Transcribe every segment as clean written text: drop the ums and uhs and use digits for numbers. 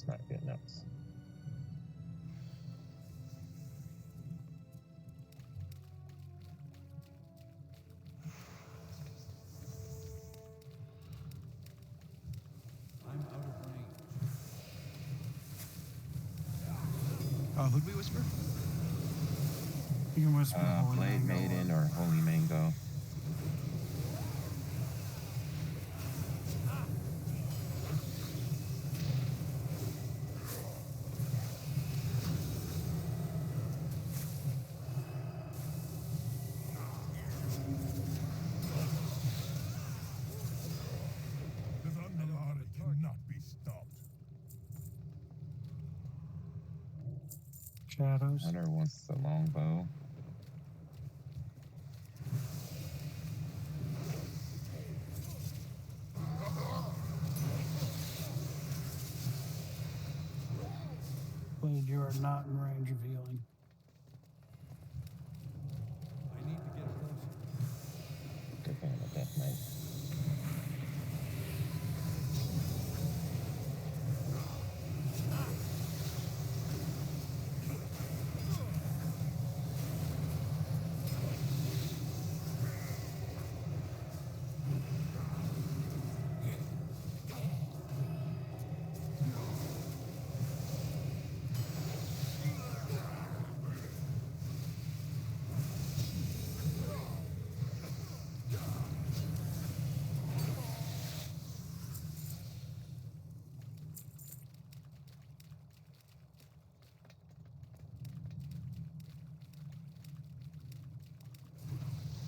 not good notes. I'm out of range. Who'd we whisper? You can whisper Holy Blade Mango Maiden or Holy Mango. The Pandaria cannot be stopped. Shadows. Hunter wants the longbow. Blade, you are not in range of healing. I need to get closer. Good fan of the Death Knight.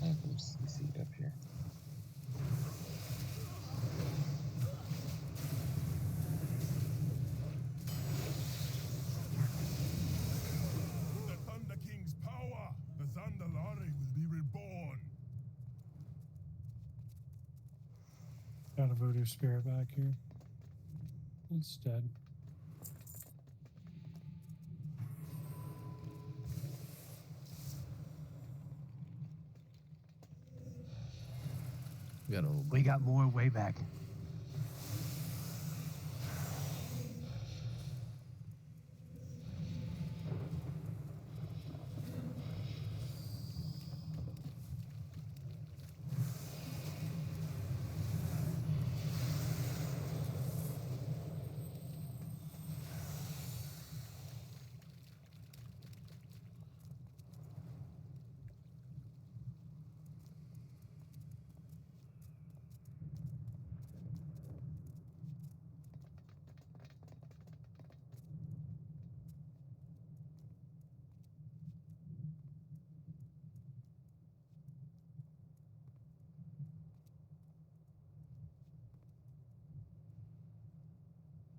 I have some CC up here. The Thunder King's power! The Zandalari will be reborn! Got a voodoo spirit back here. It's dead. We got more way back.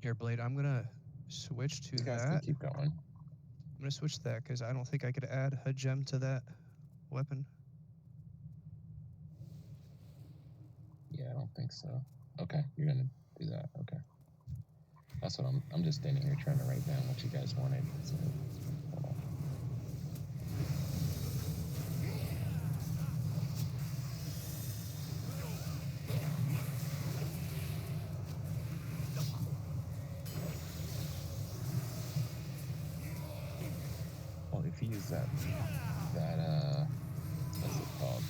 Here, Blade, I'm gonna switch to You guys can that. keep going. I'm gonna switch to that because I don't think I could add a gem to that weapon. Yeah, I don't think so. Okay, you're gonna do that. Okay. That's what I'm just standing here trying to write down what you guys wanted. So, hold on. Well, if you use that what's it called?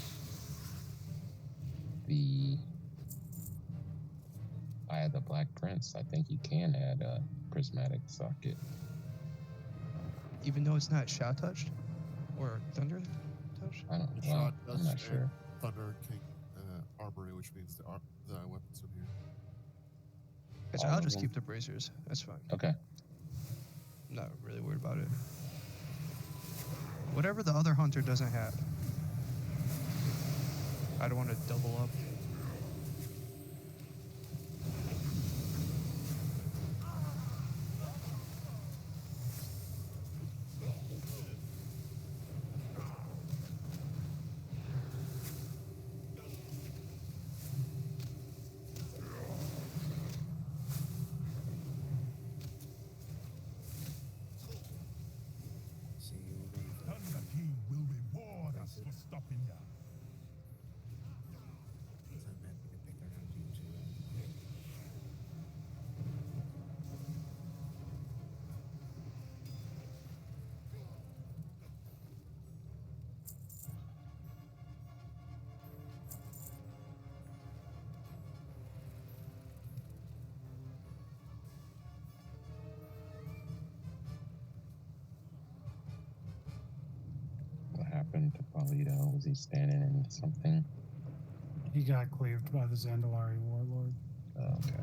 The Eye of the Black Prince, I think you can add a prismatic socket. Even though it's not shot touched or thunder touched. I don't The well, shot I'm not sure. Thunder King Armory, which means the weapons up here. Guys, All I'll of just them? keep the bracers. That's fine. Okay. I'm not really worried about it. Whatever the other hunter doesn't have. I don't want to double up. Thunder King will reward us for stopping ya. Was he standing in something? He got cleaved by the Zandalari warlord. Oh, okay.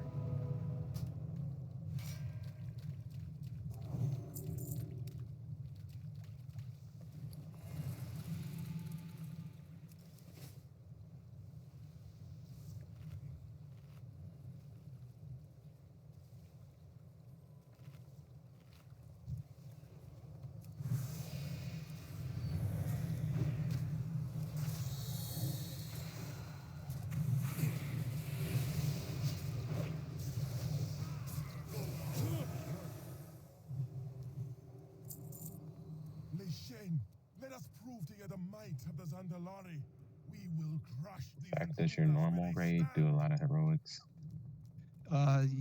Leishain, let us prove to you the might of the Zandalari. We will crush these Act as your intruders normal where they raid. Do a stand. lot of heroics.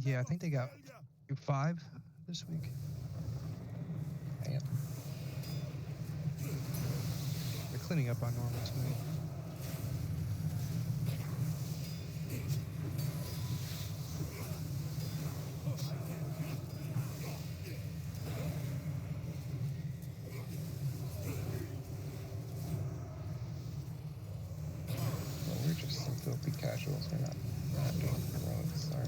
Yeah, I think they got Failure. 5 this week. Damn. They're cleaning up on normal tonight. Well, we're just some filthy casuals. We're not doing heroics. Sorry.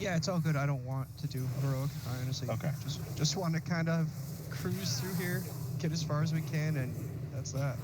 Yeah, it's all good. I don't want to do heroic. I honestly Okay. just want to kind of cruise through here, get as far as we can, and that's that.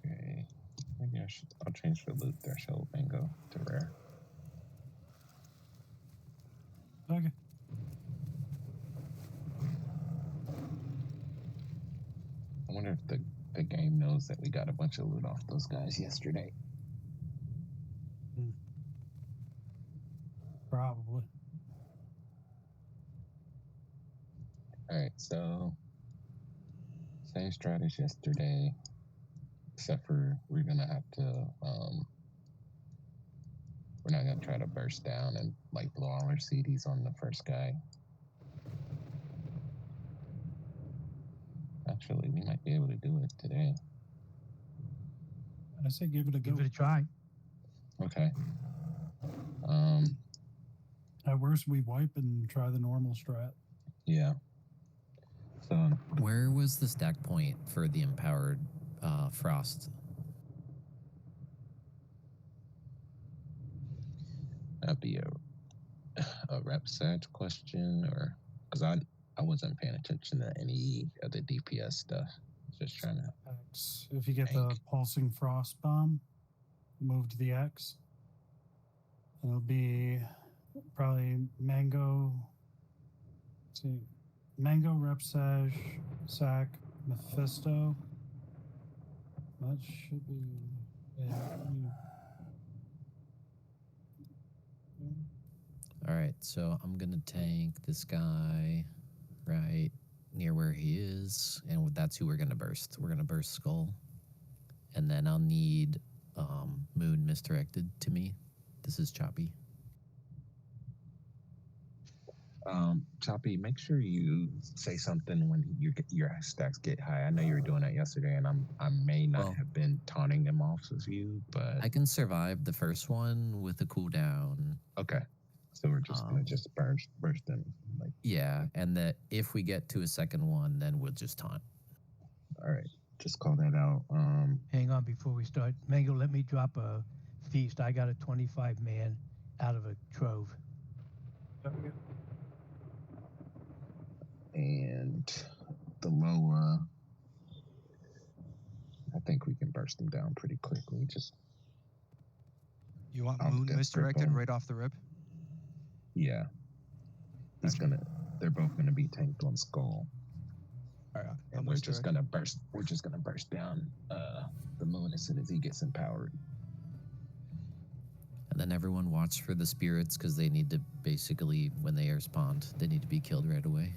Okay. Maybe I'll change the loot threshold and go to rare. Okay. I wonder if the game knows that we got a bunch of loot off those guys yesterday. Probably. Alright, so same strat as yesterday, except for we're gonna have to we're not gonna try to burst down and like blow all our CDs on the first guy. Actually, we might be able to do it today. I say give it a go. Give it a try. Okay. At worst, we wipe and try the normal strat. Yeah. So Where was the stack point for the empowered frost? that'd be a rep set question, or because I wasn't paying attention to any of the DPS stuff. Just trying to. X. If you get the pulsing frost bomb, move to the X. It'll be probably Mango. Let's see, Mango, Repsage, Sack, Mephisto. That should be it. All right, so I'm gonna tank this guy right near where he is, and that's who we're gonna burst. We're gonna burst Skull, and then I'll need Moon misdirected to me. This is Choppy. Choppy, make sure you say something when your stacks get high. I know you were doing that yesterday, and I may not Well, have been taunting him off of you, but I can survive the first one with a cooldown. okay. So we're just gonna just burst them. Like, Yeah, and that if we get to a second one, then we'll just taunt. all right, just call that out. Hang on before we start. Mango, let me drop a feast. I got a 25 man out of a trove. And the Loa, I think we can burst them down pretty quickly. Just You want I'm Moon desperate misdirected for him. right off the rip? yeah, he's Gotcha. they're both gonna be tanked on Skull. All right, And we're just gonna burst down the Moon as soon as he gets empowered. And then everyone watch for the spirits because they need to basically, when they are spawned, they need to be killed right away.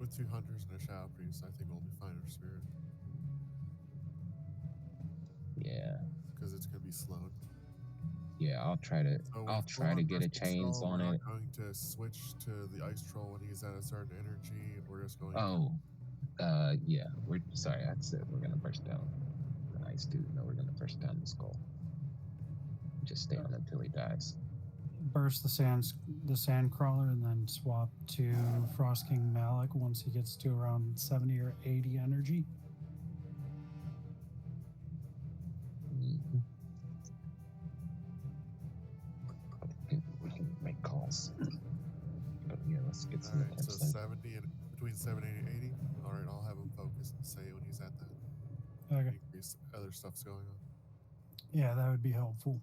with 2 hunters and a shadow priest, I think we'll be fine for spirit. Yeah. Because it's going to be slowed. Yeah, I'll try to So I'll with try to get a full-on chains skull, on we're it. not going to switch to the ice troll when he's at a certain energy. We're just going Oh, yeah. We're sorry, that's it. We're gonna burst down the ice dude. No, we're gonna burst down the skull. Just stay on until he dies. Burst the sand crawler, and then swap to Frost King Malik once he gets to around 70 or 80 energy. Mhm. We can make calls. But yeah, let's get some Alright, so attempts in. 70 and between 70 and 80. Alright, I'll have him focus and say when he's at that. Okay. Increase other stuff's going on. Yeah, that would be helpful.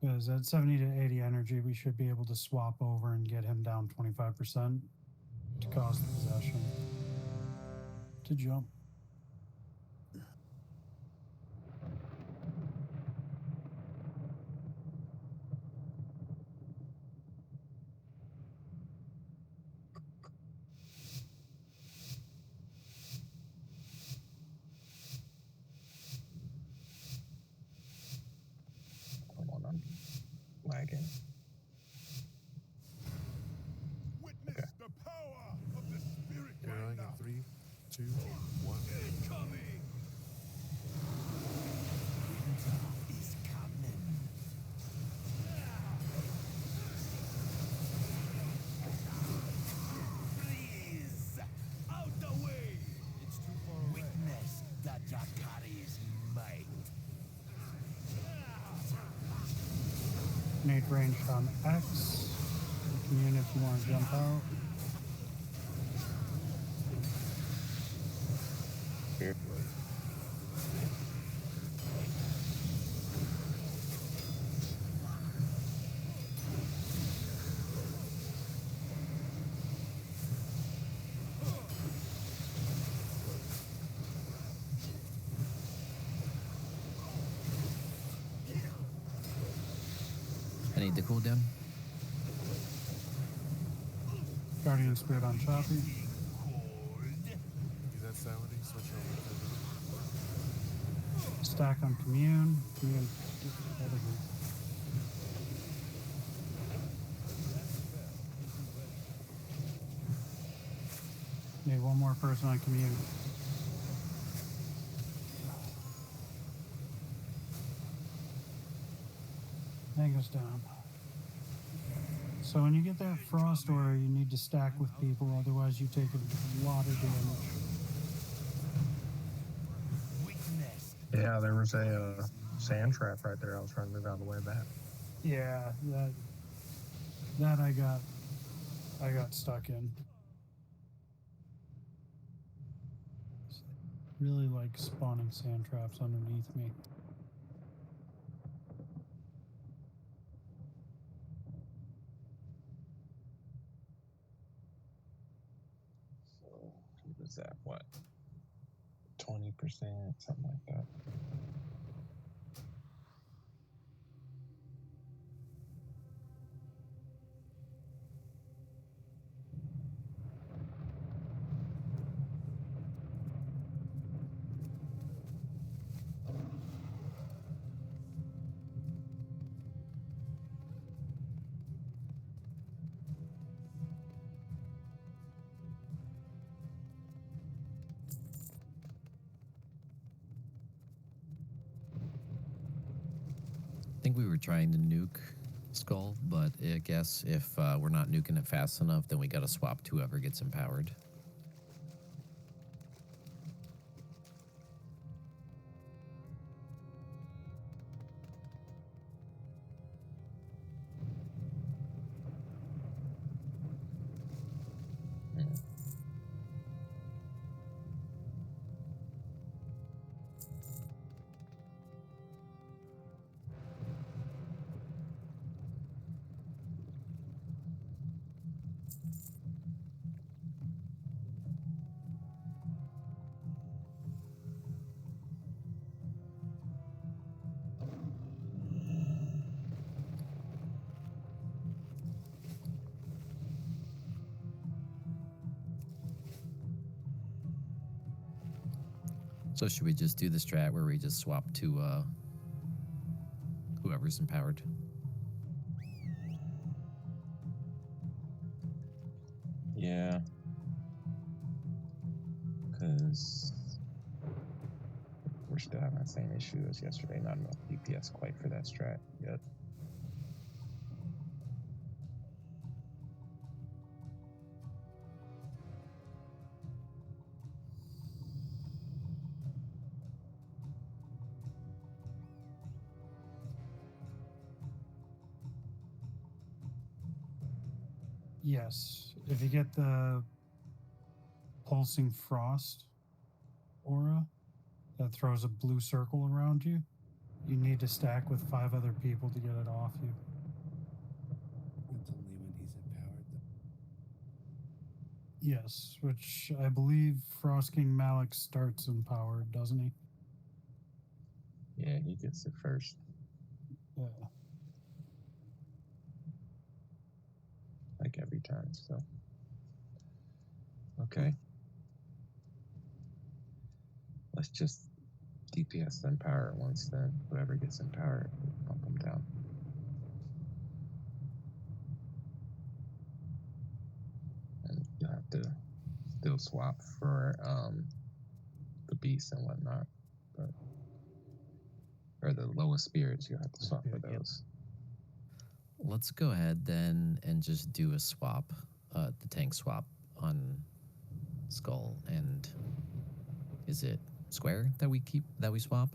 Because at 70 to 80 energy, we should be able to swap over and get him down 25% to cause the possession to jump. Hold on, I'm lagging. Witness Okay. the power of the spirit You're going grinder. in 3, 2, 1. Incoming. Is coming. Please, out the way. It's too far away. Witness the Jakari's might. Nade range on X. Commune if you want to jump out. Here. I need the cooldown. Guardian Spirit on Choppy. He's at 70, switch over to Stack on Commune. Commune. Over here. Need one more person on Commune. Hang us down. So when you get that frost aura, you need to stack with people, otherwise you take a lot of damage. Witness Yeah, there was a sand trap right there. I was trying to move out of the way of that. Yeah, that I got stuck in. Really like spawning sand traps underneath me. So he was at what? 20%, something like that. I think we were trying to nuke Skull, but I guess if we're not nuking it fast enough, then we got to swap to whoever gets empowered. Mm. So should we just do the strat where we just swap to whoever's empowered? Yeah. Because we're still having the same issue as yesterday. Not enough DPS quite for that strat yet. Yes. If you get the pulsing frost aura that throws a blue circle around you, you need to stack with 5 other people to get it off you. That's only when he's empowered, though. Yes, which I believe Frost King Malik starts empowered, doesn't he? Yeah, he gets it first. Yeah. Like every time, so. Okay. Let's just DPS empower it once, then whoever gets empowered, bump them down. And you'll have to still swap for the beasts and whatnot. But or the lowest spirits, you'll have to swap for those. Let's go ahead then and just do a swap, the tank swap on Skull. And is it Square that we swap?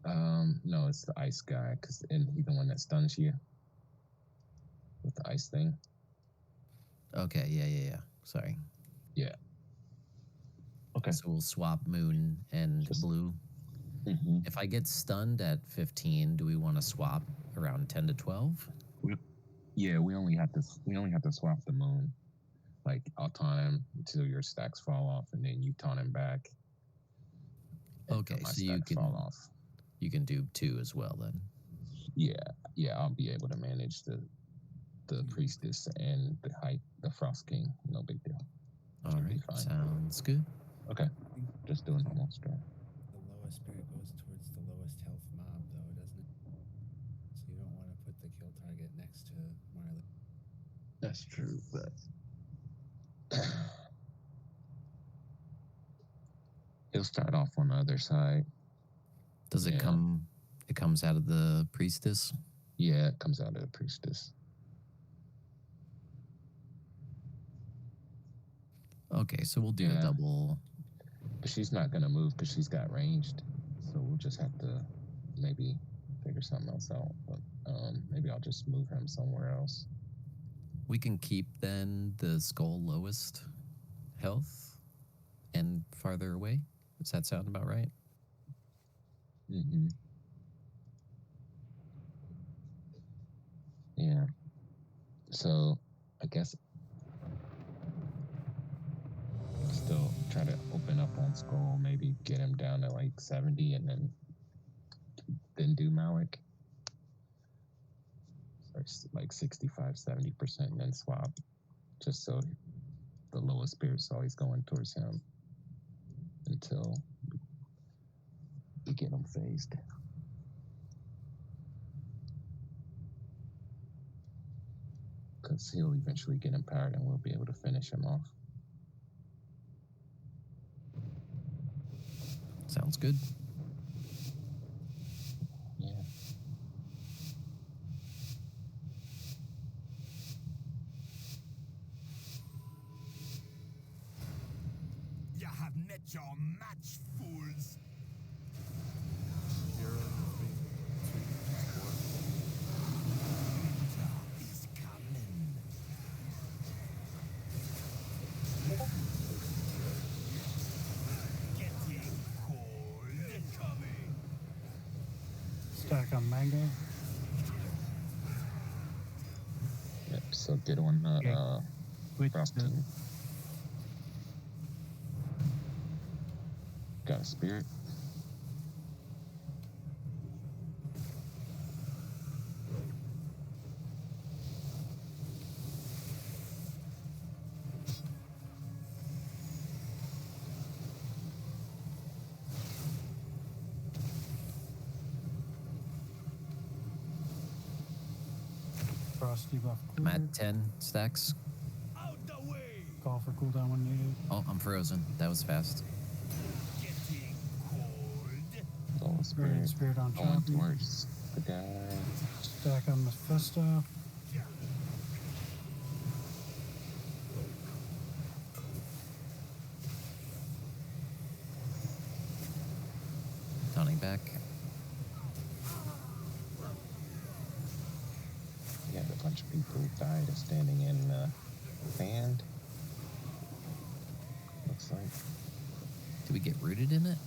No, it's the ice guy, because he's the one that stuns you with the ice thing. Okay, yeah. Sorry. Yeah. Okay. So we'll swap Moon and Blue. Mm-hmm. If I get stunned at 15, do we want to swap around 10 to 12? Yeah, we only have to swap the Moon. Like I'll taunt him until your stacks fall off, and then you taunt him back. Okay, so you can fall off. You can do 2 as well then. Yeah, I'll be able to manage the priestess and the Frost King. No big deal. All right, sounds good. Okay, just doing normal strat. The lowest spirit goes towards the lowest health mob, though, doesn't it? So you don't want to put the kill target next to Marley. That's true, but he'll start off on the other side. Does it come? It comes out of the priestess? Yeah, it comes out of the priestess. Okay, so we'll do a double. But she's not going to move because she's got ranged. So we'll just have to maybe figure something else out. But maybe I'll just move him somewhere else. We can keep then the Skull lowest health and farther away. Does that sound about right? Mm-hmm. Yeah. So I guess still try to open up on Skull, maybe get him down to like 70 and then do Malik. Or like 65-70% and then swap. Just so the lowest spirit's always going towards him until we get him phased. Because he'll eventually get empowered and we'll be able to finish him off. Sounds good. Yeah. You have met your match, fools. 0, 3, 2, 4. Is coming. Getting cold. Coming. Stack on Mango. Yep, so get on Which, Frost King. Got a spirit. frost debuff I'm cleared. at 10 stacks. Out the way! Call for cooldown when needed. Oh, I'm frozen. That was fast. Getting cold. Lowest Variant spirit spirit on going Choppy. towards the guy. Stack on Mephisto. Turning back. We had a bunch of people who died of standing in sand. Looks like. Do we get rooted in it?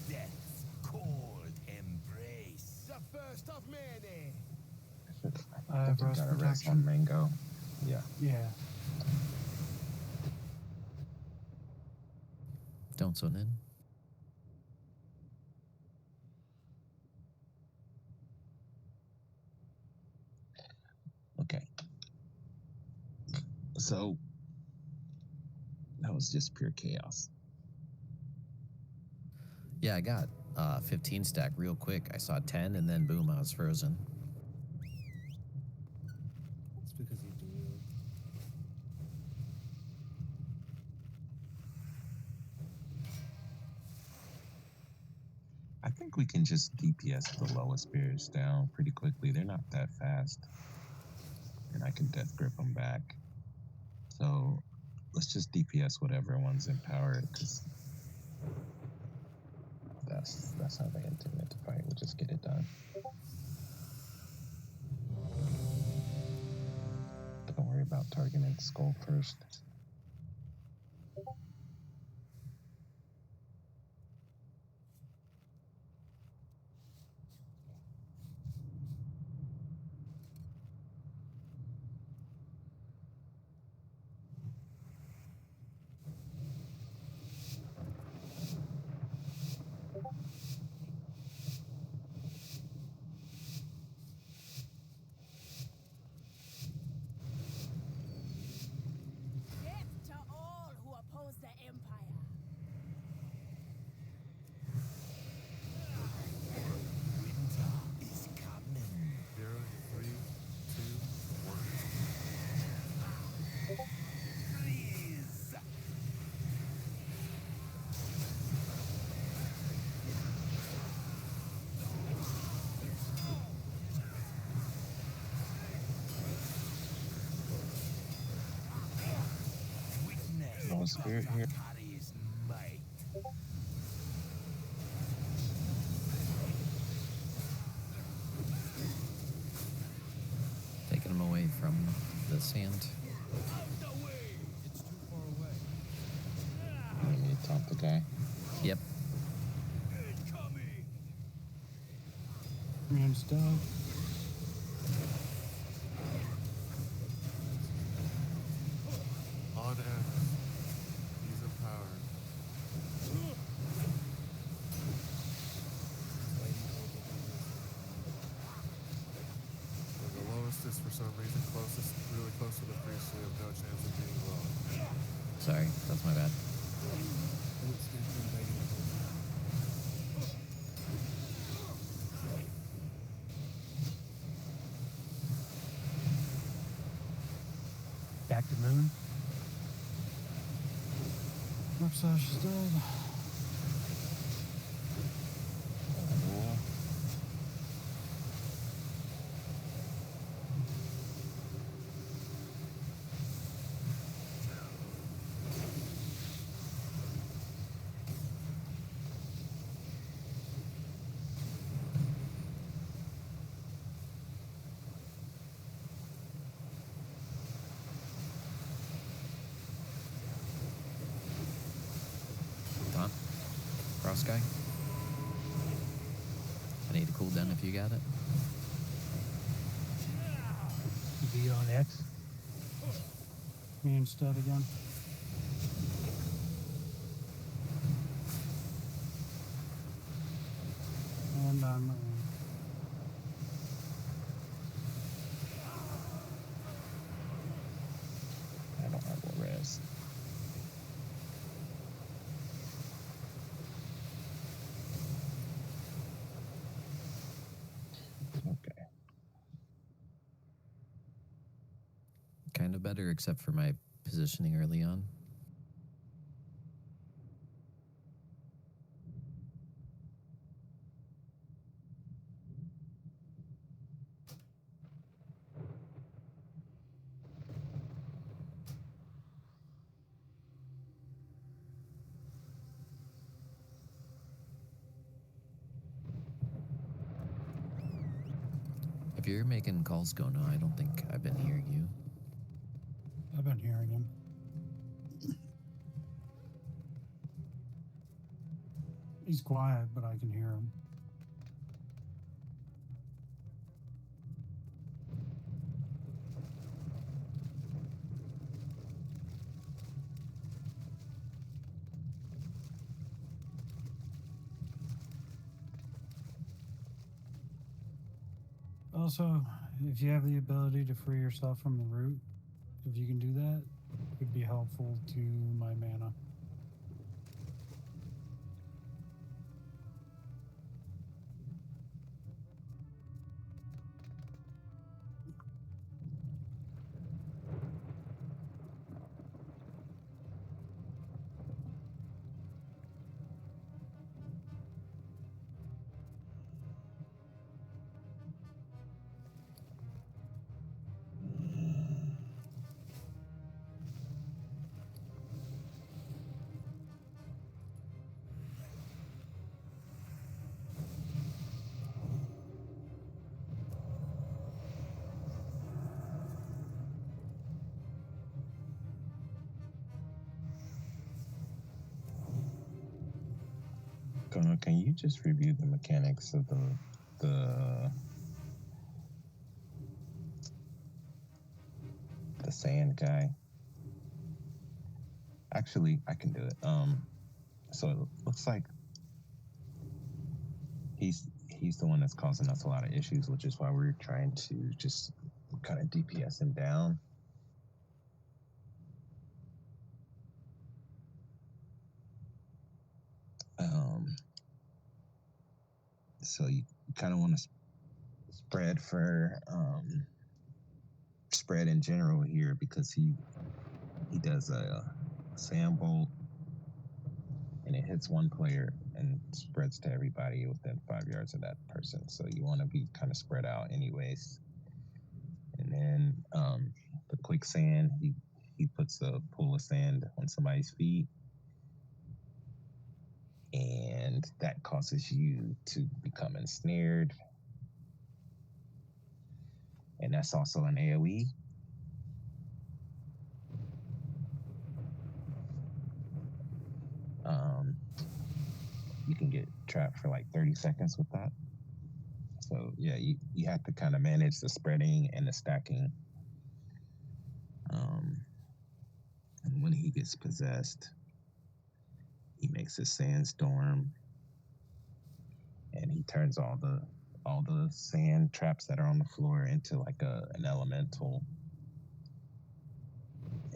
Death's cold embrace. The first of many. I have think rest got a rest protection. on Mango. Yeah. Yeah. Don't zone in. Okay. So that was just pure chaos. Yeah, I got 15 stack real quick. I saw 10 and then boom, I was frozen. It's because you dueled. I think we can just DPS the lowest spirits down pretty quickly. They're not that fast. And I can death grip them back. So let's just DPS whatever one's in power, because that's how they intended to fight. We'll just get it done. Don't worry about targeting skull first. Death to all who oppose the Empire. Winter is coming. 0, 3, 2, 1. Freeze. Witness Lowest spirit here. Carries might. Taking them away from the sand. Out the way! It's too far away. You need to taunt the guy. Yep. Incoming! Man's dead. On X. He's empowered. And the lowest is for some reason closest, really close to the priest, so we have no chance of being low. Sorry, that's my bad. Oh, it's going to be inviting. Back to moon. Ripsash is dead. Taunt. Cross guy. I need a cooldown if you got it. Be on X. Man's dead again. And I'm I don't have a res. kind of better, except for my positioning early on. If you're making calls, go no. I don't think I've been hearing you. I've been hearing him. He's quiet, but I can hear him. Also, if you have the ability to free yourself from the root, if you can do that, it would be helpful to my mana. Kono, can you just review the mechanics of the sand guy? Actually, I can do it. So it looks like he's the one that's causing us a lot of issues, which is why we're trying to just kind of DPS him down. So you kind of want to spread for spread in general here, because he does a sand bolt and it hits one player and spreads to everybody within 5 yards of that person. So you want to be kind of spread out anyways. And then the quicksand, he puts a pool of sand on somebody's feet, and that causes you to become ensnared. And that's also an AoE. You can get trapped for like 30 seconds with that. So yeah, you have to kind of manage the spreading and the stacking. And when he gets possessed, he makes a sandstorm, and he turns all the sand traps that are on the floor into like an elemental,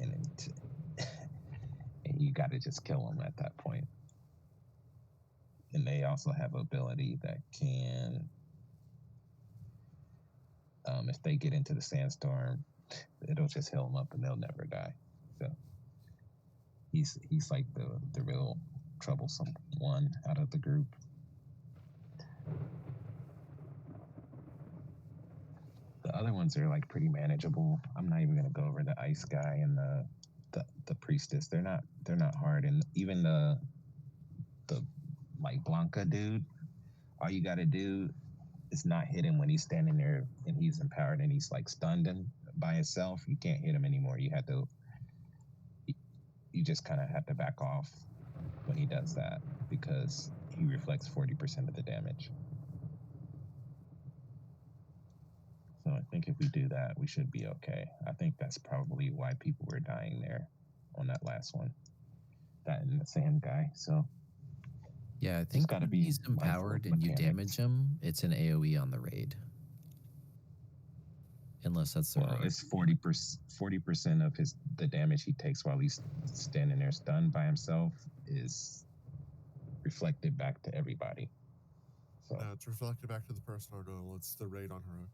and and you got to just kill them at that point. And they also have an ability that can, if they get into the sandstorm, it'll just heal them up and they'll never die. So he's like the real troublesome one out of the group. The other ones are like pretty manageable. I'm not even gonna go over the ice guy and the priestess. They're not hard. And even the like Blanca dude, all you gotta do is not hit him when he's standing there and he's empowered and he's like stunned and by himself. You can't hit him anymore. You just kind of have to back off when he does that, because he reflects 40% of the damage. So I think if we do that, we should be okay. I think that's probably why people were dying there on that last one. That and the sand guy. So yeah, I think gotta when be he's empowered and you damage him, it's an AoE on the raid. Unless that's the right. It's 40% of the damage he takes while he's standing there stunned by himself is reflected back to everybody. So it's reflected back to the person or no, it's the raid on her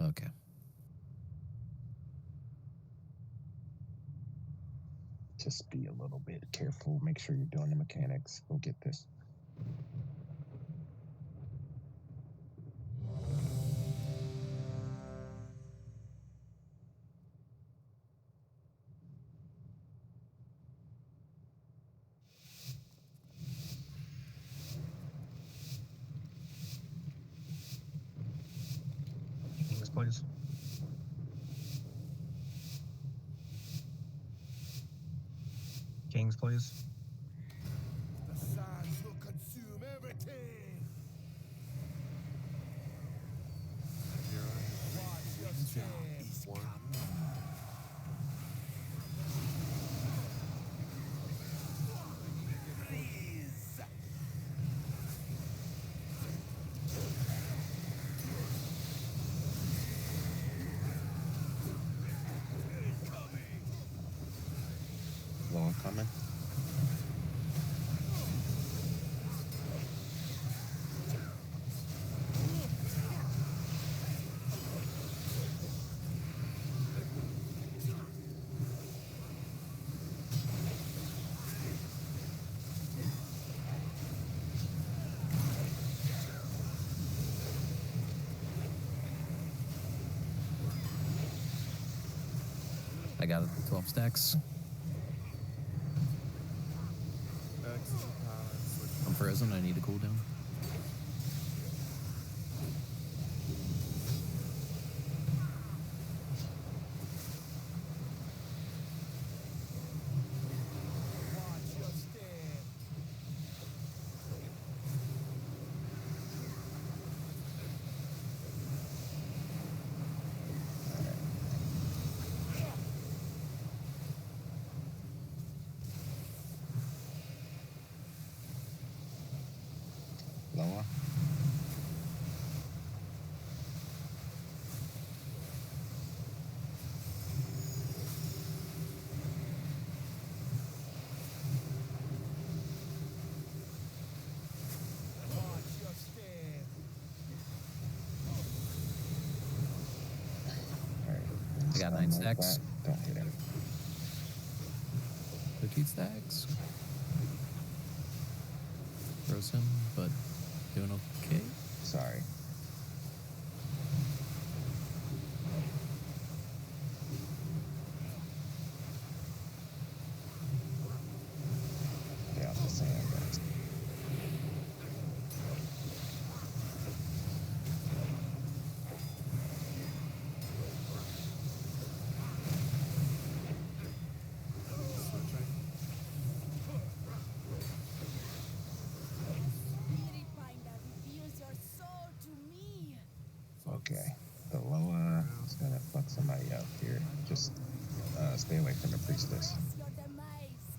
own. Okay. Just be a little bit careful. Make sure you're doing the mechanics. We'll get this. Kings, please. Kings, please. The sands will consume everything. Watch your step. One. Freeze. Lower coming. I got 12 stacks. Excellent. Switch. I'm frozen. I need a cooldown. Watch your step. Lower. Watch your step. All right. I got 9 Like stacks. that. Don't hit him. 13 stacks. Frozen, but doing okay. Sorry. Get out the sand, guys. Switching. Spirit Binder reveals your soul to me. Okay. The Loa is gonna fuck somebody up here. Just stay away from the priestess. Bless your demise.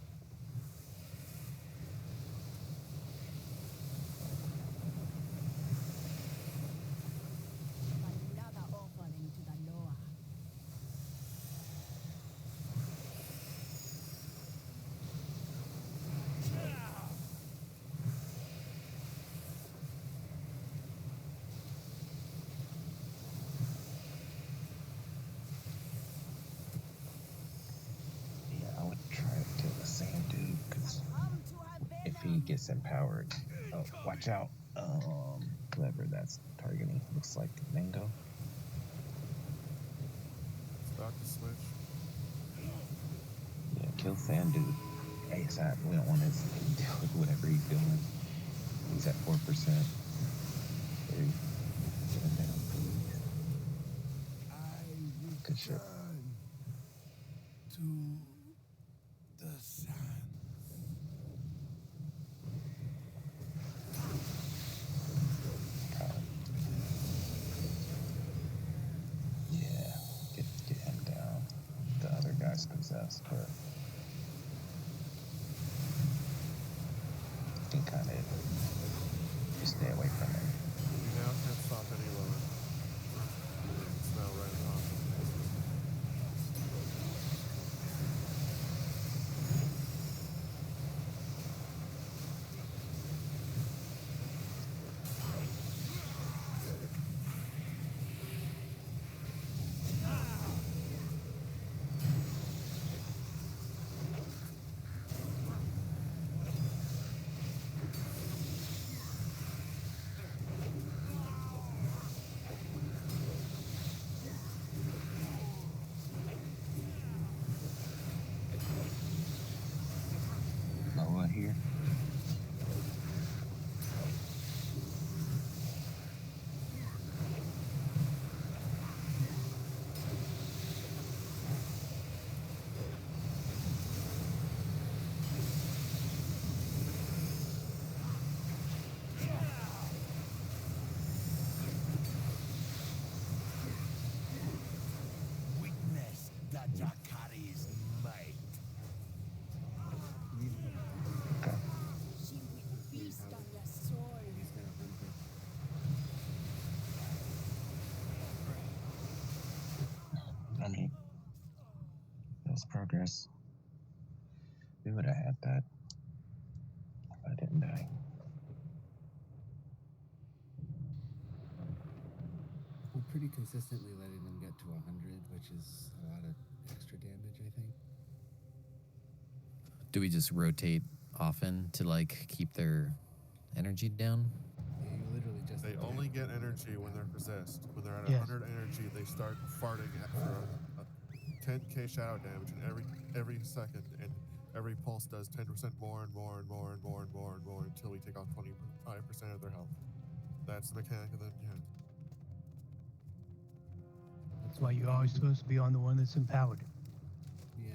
Another offering to the Noah. Yeah, I would try to kill the sand dude because Come to have if he venom. gets empowered, oh, watch out. Whoever that's targeting looks like Mango. About to switch. Yeah, kill sand dude. ASAP. We don't want his to deal with whatever he's doing. He's at 4%. 3. Get him down, please. I Good shit. return to the sands. Yeah, get him down. The other guy's possessed, but you can kind of just stay away from him. You now can't stop any lower. It's now right on. lost progress. We would have had that if I didn't die. We're pretty consistently letting them get to 100, which is a lot of extra damage, I think. Do we just rotate often to like keep their energy down? Yeah, you literally just. They only get energy when they're possessed. When they're at Yes. 100 energy, they start farting for a 10k shadow damage, and every second, and every pulse does 10% more and more and more and more and more and more until we take off 25% of their health. That's the mechanic of the yeah. That's why you're always supposed to be on the one that's empowered. Yeah,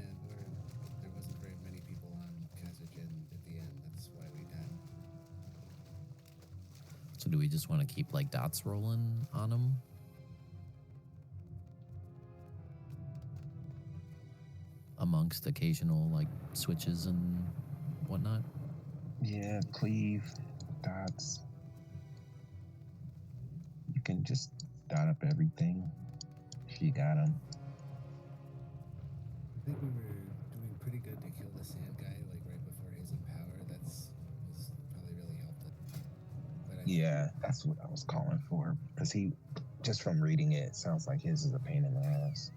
there wasn't very many people on Kazajan at the end. That's why we died. So do we just want to keep like dots rolling on them? Amongst occasional like switches and whatnot? Yeah, cleave, dots. You can just dot up everything if you got them. I think we were doing pretty good to kill the sand guy, like right before his empower. Was probably really helped it. But Yeah, that's what I was calling for. Because he, just from reading it, sounds like his is a pain in the ass.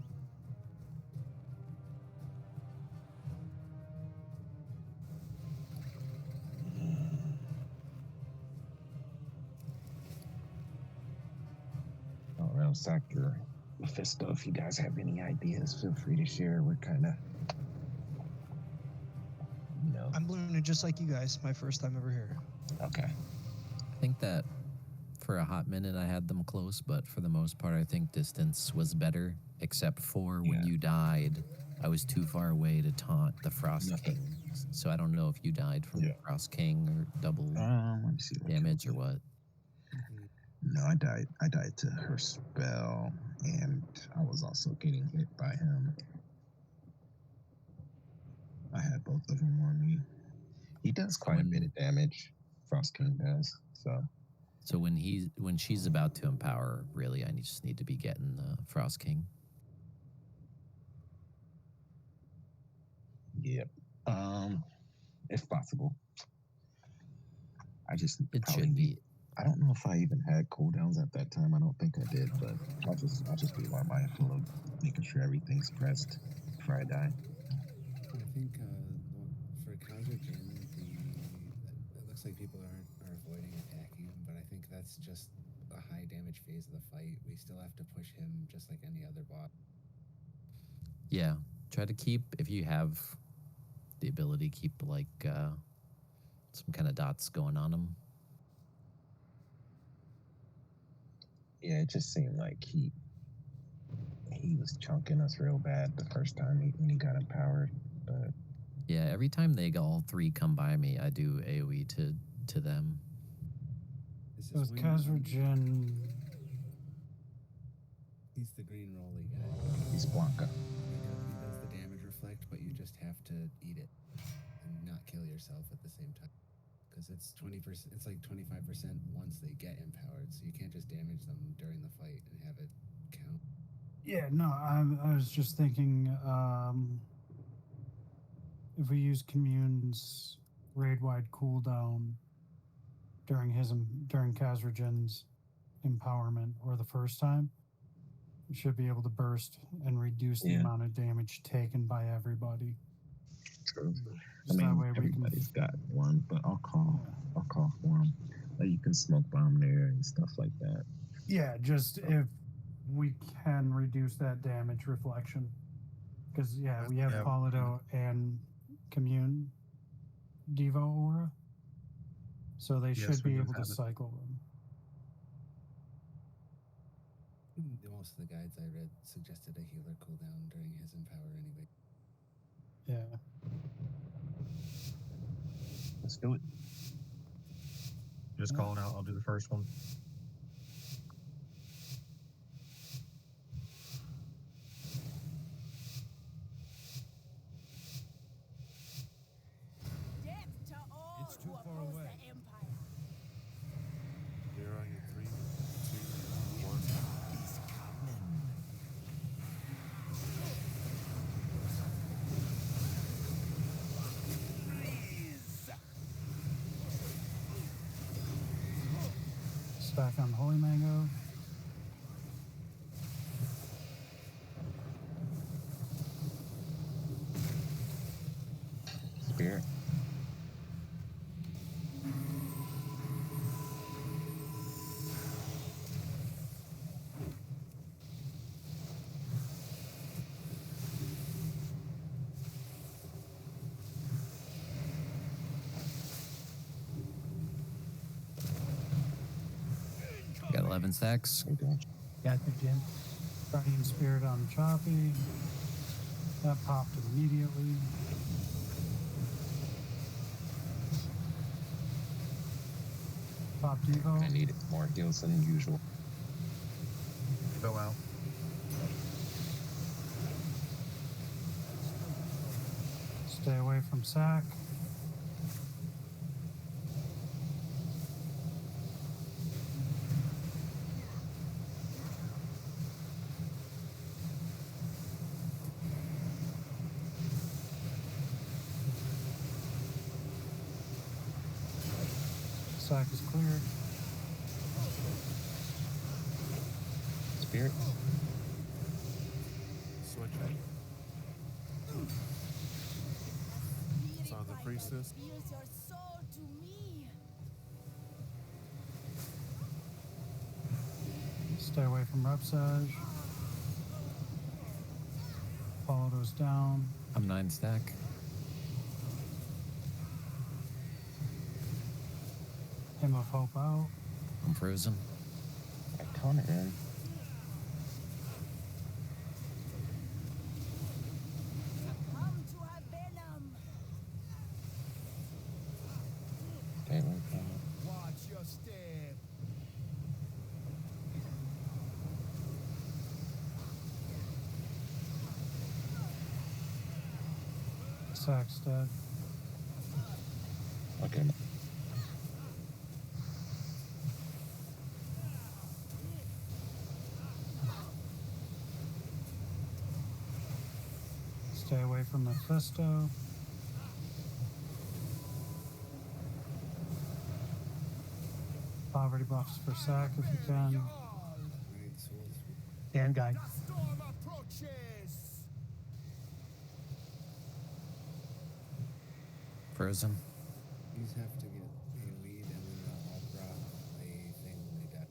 Around Sector Mephisto, if you guys have any ideas, feel free to share. We're kind of, I'm learning just like you guys. My first time ever here. Okay. I think that for a hot minute I had them close, but for the most part I think distance was better, except for when you died, I was too far away to taunt the Frost King. So I don't know if you died from the Frost King or double Let me see damage or what. No, I died to her spell, and I was also getting hit by him. I had both of them on me. He does quite a bit of damage. Frost King does. So when she's about to empower, really, I just need to be getting the Frost King. Yep. If possible. It should be. I don't know if I even had cooldowns at that time. I don't think I did, but I'll just be more mindful of making sure everything's pressed before I die. I think for Kazajan, it looks like people are avoiding attacking him, but I think that's just a high damage phase of the fight. We still have to push him just like any other bot. Yeah, try to keep, if you have the ability, keep like some kind of dots going on him. Yeah, it just seemed like he was chunking us real bad the first time when he got empowered. But yeah, every time they all three come by me, I do AoE to them. So is Kazajan... He's the green rolly guy. He's Blanca. He does the damage reflect, but you just have to eat it and not kill yourself at the same time. Because it's 20%, it's like 25% once they get empowered, so you can't just damage them during the fight and have it count. Yeah, no, I was just thinking, if we use Commune's raid-wide cooldown during Kazajan's empowerment or the first time, we should be able to burst and reduce the amount of damage taken by everybody. True. Just that way everybody's got one, but I'll call for him. Like you can smoke bomb there and stuff like that. Yeah, just if we can reduce that damage reflection. Because, we have Polido and Commune Devo Aura. So they should be able to cycle them. Most of the guides I read suggested a healer cooldown during his empower anyway. Yeah. Let's do it. Just call it out. I'll do the first one. Death to all It's too who far oppose away. the Empire. You're on your 3, 2, 1. He's coming. Stack on Holy Mango. Spirit. Got 11 stacks. Okay. Got the Jim. Guardian Spirit on Choppy. That popped immediately. Pop Devo. I needed more heals than usual. Go out. Stay away from sack. Sack is cleared. Spirit. Switching. It's on the priestess. Reveals your soul to me. Stay away from Repsage. Follow those down. I'm 9 stack. Hymn of Hope out. I'm frozen. I count it in. Come to our venom. Okay, okay. Watch your step. Sack's dead. Okay. Stay away from Mephisto. Poverty buffs for sack if you can. Alright, so Stand guy. The storm approaches. Frozen. these have to get a weed and then I'll drop a thing when they die.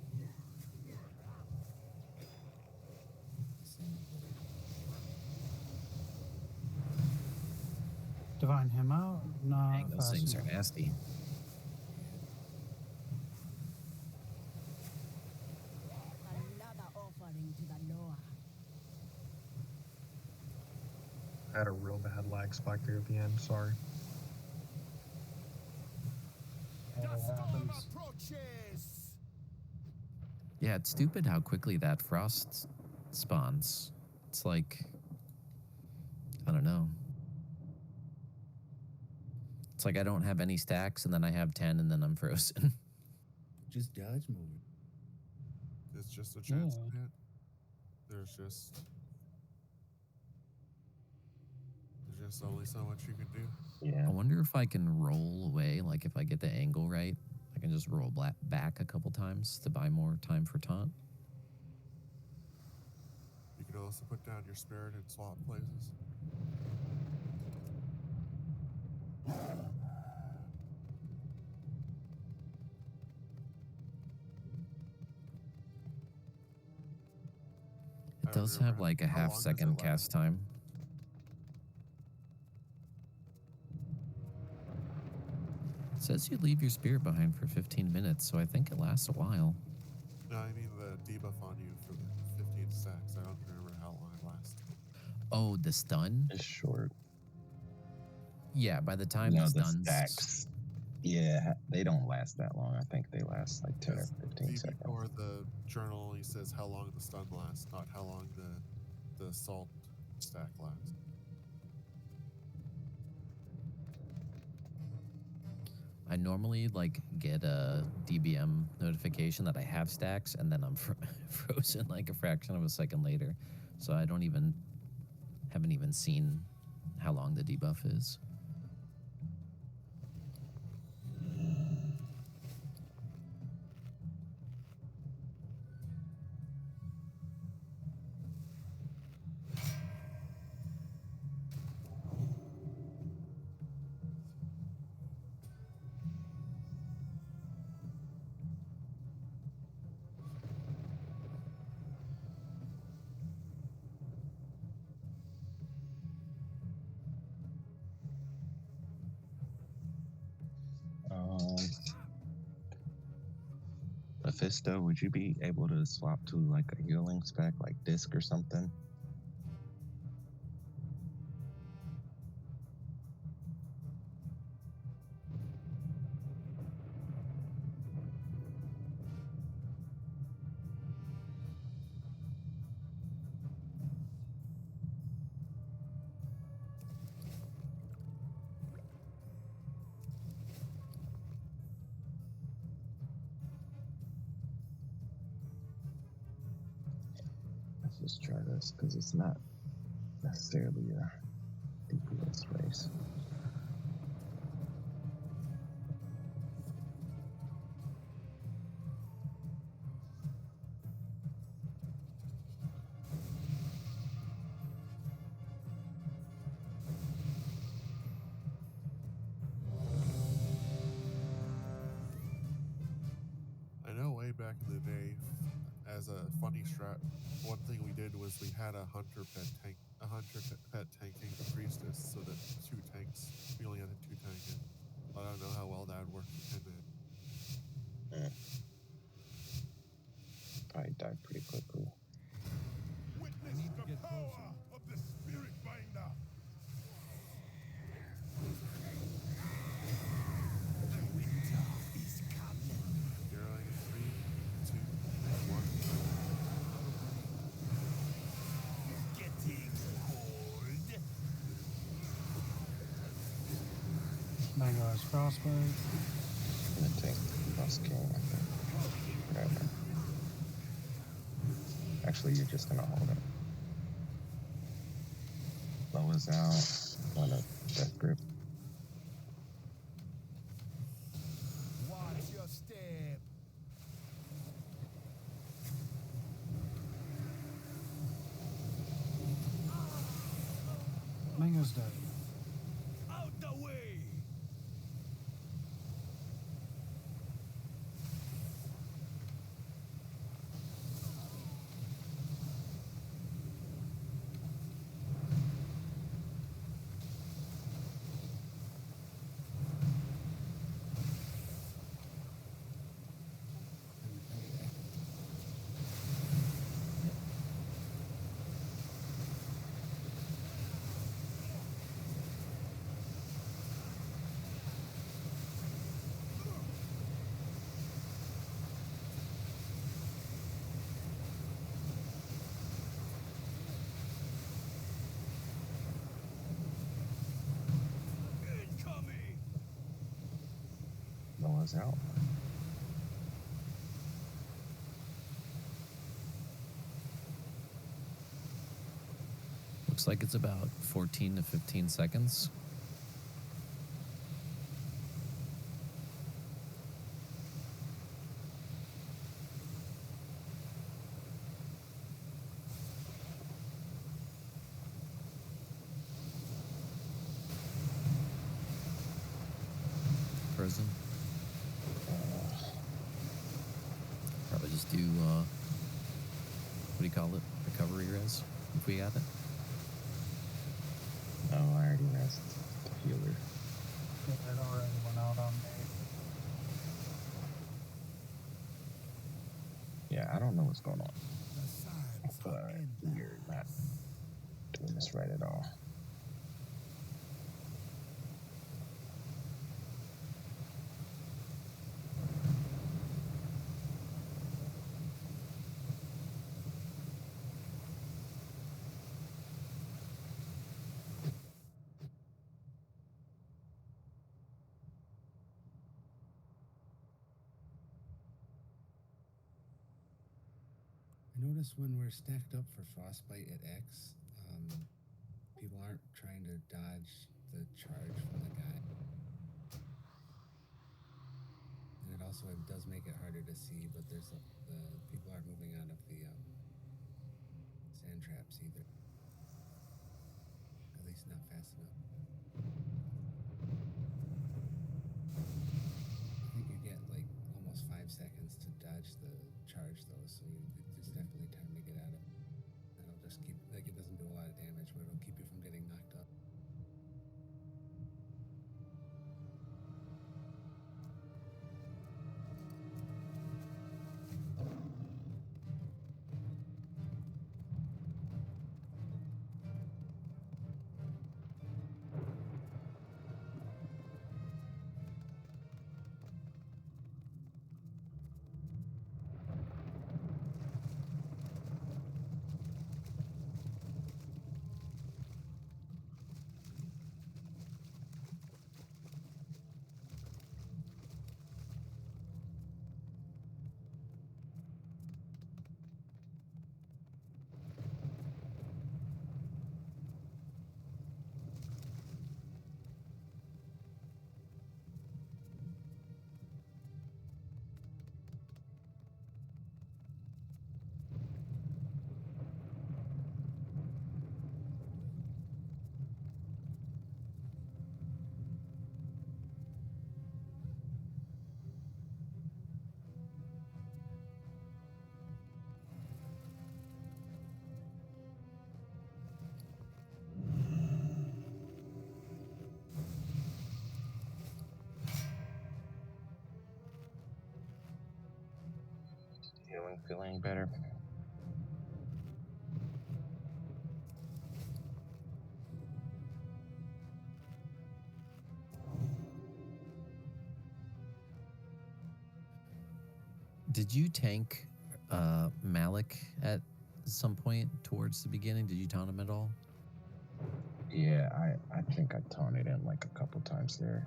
Divine him out. Not Dang, those fast things are enough. nasty. Another offering to the Lord. I had a real bad lag spike there at the end. Sorry. The That storm happens. approaches. Yeah, it's stupid how quickly that frost spawns. It's like, I don't know. It's like I don't have any stacks, and then I have 10, and then I'm frozen. Just dodge move. It's just a chance Yeah. to hit. There's just only so much you can do. Yeah. I wonder if I can roll away, like if I get the angle right, I can just roll back a couple times to buy more time for taunt. You can also put down your spirit and swap places. I It don't does remember have like a how long half does it second last? cast time. It says you leave your spirit behind for 15 minutes, so I think it lasts a while. No, I mean the debuff on you for the 15 stacks. I don't remember how long it lasts. Oh, the stun? It's short. Yeah, by the time No, the the stun's stacks. Yeah, they don't last that long. I think they last like 10 or 15 DB seconds. or the journal only says how long the stun lasts, not how long the assault stack lasts. I normally like get a DBM notification that I have stacks, and then I'm frozen like a fraction of a second later. So I haven't even seen how long the debuff is. Mephisto, would you be able to swap to like a healing spec, like disc or something? Let's just try this because it's not necessarily a DPS race. I know way back in the day, as a funny strat, one thing we did was we had a hunter pet tanking the priestess, so that 2 tanks. We only had a 2 tank. I don't know how well that would work in 10 minutes. Probably die pretty quickly. Witness need to the get power closer. of the spirit binder. Zeroing in 3, 2, 1. Getting cold. Mango has frostbite. I'm gonna take Cross King, I think. Whatever. Actually, you're just gonna hold it. Low is out. On a death grip. Watch your step. Mango's dead. Out the way. Incoming. Low is out. Looks like it's about 14 to 15 seconds. Frozen. Probably just do, what do you call it? Recovery res, if we got it. No, I already rest the healer. It already went out on me. Yeah, I don't know what's going on. The signs But are endless. you're not doing this right at all. I notice when we're stacked up for frostbite at X, people aren't trying to dodge the charge from the guy. And it does make it harder to see, but the people aren't moving out of the sand traps either. At least not fast enough. I think you get like almost 5 seconds to dodge the charge though, so it's definitely time to get out of it. That'll just keep, like, it doesn't do a lot of damage, but it'll keep you from getting knocked up. Feeling better. Did you tank Malik at some point towards the beginning? Did you taunt him at all? Yeah, I think I taunted him like a couple times there.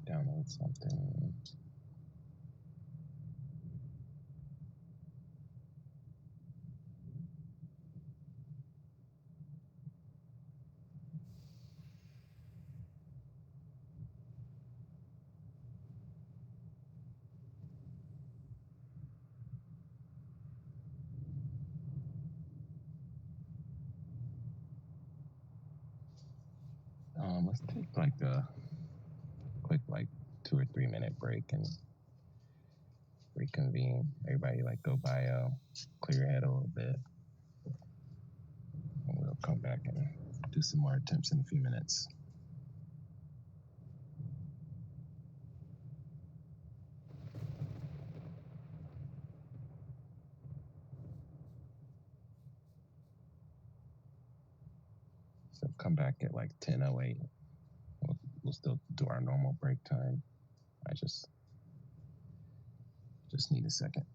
Download something. Let's take like a quick 2 or 3 minute break and reconvene. Everybody go by, clear your head a little bit. And we'll come back and do some more attempts in a few minutes. So come back at 10:08. We'll still do our normal break time. I just need a second.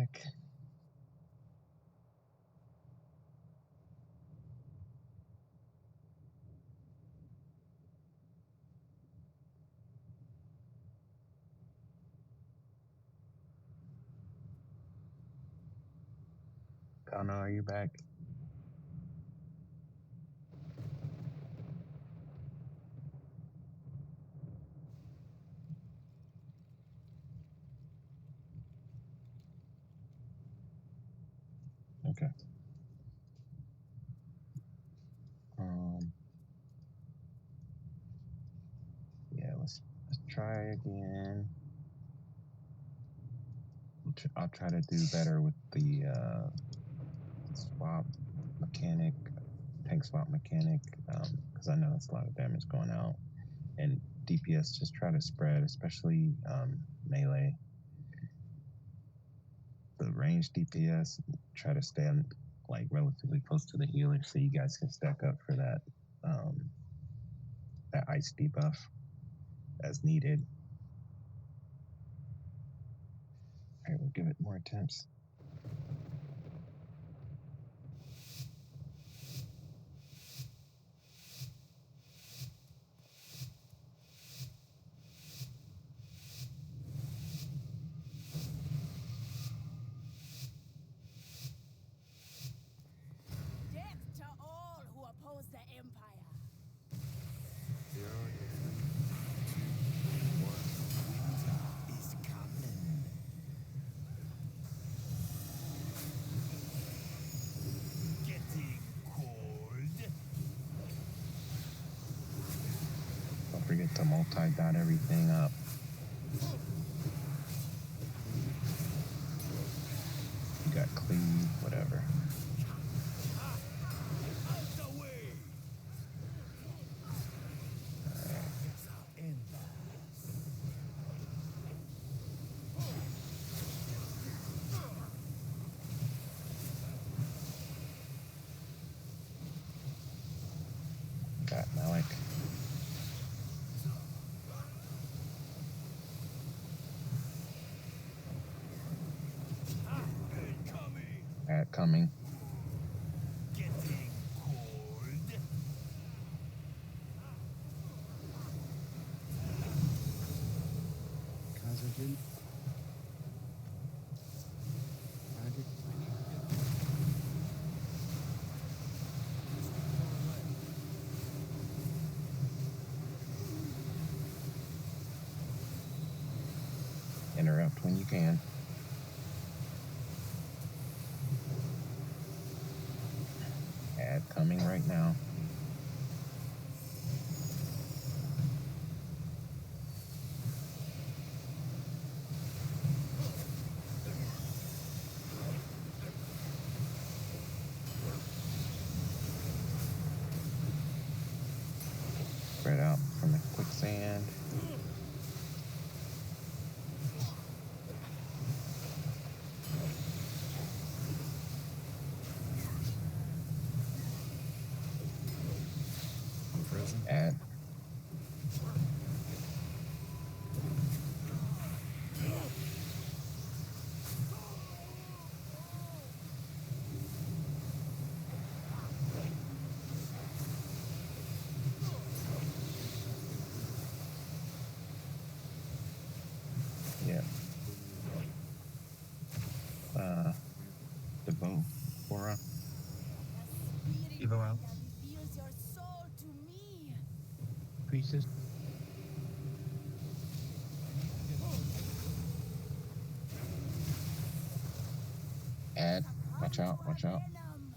back. Connor, are you back? Okay. Yeah, let's try again. I'll try to do better with the swap mechanic, tank swap mechanic, because I know that's a lot of damage going out. And DPS, just try to spread, especially melee. The range DPS, try to stand like relatively close to the healer so you guys can stack up for that that ice debuff as needed. All right, we'll give it more attempts. Death to all who oppose the Empire. 0, 3, 2, 1. Is coming. Getting cold. Don't forget to multi-dot everything up. You got cleave, whatever. Out the way. Got Malik. Incoming. At coming. Getting cold. Kazajan. Magic. Interrupt when you can. Ad coming right now. Spread out from the quicksand. I'm frozen. Ad. Yeah. The bow. Aura. Evo out. That reveals your soul to me. Priestess. Ad. Watch out, watch out. Venom.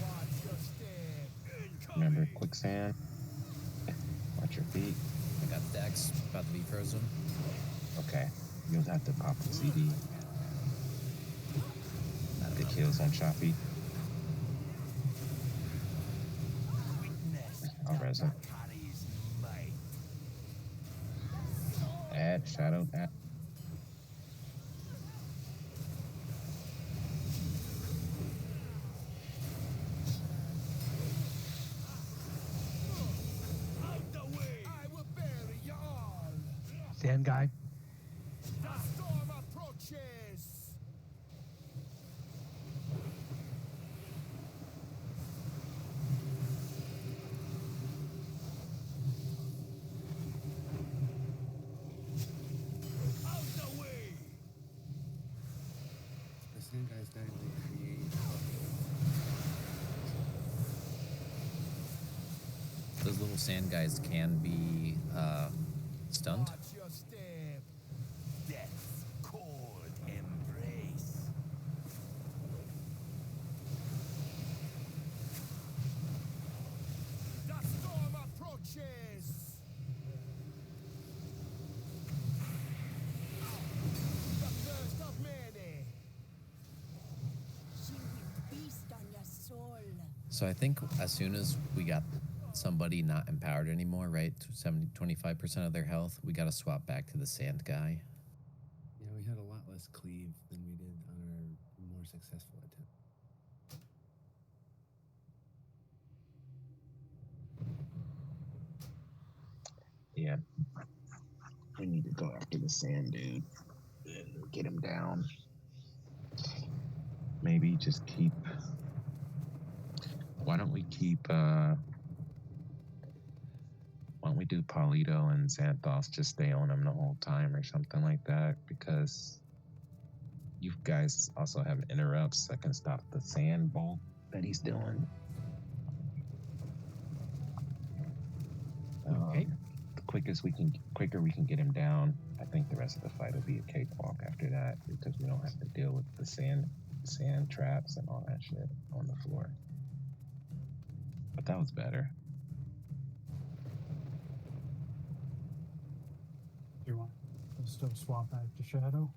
Watch your step. Remember quicksand. Watch your feet. I got Dex, about to be frozen. Okay. You'll have to pop the CD. Good kills on Choppy. I'll res him. Carries might. Add, shadow, add. sand guy. The storm approaches. Out the way. The sand guys died to create. Those little sand guys can be stunned. Watch your step. Death's cold embrace. The storm approaches. The thirst of many. She will feast on your soul. So I think as soon as we got somebody not empowered anymore, right? 25% of their health, we got to swap back to the sand guy. Yeah, we had a lot less cleave than we did on our more successful attempt. Yeah. We need to go after the sand dude and get him down. Maybe just keep. Why don't we keep. Why don't we do Polito and Xanthos, just stay on him the whole time or something like that? Because you guys also have interrupts that can stop the sand bolt that he's doing. Okay. The quicker we can get him down, I think the rest of the fight will be a cakewalk after that, because we don't have to deal with the sand traps and all that shit on the floor. But that was better. You want to still swap back to Shadow?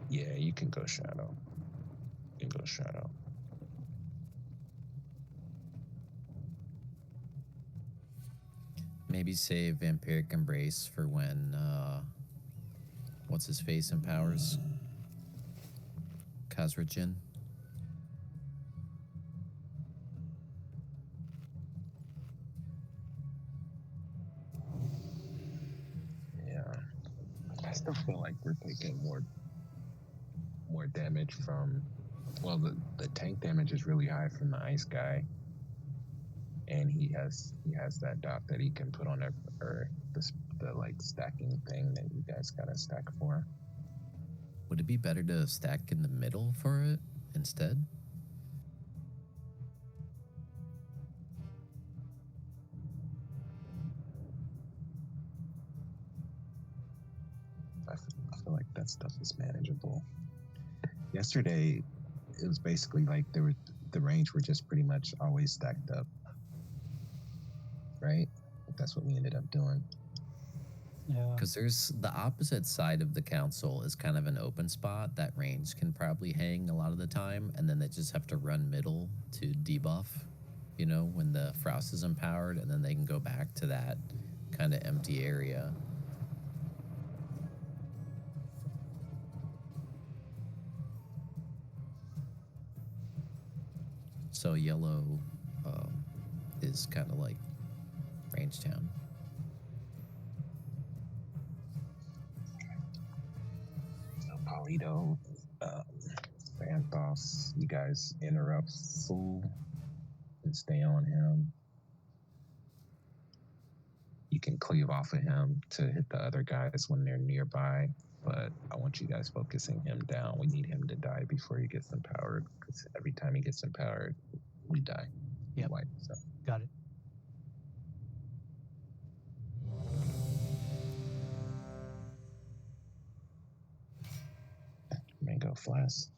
Yeah, you can go Shadow. You can go Shadow. Maybe save Vampiric Embrace for when what's his face empowers Khazrajin. Yeah. I still feel like we're taking more damage from, well, the tank damage is really high from the ice guy, and he has that dot that he can put on the like stacking thing that you guys gotta stack for. Would it be better to stack in the middle for it instead? I feel like that stuff is manageable. Yesterday, it was basically like the range were just pretty much always stacked up, right? That's what we ended up doing. Yeah. Because there's the opposite side of the council is kind of an open spot that range can probably hang a lot of the time, and then they just have to run middle to debuff, you know, when the Frost is empowered, and then they can go back to that kind of empty area. So yellow is kind of like range town. So Polito, Xanthos, you guys interrupt Fool and stay on him. You can cleave off of him to hit the other guys when they're nearby, but I want you guys focusing him down. We need him to die before he gets empowered, because every time he gets empowered, we die. Yep. Wipe, so. Got it. Mango Flask.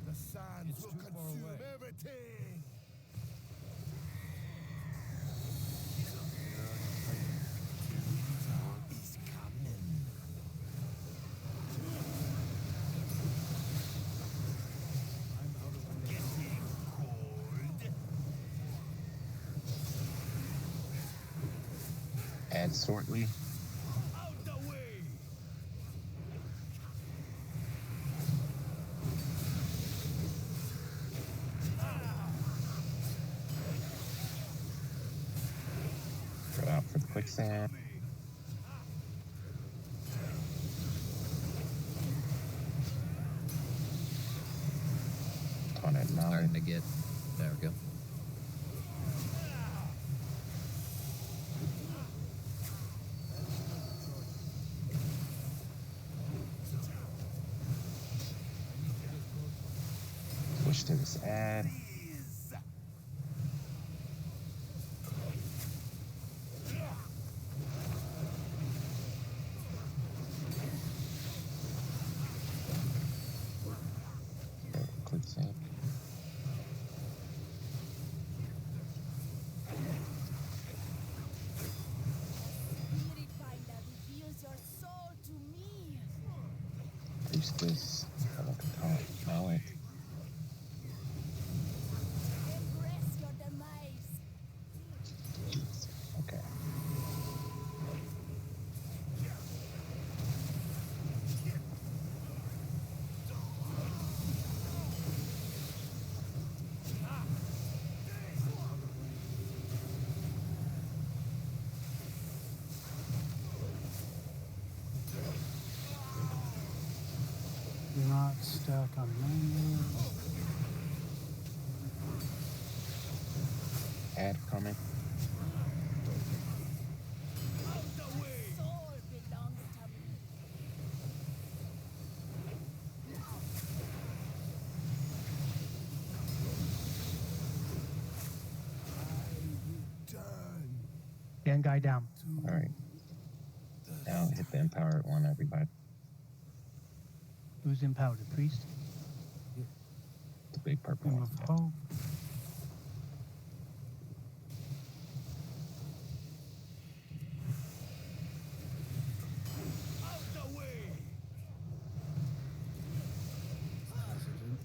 The sands It's will too far consume away. everything. Is coming. Add shortly. Out the way! Go out for the quicksand. On it now. Starting to get. There we go. Switch to this ad. Click save. Spirit finder reveals your soul to me. Use this. I want to call it mallet. Embrace your demise. Okay. Do not stack on manual. Ad coming. Soul belongs to me. Stand guy down. All right. Now hit the empowered one, everybody. Who's empowered? The priest? The big purple Beam one. of hope. Out the way! Oxygen.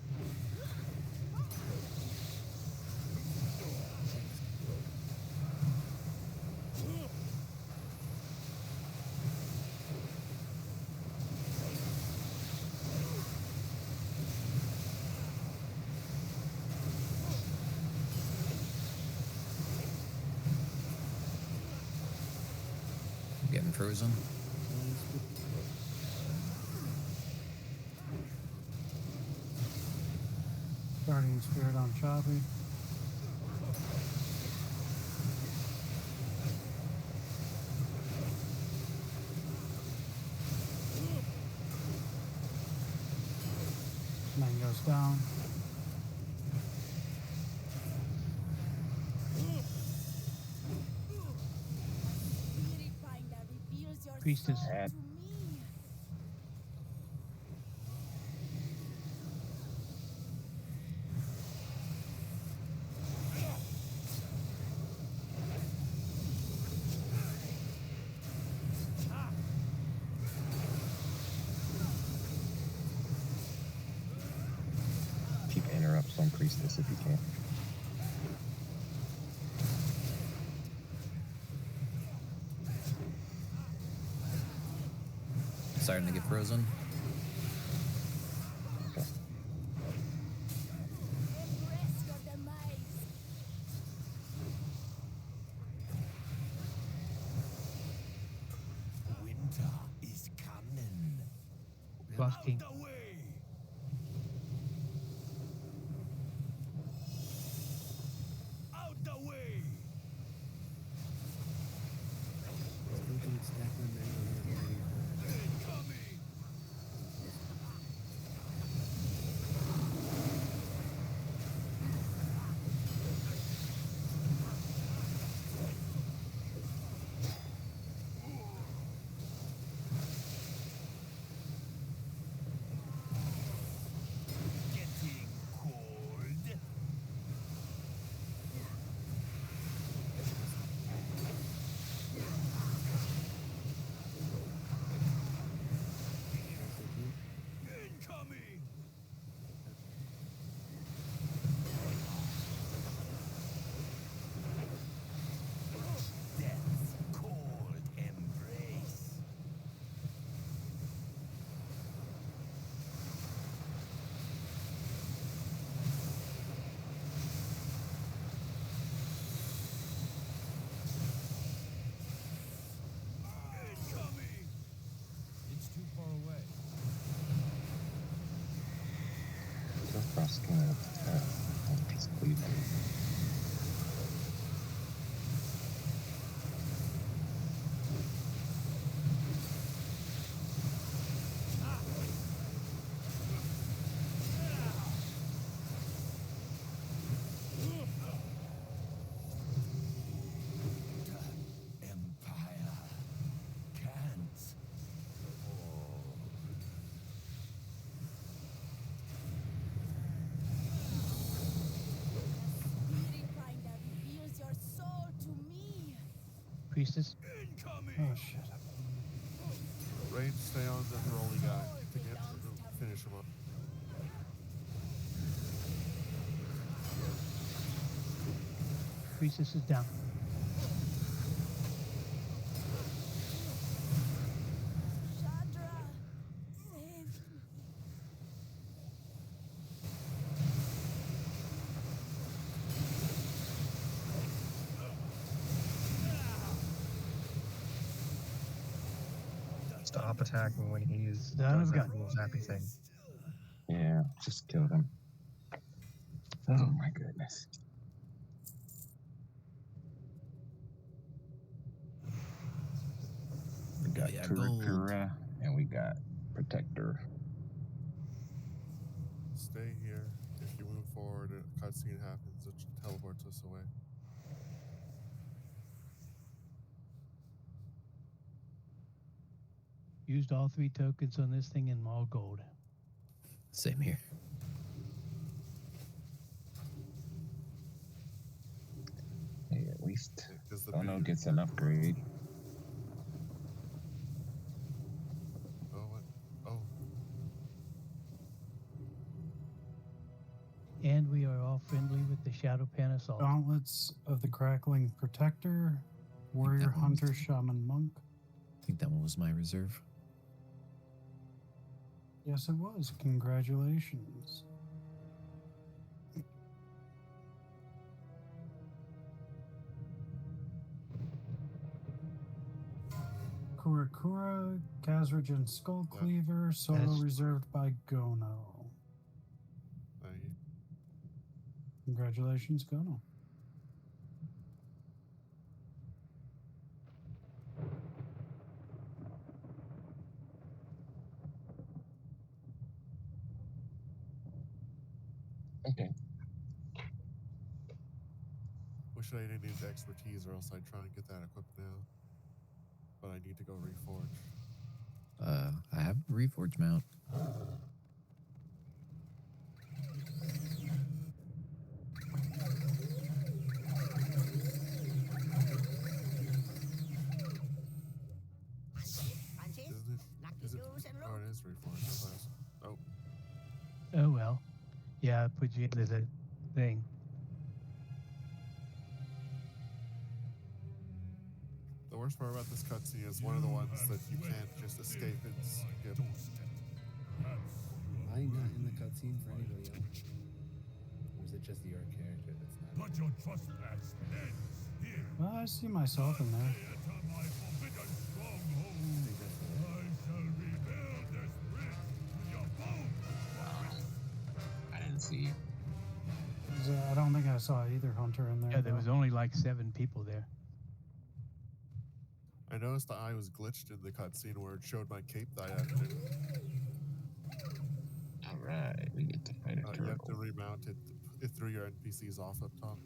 Getting frozen. Guardian Spirit on Choppy. Mango's down. Spirit finder reveals your Priestess. soul Ad. to me. Keep interrupts on priestess if you can. Starting to get frozen. Okay. Embrace your demise. Winter is coming. Frost King. Out the way! Out the way! Still can't stack my manual here. Incoming! Getting cold. Just cleave them. Empire can't. Spirit finder reveals your soul to me. Priestess. Incoming. Oh shit. Range, stay on the rolly guy to get to finish him up. Priestess is down. Chandra, save me. Stop attacking when he's Son does of a that gun. little zappy thing. Yeah, just killed him. Oh my goodness. We got Yeah, gold. Kurakura and we got Protector. Stay here. If you move forward, a cutscene happens, it teleports us away. Used all 3 tokens on this thing and all gold. Same here. Hey, at least Because the Ono bigger- gets an upgrade. Oh, what? Oh, And we are all friendly with the Shadow Pan Assault. Gauntlets of the Crackling Protector, Warrior that one was- Hunter, Shaman Monk. I think that one was my reserve. Yes, it was. Congratulations. Kurakura, Kazraj, and Skull Cleaver, solo That's- reserved by Gono. Congratulations, Gono. Okay. wish I didn't need the expertise, or else I'd try and get that equipped now. But I need to go reforge. I have a Reforge mount. Isn't it? Is it? Oh, it is reforged class. Oh, Oh well. Yeah, it puts you into the thing. the worst part about this cutscene is one of the ones that you can't just escape and skip. Am I not in the cutscene for anybody else? Or is it just your character that's not? But your trespass ends here. Well, I see myself in there. Enter my forbidden stronghold. I shall rebuild this bridge with your bones. I didn't see you. I don't think I saw either Hunter in there. Yeah, there though. was only like 7 people there. I noticed that I was glitched in the cutscene where it showed my cape that I acted. All right, we get to fight a You have turtle. to remount it. It threw your NPCs off up top.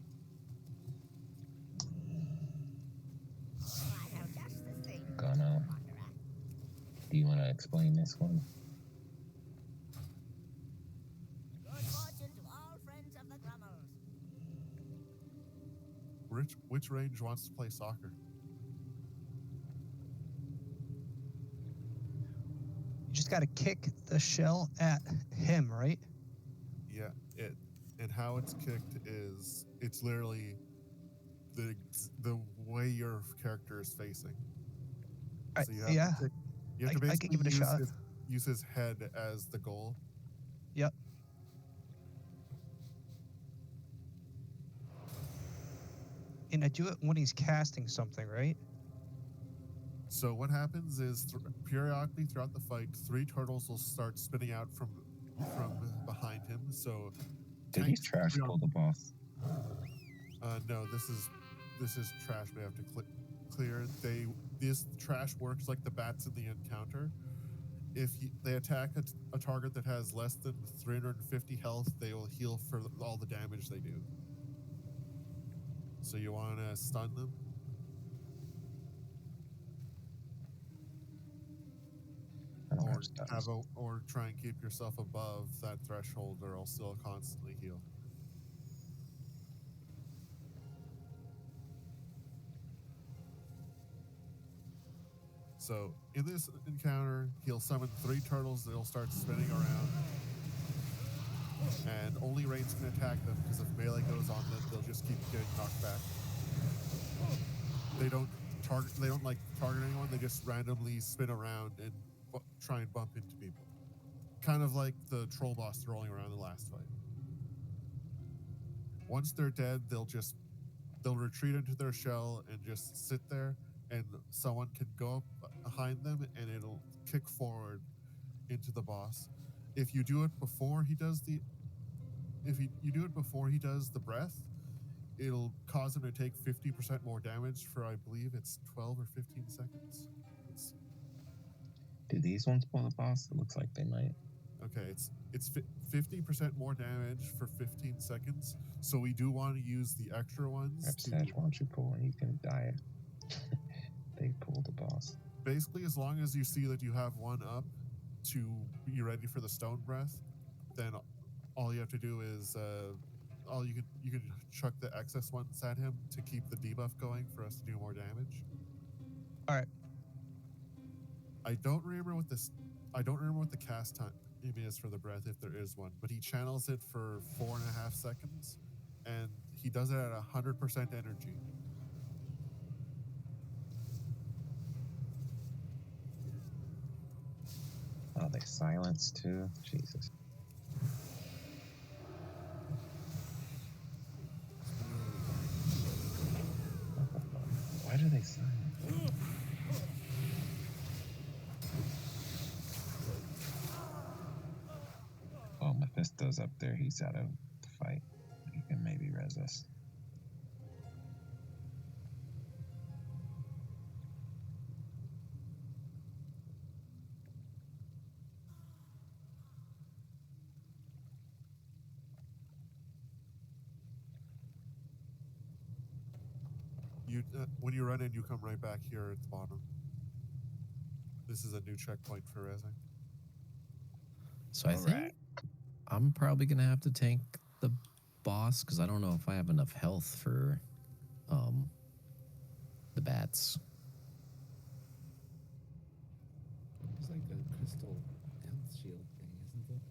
Gonna. Do you want to explain this one? Good fortune to all friends of the Grummels. Which range wants to play soccer? You just got to kick the shell at him, right? Yeah, it. And how it's kicked is it's literally the way your character is facing. So you have yeah, to kick, you have to I basically can give it a shot. use his head as the goal. Yep. And I do it when he's casting something, right? So what happens is periodically throughout the fight, 3 turtles will start spinning out from behind him. So Did these trash pull the boss? No, this is trash we have to clear. This trash works like the bats in the encounter. If they attack a target that has less than 350 health, they will heal for all the damage they do. So you want to stun them? I don't have stuns. Or try and keep yourself above that threshold, or else they'll constantly heal. So in this encounter, he'll summon 3 turtles that'll start spinning around, and only range can attack them, because if melee goes on them, they'll just keep getting knocked back. They don't like target anyone. They just randomly spin around and try and bump into people, kind of like the troll boss rolling around the last fight. Once they're dead, they'll retreat into their shell and just sit there, and someone can go up behind them and it'll kick forward into the boss. If you do it before he does the breath, it'll cause him to take 50% more damage for, I believe it's 12 or 15 seconds. Do these ones pull the boss? It looks like they might. Okay, it's 50% more damage for 15 seconds. So we do want to use the extra ones. Why don't you pull and you can die? They pull the boss. Basically, as long as you see that you have one up to be ready for the stone breath, then all you have to do is you can chuck the excess ones at him to keep the debuff going for us to do more damage. All right. I don't remember what the cast time is for the breath, if there is one, but he channels it for 4.5 seconds, and he does it at 100% energy. Oh, they silence too. Jesus. Why do they silence? Oh, Mephisto's up there. He's out of the fight. He can maybe res us. When you run in, you come right back here at the bottom. This is a new checkpoint for resing. So I think I'm probably gonna have to tank the boss, because I don't know if I have enough health for the bats. There's like a crystal health shield thing, isn't there?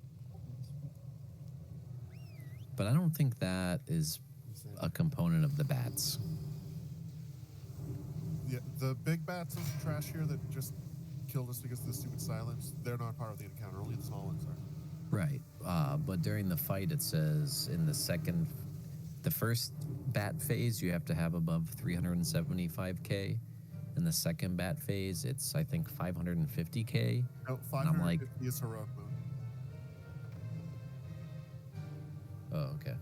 But I don't think that is a component of the bats. Yeah, the big bats in the trash here that just killed us because of the stupid silence, they're not part of the encounter. Only the small ones are. Right. But during the fight, it says in the first bat phase, you have to have above 375k. In the second bat phase, it's, I think, 550k. No, 550 is heroic mode. Oh, okay.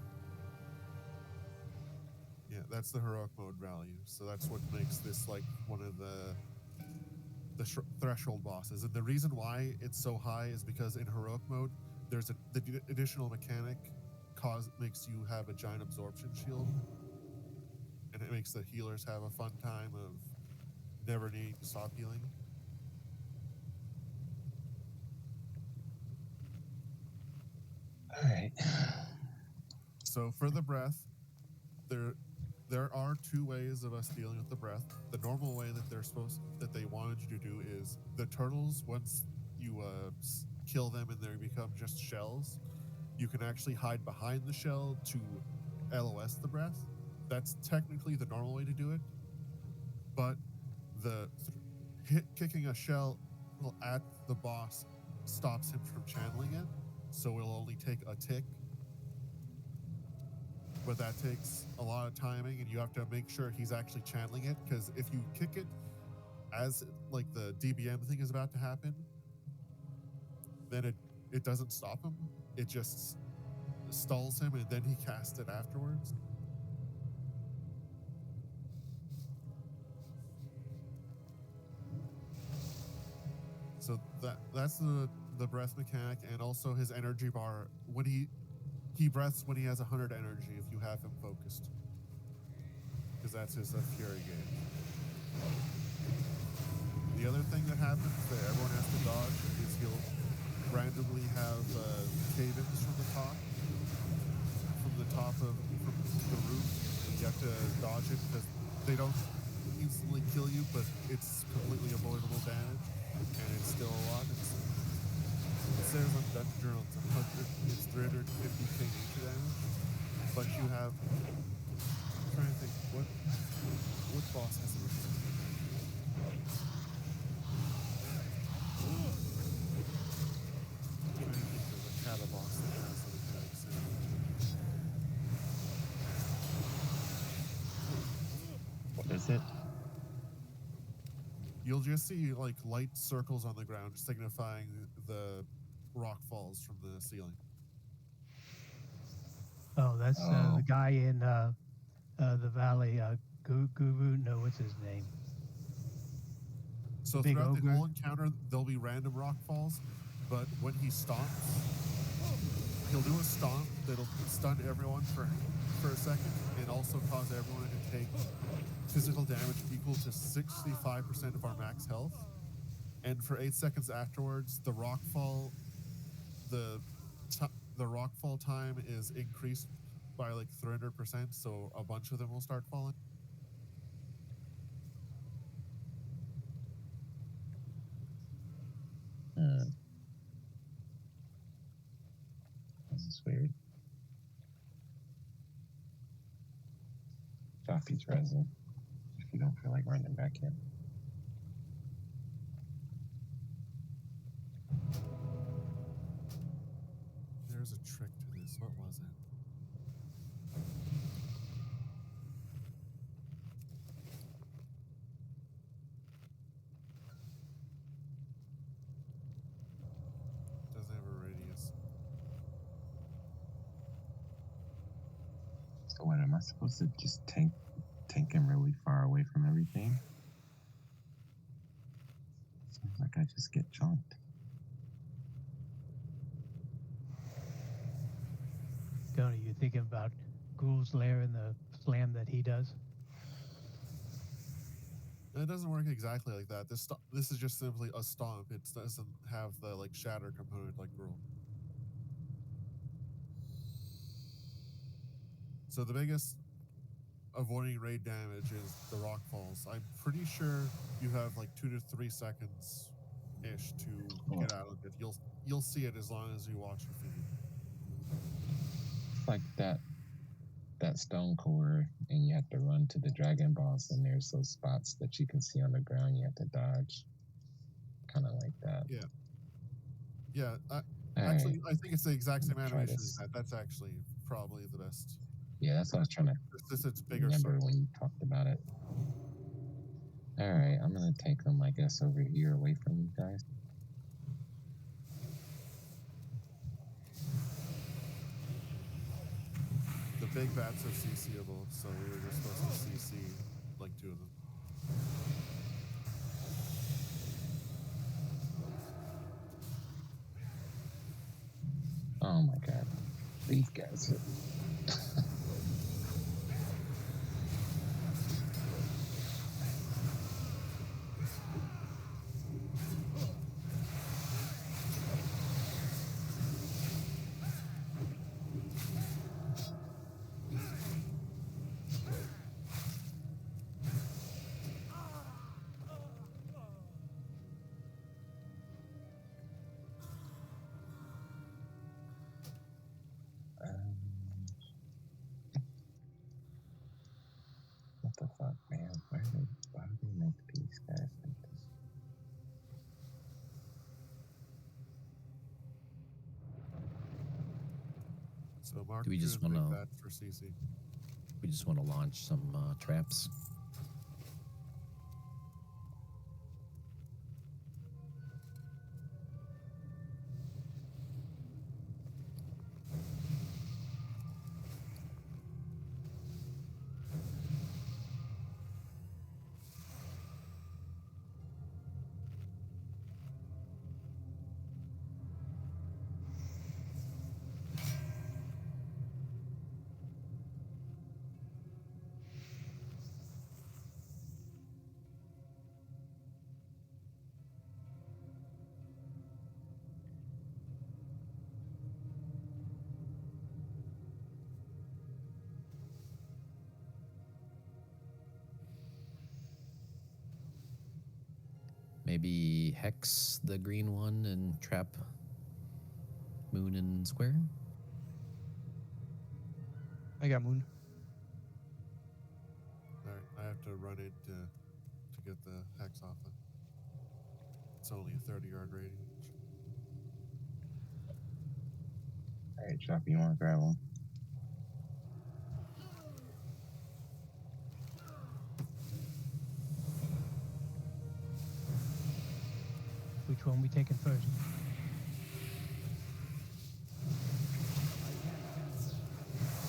Yeah, that's the heroic mode value. So that's what makes this like one of the threshold bosses. And the reason why it's so high is because in heroic mode, there's the additional mechanic makes you have a giant absorption shield, and it makes the healers have a fun time of never needing to stop healing. All right. So for the breath, there are 2 ways of us dealing with the breath. The normal way that they wanted you to do is the turtles, once you kill them and they become just shells, you can actually hide behind the shell to LOS the breath. That's technically the normal way to do it, but the kicking a shell at the boss stops him from channeling it, so it'll only take a tick. But that takes a lot of timing, and you have to make sure he's actually channeling it, because if you kick it as like the DBM thing is about to happen, then it doesn't stop him. It just stalls him, and then he casts it afterwards. So that's the breath mechanic, and also his energy bar. When he breaths when he has 100 energy, if you have him focused, because that's his fury gauge. The other thing that happens that everyone has to dodge is he'll randomly have cave-ins from the top of the roof, and you have to dodge it because they don't instantly kill you, but it's completely avoidable damage, and it's still a lot. It says on Dungeon Journal it's 350k nature damage, but you have. I'm trying to think what boss has it. What is it? You'll just see like light circles on the ground signifying the rock falls from the ceiling. Oh, that's Oh. the guy in the valley. Guru, no, what's his name? So Big throughout the ogre. whole encounter, there'll be random rock falls, but when he stomps, he'll do a stomp that'll stun everyone for a second, and also cause everyone to take physical damage equal to 65% of our max health. And for 8 seconds afterwards, the rockfall time is increased by like 300%, so a bunch of them will start falling. This is weird. Joffy's resin. If you don't feel like running back in. There's a trick to this. What was it? Doesn't have a radius. So what, am I supposed to just tank him really far away from everything? Sounds like I just get chunked. Tony, you thinking about Ghoul's Lair and the slam that he does? It doesn't work exactly like that. This is just simply a stomp. It doesn't have the like shatter component like Gruul. So the biggest avoiding raid damage is the rock falls. I'm pretty sure you have like 2 to 3 seconds ish to get out of it. You'll see it as long as you watch the feed. It's like that stone core, and you have to run to the dragon boss, and there's those spots that you can see on the ground you have to dodge. Kind of like that. Yeah. Actually, I think it's the exact same animation as that. That's actually probably the best. Yeah, that's what I was trying to It's bigger. remember when you talked about it. All right, I'm gonna take them, I guess, over here away from you guys. The big bats are CCable, so we were just supposed to CC like 2 of them. Oh my god, these guys are. What the fuck, man? Why do they make these guys like this? So Mark, Do we just big wanna- bats for CC. We just want to launch some traps. Maybe hex the green one and trap moon and square. I got moon. Alright, I have to run it to get the hex off it. It's only a 30-yard range. All right, Choppy, you want to grab them? Which one we taking first?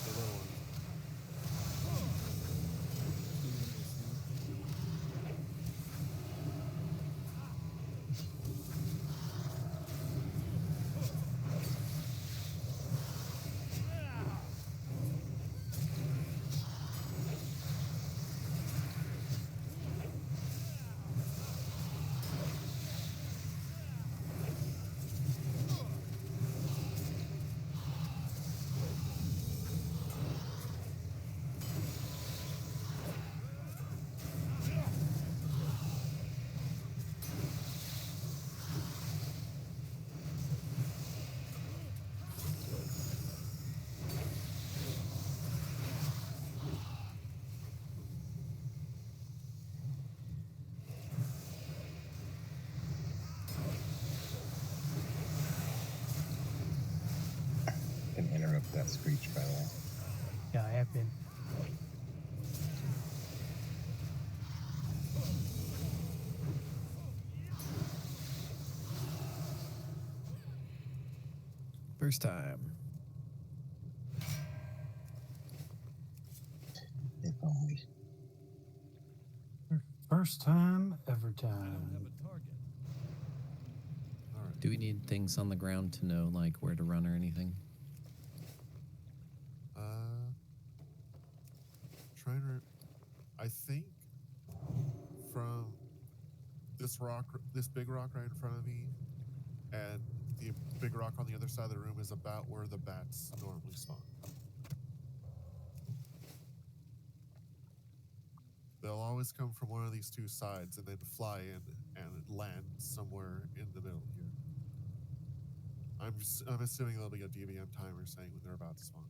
The little one. Can interrupt that screech, by the way. Yeah, I have been. First time. If only. First time, every I don't have time. a target. Alright. Do we need things on the ground to know like where to run or anything? Trying to. I think from this big rock right in front of me, and the big rock on the other side of the room is about where the bats normally spawn. They'll always come from one of these two sides and then fly in and land somewhere in the middle here. I'm assuming there'll be a DBM timer saying when they're about to spawn.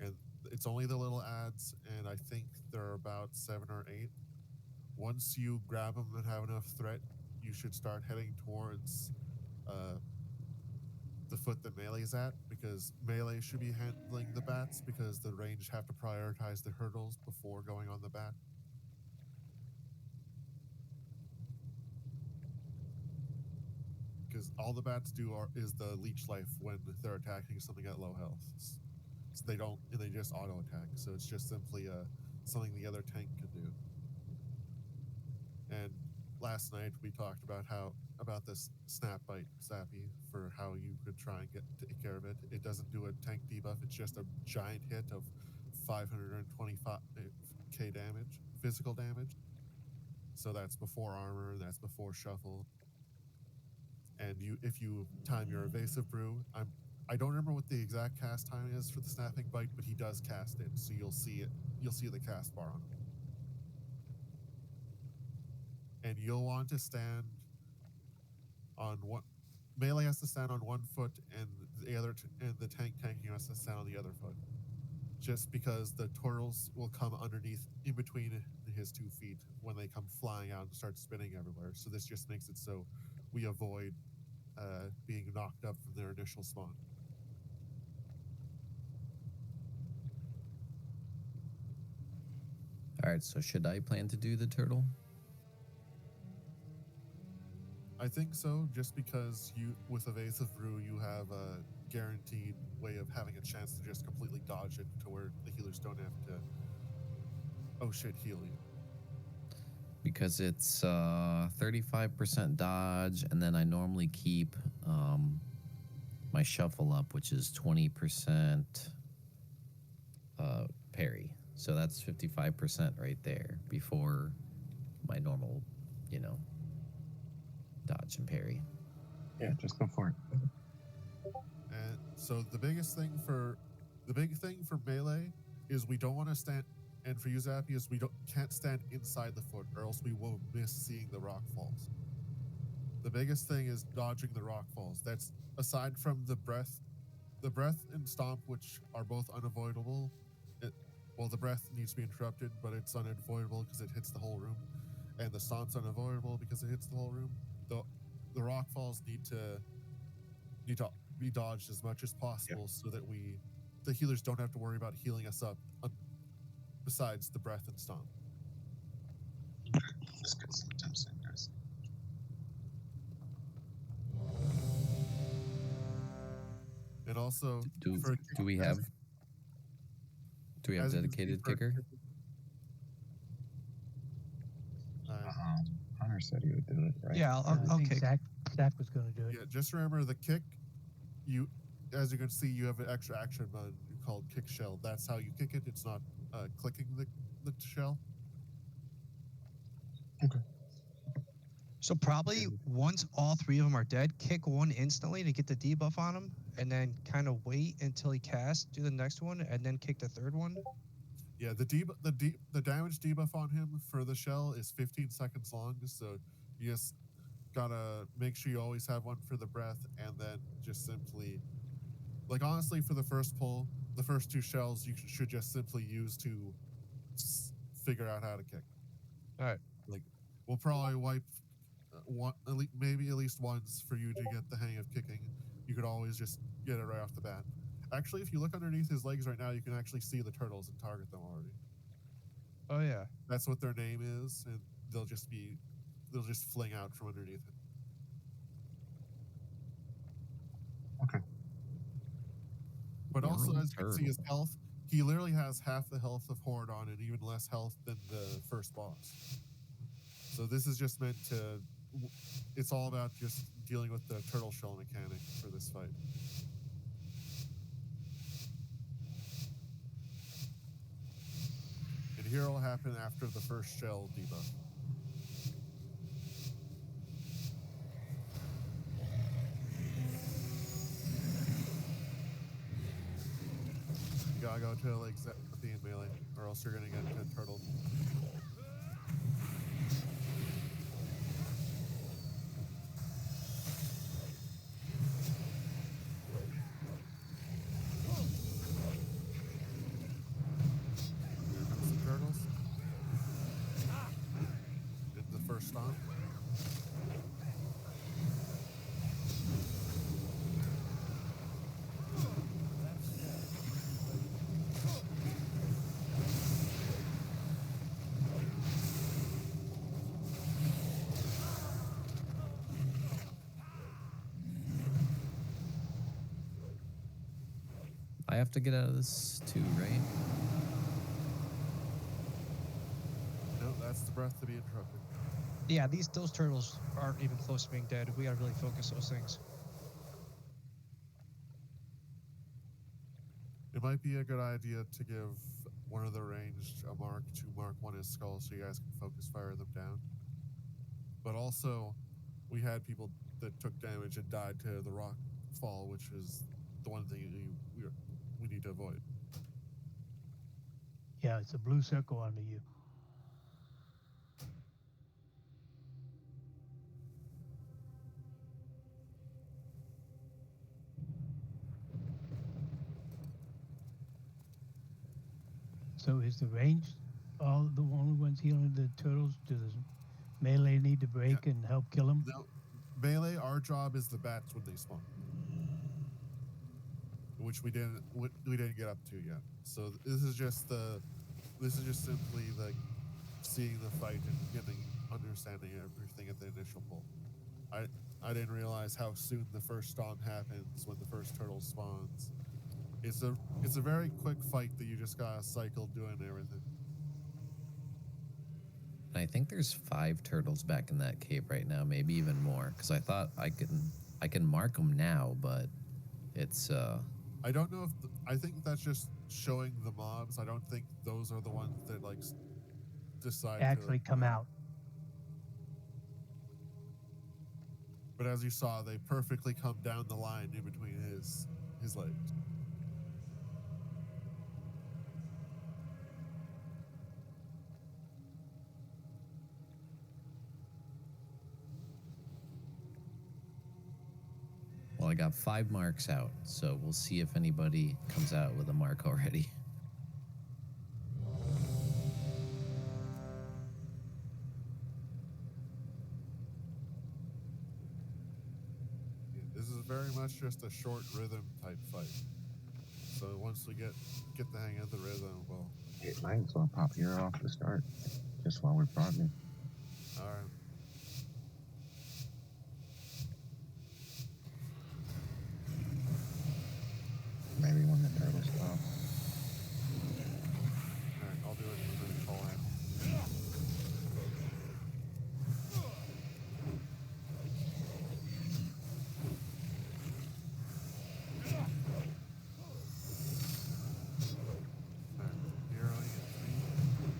And it's only the little ads, and I think there are about 7 or 8. Once you grab them and have enough threat, you should start heading towards the foot that melee's at, because melee should be handling the bats, because the range have to prioritize the hurdles before going on the bat. Because all the bats do is the leech life when they're attacking something at low health. So they just auto attack. So it's just simply something the other tank can do. And last night we talked about this snap bite Zappy for how you could try and take care of it. It doesn't do a tank debuff. It's just a giant hit of 525k damage, physical damage. So that's before armor. That's before shuffle. And if you time your evasive brew, I don't remember what the exact cast time is for the snapping bite, but he does cast it, so you'll see it. You'll see the cast bar on him. And you'll want to stand on one. Melee has to stand on one foot, and the tank tanking has to stand on the other foot. Just because the turtles will come underneath, in between his 2 feet, when they come flying out and start spinning everywhere. So this just makes it so we avoid being knocked up from their initial spawn. All right, so should I plan to do the turtle? I think so, just because with evasive brew, you have a guaranteed way of having a chance to just completely dodge it to where the healers don't have to, oh shit, heal you. Because it's 35% dodge, and then I normally keep my shuffle up, which is 20% parry. So that's 55% right there before my normal, dodge and parry. Yeah, just go for it. And so the big thing for melee is we don't want to stand And for you, Zappius, we can't stand inside the foot, or else we will miss seeing the rock falls. The biggest thing is dodging the rock falls. That's aside from the breath and stomp, which are both unavoidable. Well, the breath needs to be interrupted, but it's unavoidable because it hits the whole room, and the stomp's unavoidable because it hits the whole room. The rock falls need to be dodged as much as possible, so that the healers don't have to worry about healing us up. Besides the breath and stomp. Let's get some attempts in, guys. And also, Do we have dedicated kicker? Hunter said he would do it, right? Yeah, I I'll think kick. Zach was going to do it. Yeah, just remember the kick. As you can see, you have an extra action button called kick shell. That's how you kick it. It's not clicking the shell. Okay. So probably once all 3 of them are dead, kick one instantly to get the debuff on him, and then kind of wait until he casts, do the next one, and then kick the third one. Yeah, the damage debuff on him for the shell is 15 seconds long, so you just gotta make sure you always have one for the breath, and then just simply, like, honestly, for the first pull, the first 2 shells you should just simply use to figure out how to kick. All right. Like, we'll probably wipe maybe at least once for you to get the hang of kicking. You could always just get it right off the bat. Actually, if you look underneath his legs right now, you can actually see the turtles and target them already. Oh yeah. That's what their name is, and they'll just fling out from underneath it. Okay. But also, Moral as you can see, his health, he literally has half the health of Horadon and even less health than the first boss. So this is just meant to... It's all about just dealing with the turtle shell mechanic for this fight. And here will happen after the first shell debuff. You gotta go to like Zappy and melee, or else you're gonna get turtled. Here comes the turtles. Did the first stomp. I have to get out of this too, right? No, that's the breath to be interrupted. Yeah, those turtles aren't even close to being dead. We gotta really focus those things. It might be a good idea to give one of the ranged a mark to mark one his skull so you guys can focus fire them down. But also, we had people that took damage and died to the rock fall, which is the one thing we need to avoid. Yeah, it's a blue circle under you. So is the range all the only ones healing the turtles? Does melee need to break and help kill them? No, melee, our job is the bats when they spawn, which we didn't get up to yet. So this is just simply like seeing the fight and understanding everything at the initial pull. I didn't realize how soon the first stomp happens when the first turtle spawns. It's a very quick fight that you just gotta cycle doing everything. I think there's 5 turtles back in that cave right now, maybe even more. Because I thought I can mark them now, but it's I don't know if I think that's just showing the mobs. I don't think those are the ones that like decide Actually come out. But as you saw, they perfectly come down the line in between his legs. Well, I got 5 marks out, so we'll see if anybody comes out with a mark already. Yeah, this is very much just a short rhythm type fight. So once we get the hang of the rhythm, well, It might as well pop here off the start, just while we're broadening. all right. Maybe when the turtles stop. All right, I'll do it and then call out. All right, here I get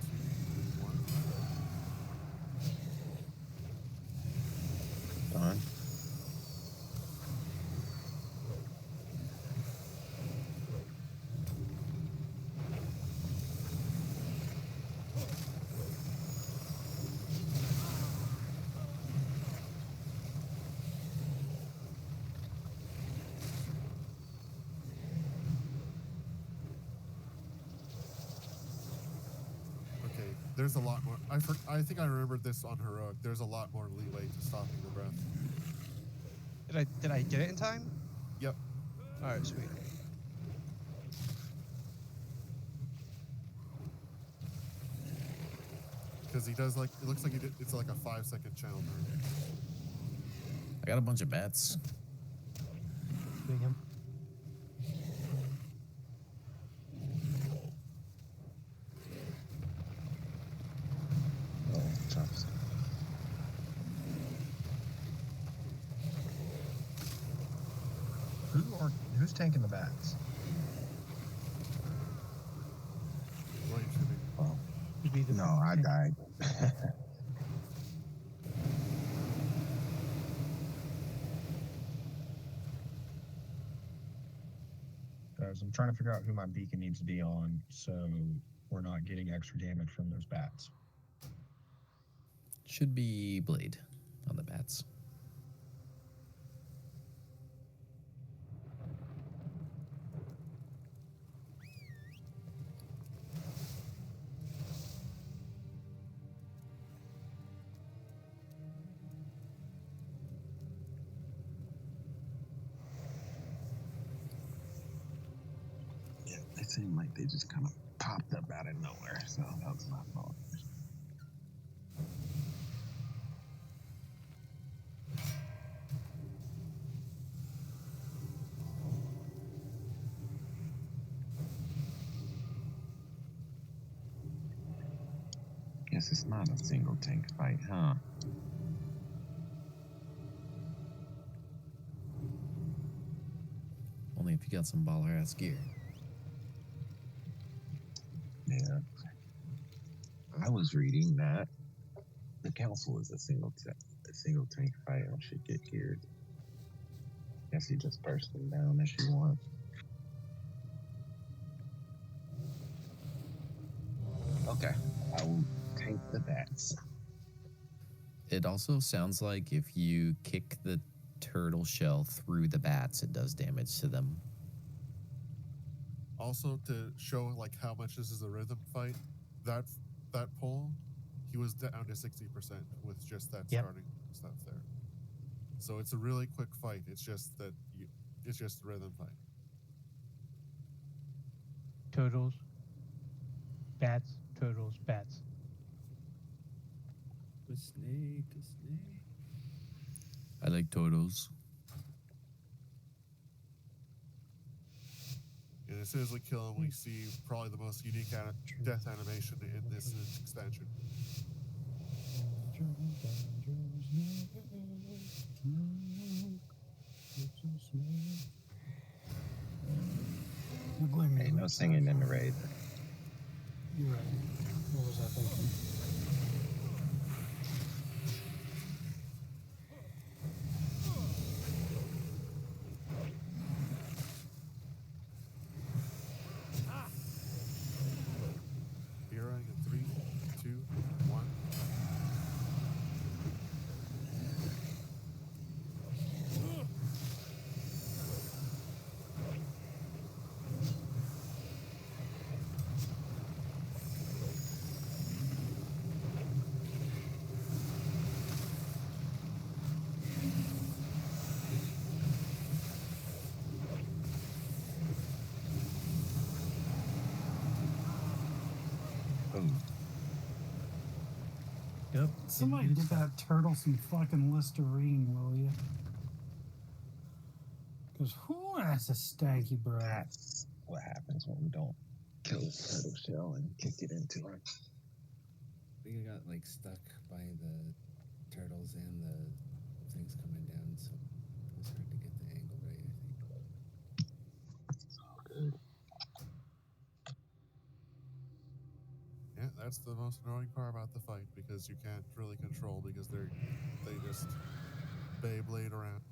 3, 2, 1. Done. Okay, there's a lot more. I think I remembered this on heroic. There's a lot more leeway to stopping the breath. Did I get it in time? Yep. All right, sweet. Because he does like, it looks like it's like a 5-second channel burn. I got a bunch of bats. Bring him. Oh, chops. Who's tanking the bats? What are you shooting? Oh, Would be the no, I died. Guys, I'm trying to figure out who my beacon needs to be on, so we're not getting extra damage from those bats. Should be Blade on the bats. Yeah, they seem like they just kind of popped up out of nowhere, so that was my fault. Guess it's not a single tank fight, huh? Only if you got some baller ass gear. Yeah. I was reading that the council is a single tank fight and should get geared. Guess you just burst them down if you want. Okay, I will tank the bats. It also sounds like if you kick the turtle shell through the bats, it does damage to them. Also, to show like how much this is a rhythm fight, that pull, he was down to 60% with just that starting stuff there. So it's a really quick fight. It's just that it's just a rhythm fight. Turtles. Bats. Turtles. Bats. A snake, a snake. I like turtles. And as soon as we kill him, we see probably the most unique death animation in this extension. Hey, no singing in the raid. You're right. What was I thinking? Here I get 3, 2, 1. Yep. Somebody get that turtle some fucking Listerine, will you? Because who has a stanky breath? That's what happens when we don't kill the turtle shell and kick it into her. We got like stuck by the turtles and the things coming down, so it was hard to get the angle right, I think. Good. Yeah, that's the most annoying part about the fight because you can't really control because they just Beyblade around.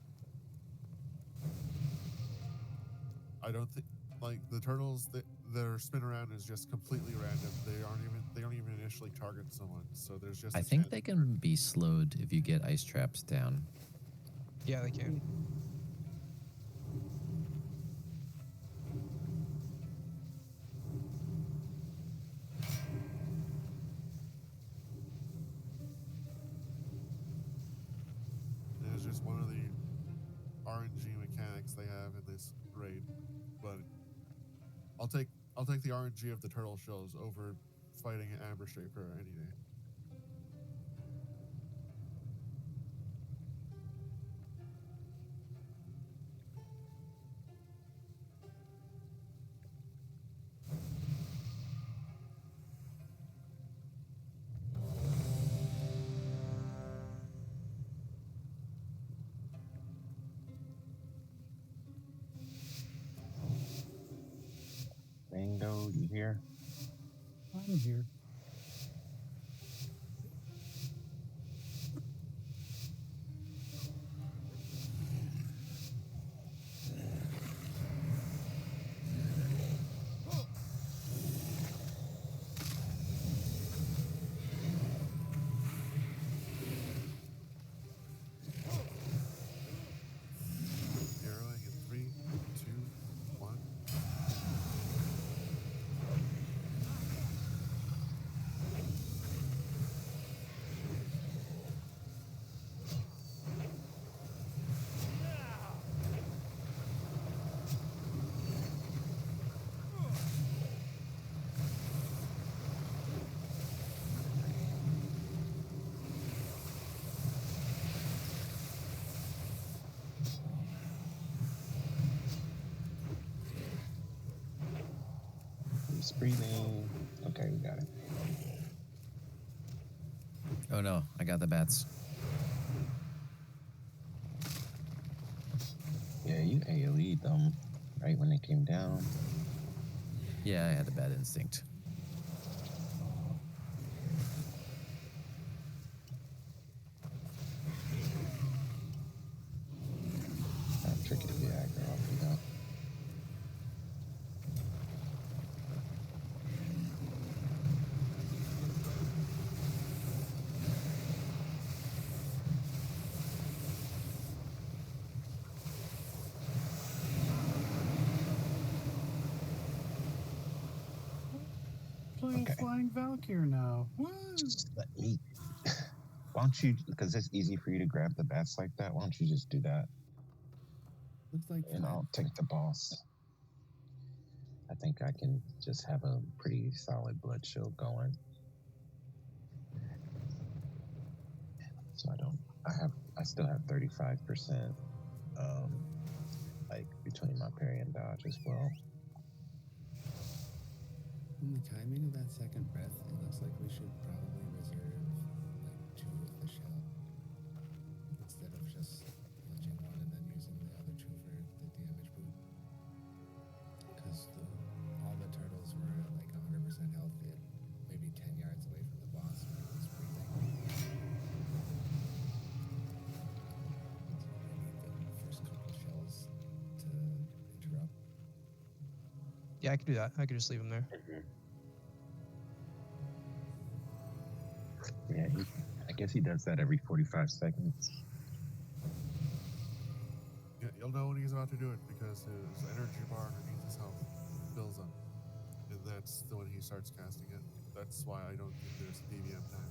I don't think like the turtles their spin around is just completely random. They don't even initially target someone. So there's just I a think chance they can be slowed if you get ice traps down. Yeah, they can. It's just one of the RNG mechanics they have in this raid. But I'll take the RNG of the turtle shells over fighting an amber shaper any day. Mango, you here? I'm here. Arrowing in 3, 2, 1. He's breathing. Okay, we got it. Oh no, I got the bats. Yeah, you AoE'd them right when they came down. Yeah, I had a bad instinct. I'm tricky to get aggro off you though. Playing Okay. Flying Valkyr now. Woo! Just let me. Why don't you? Because it's easy for you to grab the bats like that. Why don't you just do that? Looks like And fun. I'll take the boss. I think I can just have a pretty solid blood shield going. So I still have 35%, like between my parry and dodge as well. From the timing of that second breath, it looks like we should probably reserve like 2 of the shell instead of just punching one and then using the other 2 for the damage boot. Because all the turtles were at like 100% health, maybe 10 yards away from the boss when it was breathing. So we need the first couple shells to interrupt. Yeah, I could do that. I could just leave him there. Yeah, I guess he does that every 45 seconds. Yeah, you'll know when he's about to do it because his energy bar underneath his health fills up. And that's when he starts casting it. That's why I don't think there's DVM time.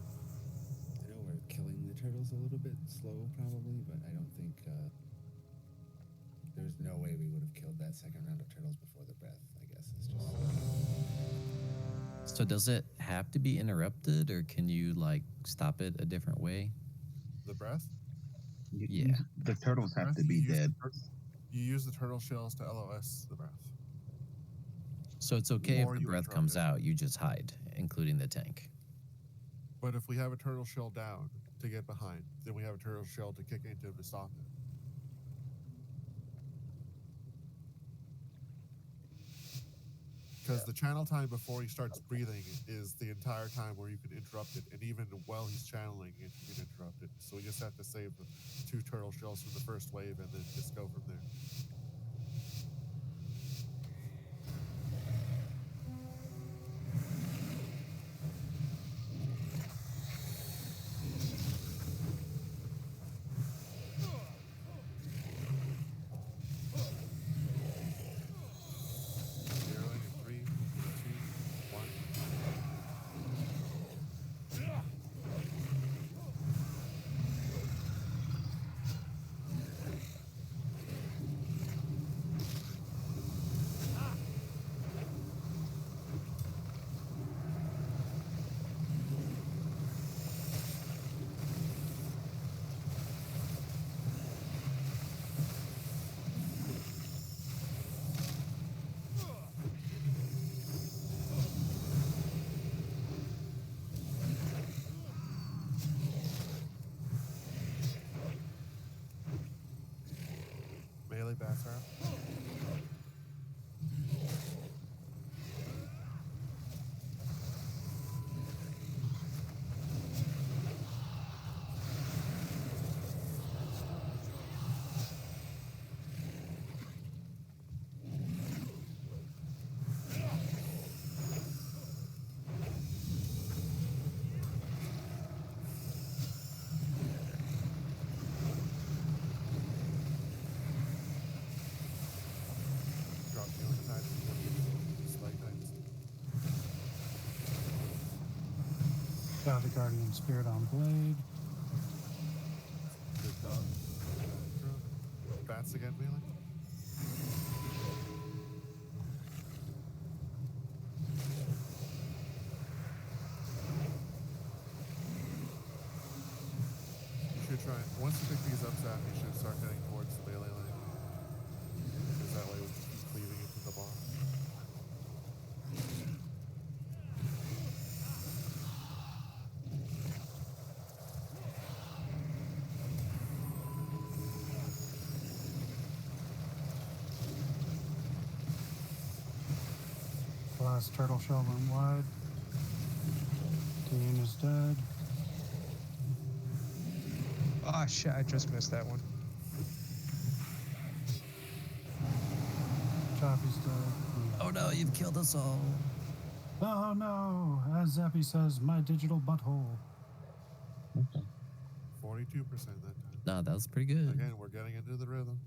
I know we're killing the turtles a little bit slow, probably, but I don't think there's no way we would have killed that second round of turtles before the breath. I guess it's just So does it have to be interrupted, or can you like stop it a different way? The breath. Yeah. The turtles The have breath, to be you use dead. You use the turtle shells to LOS the breath. So it's okay if Or the you breath interrupt comes it. out, you just hide, including the tank. But if we have a turtle shell down to get behind, then we have a turtle shell to kick into him to stop it. Because the channel time before he starts breathing is the entire time where you can interrupt it, and even while he's channeling it, you can interrupt it. So we just have to save the 2 turtle shells from the first wave and then just go from there. Zeroing in 3, 2, 1. Melee bass arrow. Drop healing tide. Stalactites. Got the Guardian Spirit on Blade. Good dog. Bats again, Melee. You should try. Once you pick these up, Zap, you should start heading towards the melee lane. Because that way we can keep cleaving into the boss. The last turtle shell went wide. Dean is dead. Oh shit! I just missed that one. Choppy's dead. Oh no, you've killed us all. Oh no! As Zappy says, my digital butthole. 42% that time. No, that was pretty good. Again, we're getting into the rhythm.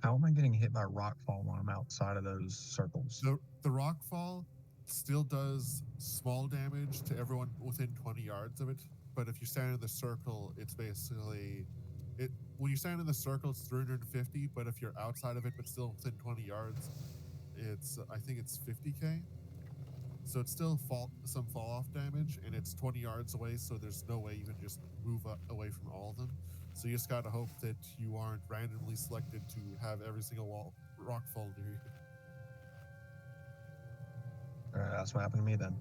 How am I getting hit by rockfall when I'm outside of those circles? The rockfall still does small damage to everyone within 20 yards of it, but if you stand in the circle, it's basically when you stand in the circle, it's 350, but if you're outside of it but still within 20 yards, I think it's 50k. So it's still some fall off damage, and it's 20 yards away, so there's no way you can just move away from all of them. So you just gotta hope that you aren't randomly selected to have every single rock fall near you. Alright, that's what happened to me then.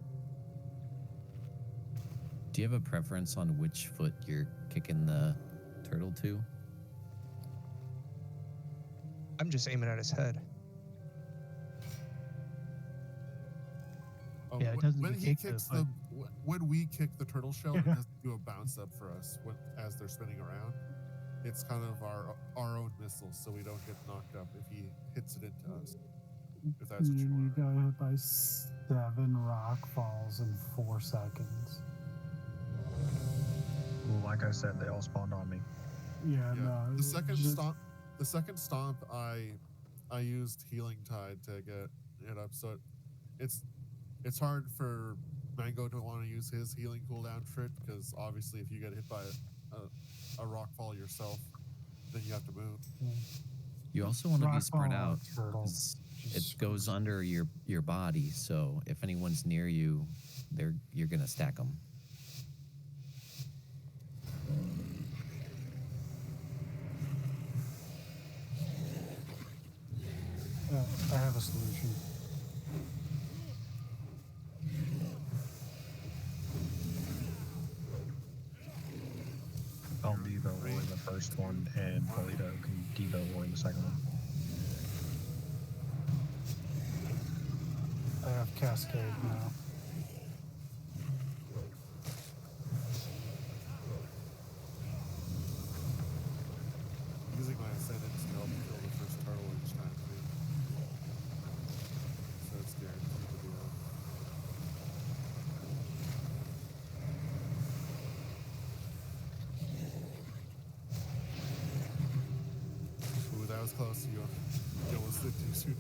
Do you have a preference on which foot you're kicking the turtle to? I'm just aiming at his head. Oh, Yeah, it doesn't when he kick the kicks foot. when we kick the turtle shell, it has to do a bounce up for us as they're spinning around. It's kind of our own missile, so we don't get knocked up if he hits it into us. If that's what you You want. got hit by 7 rock falls in 4 seconds. Well, like I said, they all spawned on me. Yeah, no. The second just- stomp, I used healing tide to get it up. So it's hard for Mango to want to use his healing cooldown for it, because obviously if you get hit by a rock fall yourself, then you have to move. You also want to be Rock spread ball out. turtle. 'Cause It goes under your body, so if anyone's near you, you're gonna stack them. I have a solution. I'll Devo in the first one, and Polito can Devo in the second one. I have Cascade now. Using my ascendant skill to kill the first turtle each time, too. So it's guaranteed to do that. Ooh, that was close. You almost did too soon.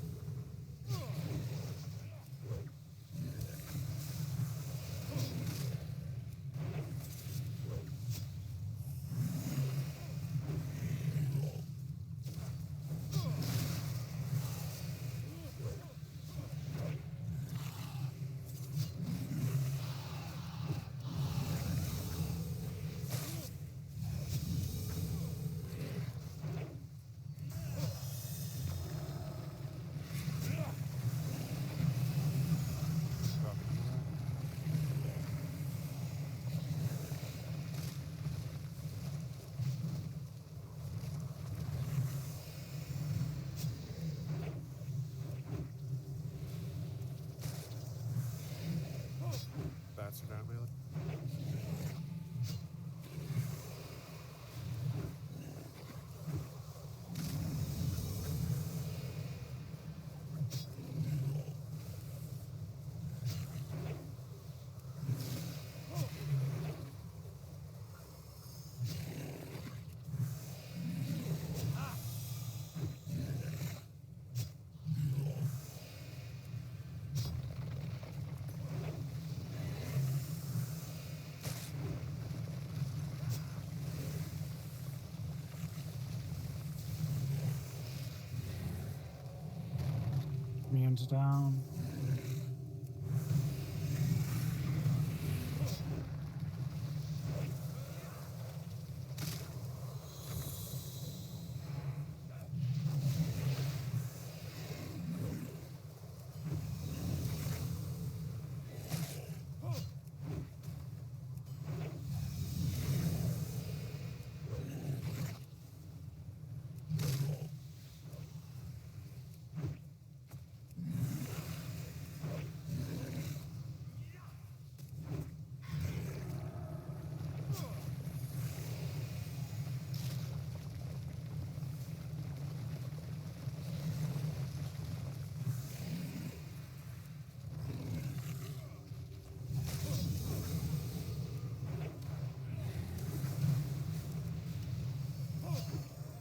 Bats are down, Bailey. Hands down.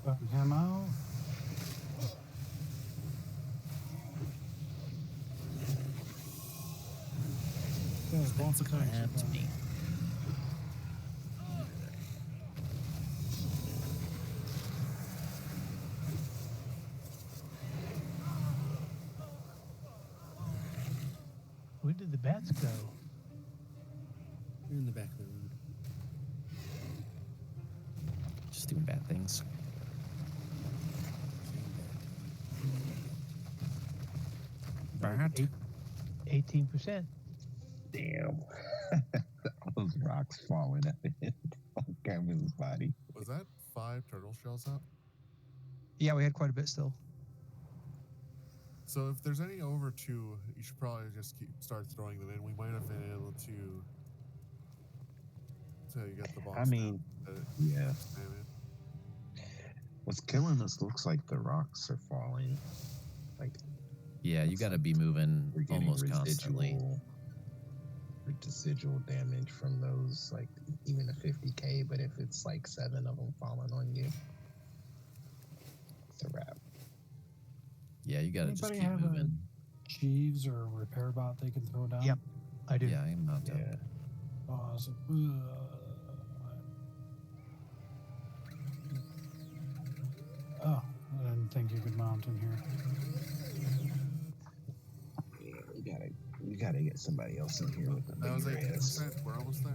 Button him out. Guys, both attacks are That's down. me. Where did the bats go? You're in the back of the room. Just doing bad things. Bad. 18%. Damn. All those rocks falling at the end on Cameron's body. Was that 5 turtle shells up? Yeah, we had quite a bit still. So if there's any over 2, you should probably just start throwing them in. We might have been able to get the boss. I mean, yeah. Damn it. What's killing us looks like the rocks are falling. Like, Yeah, you got to be moving we're getting almost constantly. residual damage from those, like even a 50k, but if it's like 7 of them falling on you, it's a wrap. Yeah, you got to just Anybody keep have moving. a Jeeves or a repair bot they can throw down? Yep. I do. Yeah, I'm not. Yeah. Pause. Oh, I didn't think you could mount in here. We gotta get somebody else in here with the That was bigger heads. 80%. We're almost there.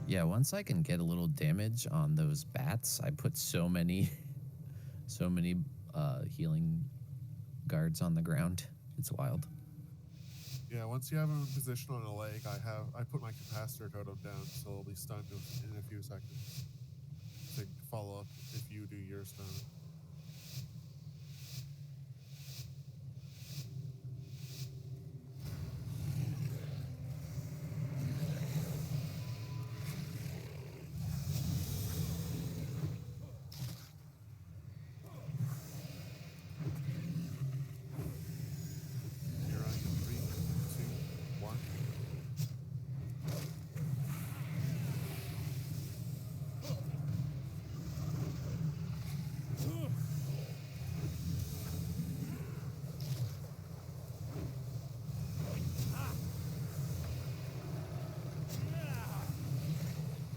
Yeah, once I can get a little damage on those bats, I put so many healing guards on the ground. It's wild. Yeah, once you have him in position on a leg, I put my capacitor totem down, so he'll be stunned in a few seconds to follow up if you do your stun. You're on 3, 2, 1.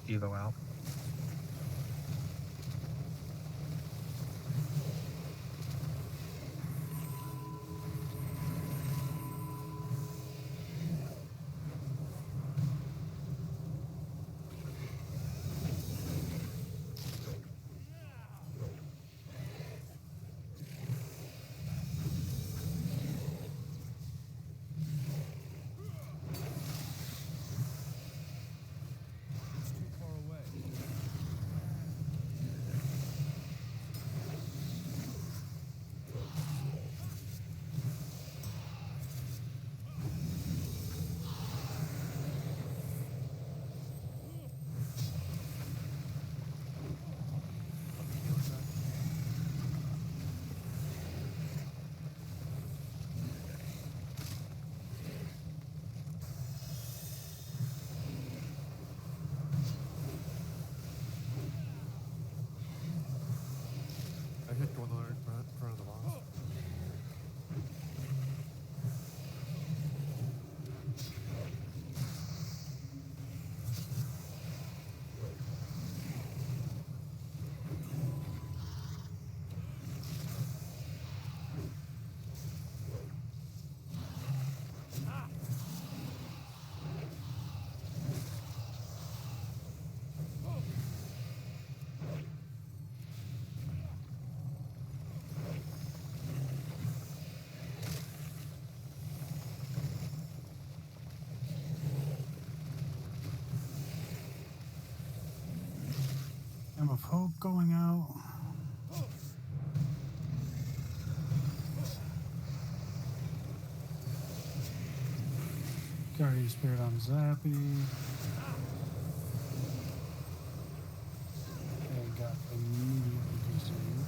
Evo out. It's too far away. I hit one right in front of the boss. Gem of Hope going out. Guardian Spirit on Zappy. And got immediately consumed.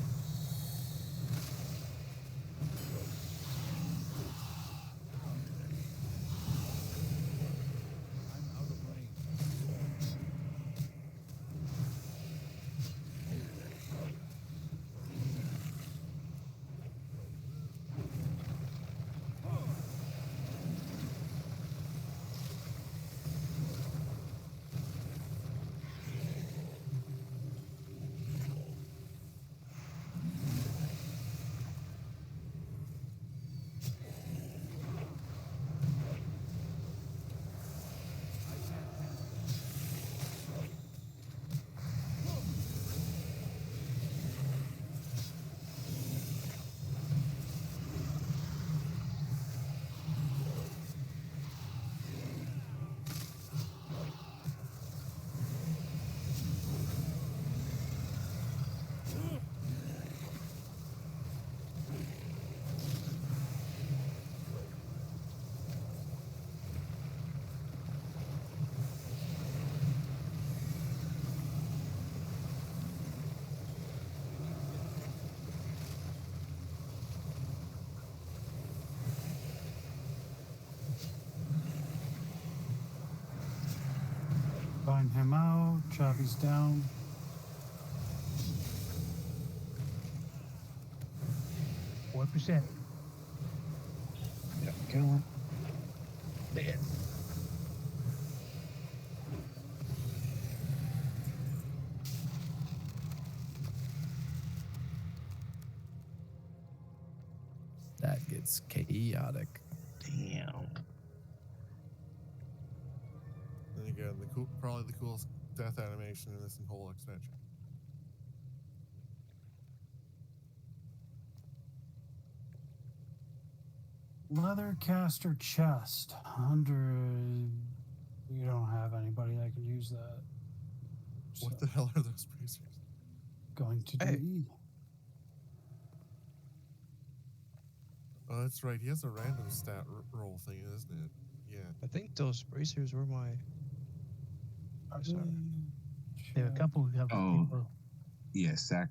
I'm out of range. Bind him out. Choppy's down. 4%. Yeah, kill him. Dead. That gets chaotic. Damn. And again, probably the coolest death animation in this whole expansion. Leather caster chest. 100. You don't have anybody that can use that. What So, the hell are those bracers? going to Hey. delete. Oh, that's right. He has a random stat roll thing, isn't it? Yeah. I think those bracers were my. Sorry. There are a couple of Oh. people. Yeah, Sack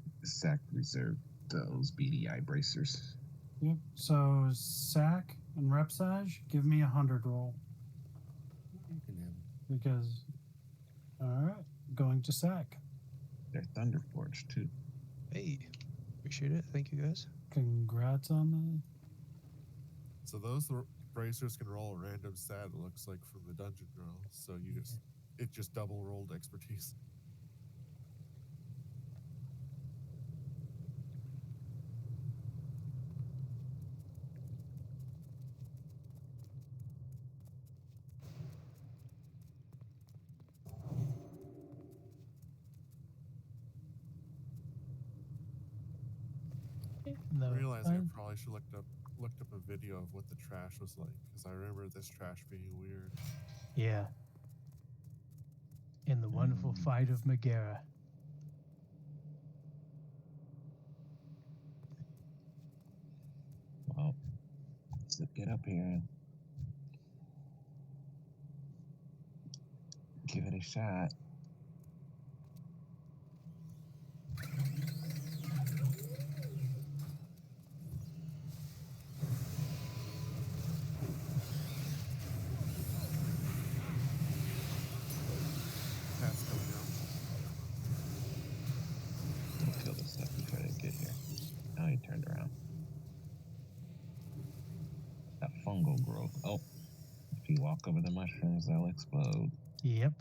reserved those BDI bracers. Yep. So sack and repsage, give me 100 roll You can have because. All right, going to sack. They're Thunderforged too. Hey, appreciate it. Thank you guys. Congrats on So those bracers can roll a random stat, it looks like, from the dungeon roll. So it just double rolled expertise. No, I realized I fine. probably should looked up a video of what the trash was like, because I remember this trash being weird. Yeah. In the wonderful fight of Megaera. Well, let's get up here and give it a shot. Cat's coming out. Don't kill this stuff before they get here. Now he turned around. That fungal growth. Oh, if you walk over the mushrooms, they'll explode. Yep.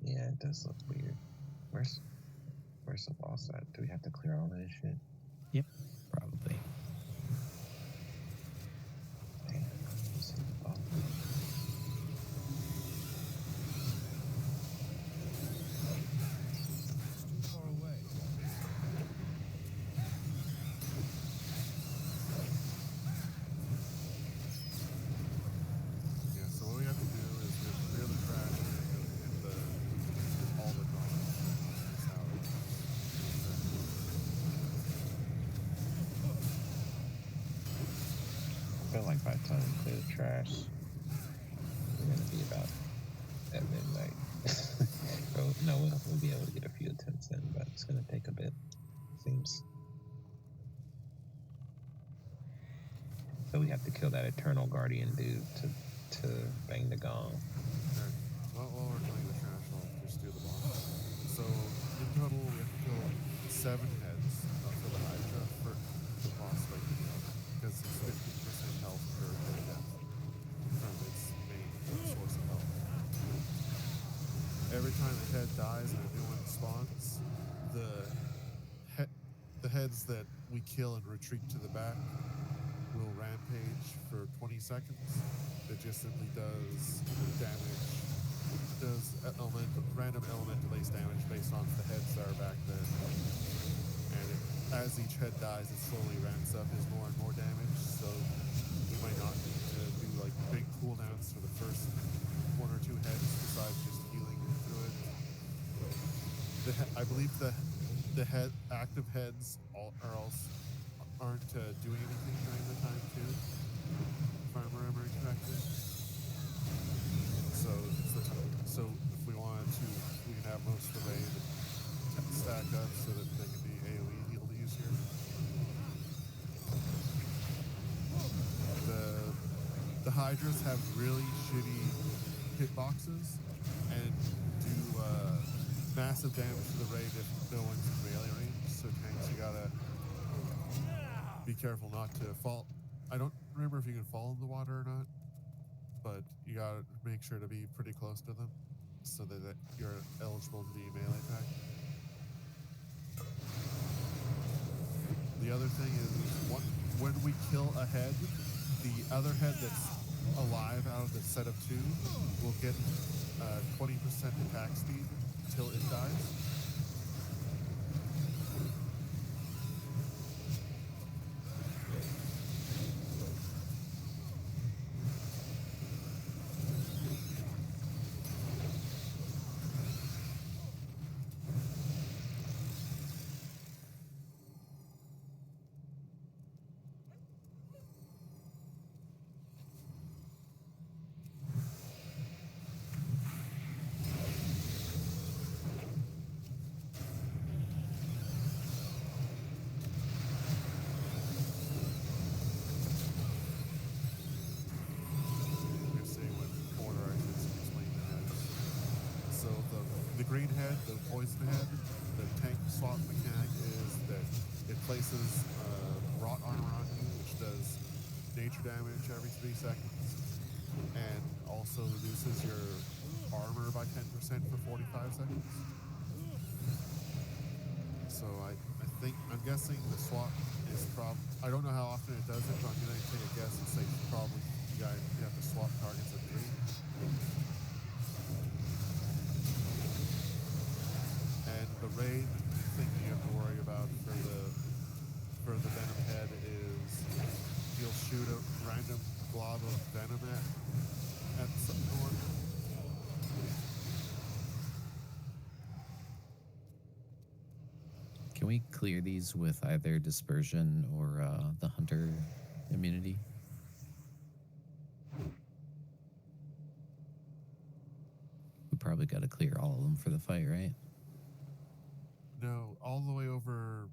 Yeah, it does look weird. Where's the boss at? Do we have to clear all that shit? Yep, probably. Damn, I see the boss. It's too far away. Yeah, so what we have to do is we have to clear the trash and all the garbage out. I feel like by the time we clear the trash, we're gonna be about at midnight. No, we'll be able to get a few attempts in, but it's gonna take a bit. Seems. So we have to kill that Eternal Guardian dude to bang the gong. Alright, while we're clearing the trash, I'll just do the boss. So, in total, we have to kill 7 heads for the Hydra for the boss fight, because it's 50% health per death from its main source of health. Every time a head dies and a new one spawns, the heads that we kill and retreat to the back will rampage for 20 seconds. It just simply does damage does random elemental base damage based on the heads that are back there. And as each head dies, it slowly ramps up as more and more damage. So we might not need to do like big cooldowns for the first one or two heads, besides just healing through it. I believe the active heads aren't doing anything during the time too, if I'm remembering correctly. So if we wanted to, we can have most of the raid stack up so that they can be AoE healed easier. The Hydras have really shitty hitboxes and do massive damage to the raid if no one's in melee range. So tanks, you gotta be careful not to fall. I don't remember if you can fall in the water or not, but you gotta make sure to be pretty close to them so that you're eligible to be melee attacked. The other thing is when we kill a head, the other head that's alive out of the set of two will get 20% attack speed until it dies. Green head, the poison head, the tank swap mechanic is that it places rot armor on you, which does nature damage every 3 seconds, and also reduces your armor by 10% for 45 seconds. So I'm guessing the swap is I don't know how often it does it, but I'm gonna take a guess and say probably you have to swap targets at 3. The raid thing you have to worry about for the venom head is you'll shoot a random blob of venom at someone. Can we clear these with either dispersion or the hunter immunity? We probably got to clear all of them for the fight, right? No, all the way over,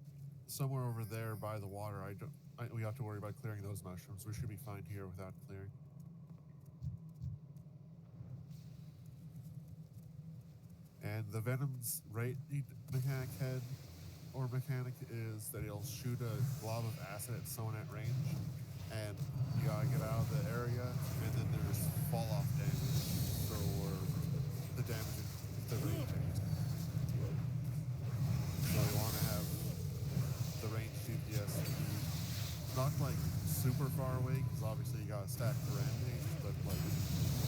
somewhere over there by the water. We have to worry about clearing those mushrooms. We should be fine here without clearing. And the Venom's rate mechanic is that it'll shoot a glob of acid at someone at range, and you gotta get out of the area, and then there's fall off damage for the damage if the range takes. So you want to have the range DPS be not like super far away, because obviously you got to stack the rampage, but like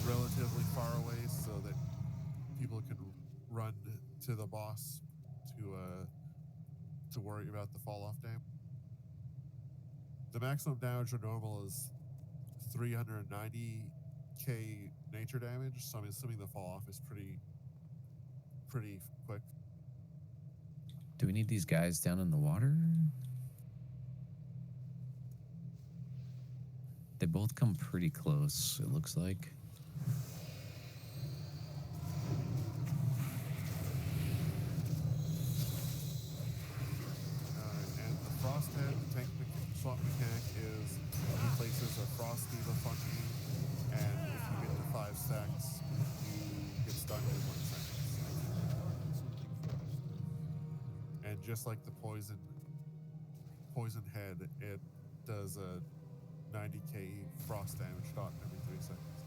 relatively far away so that people can run to the boss to worry about the fall off damage. The maximum damage for normal is 390k nature damage, so I'm assuming the fall off is pretty quick. Do we need these guys down in the water? They both come pretty close, it looks like. And the frost head, the tank swap mechanic is he places a frost debuff on you, and if you get to 5 stacks, you get stunned in 1 second. And just like the poison head, it does a 90k frost damage dot every 3 seconds.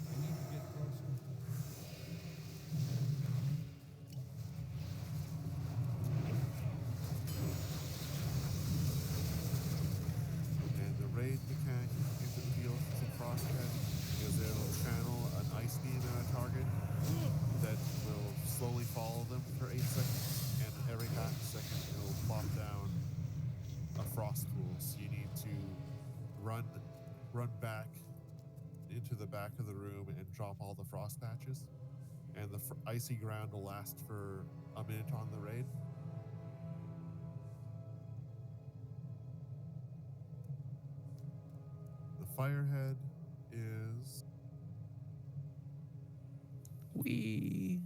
I need to get closer. And the raid mechanic into the field for frost head is it'll channel a run back into the back of the room and drop all the frost patches, and the icy ground will last for a minute on the raid. The firehead is We.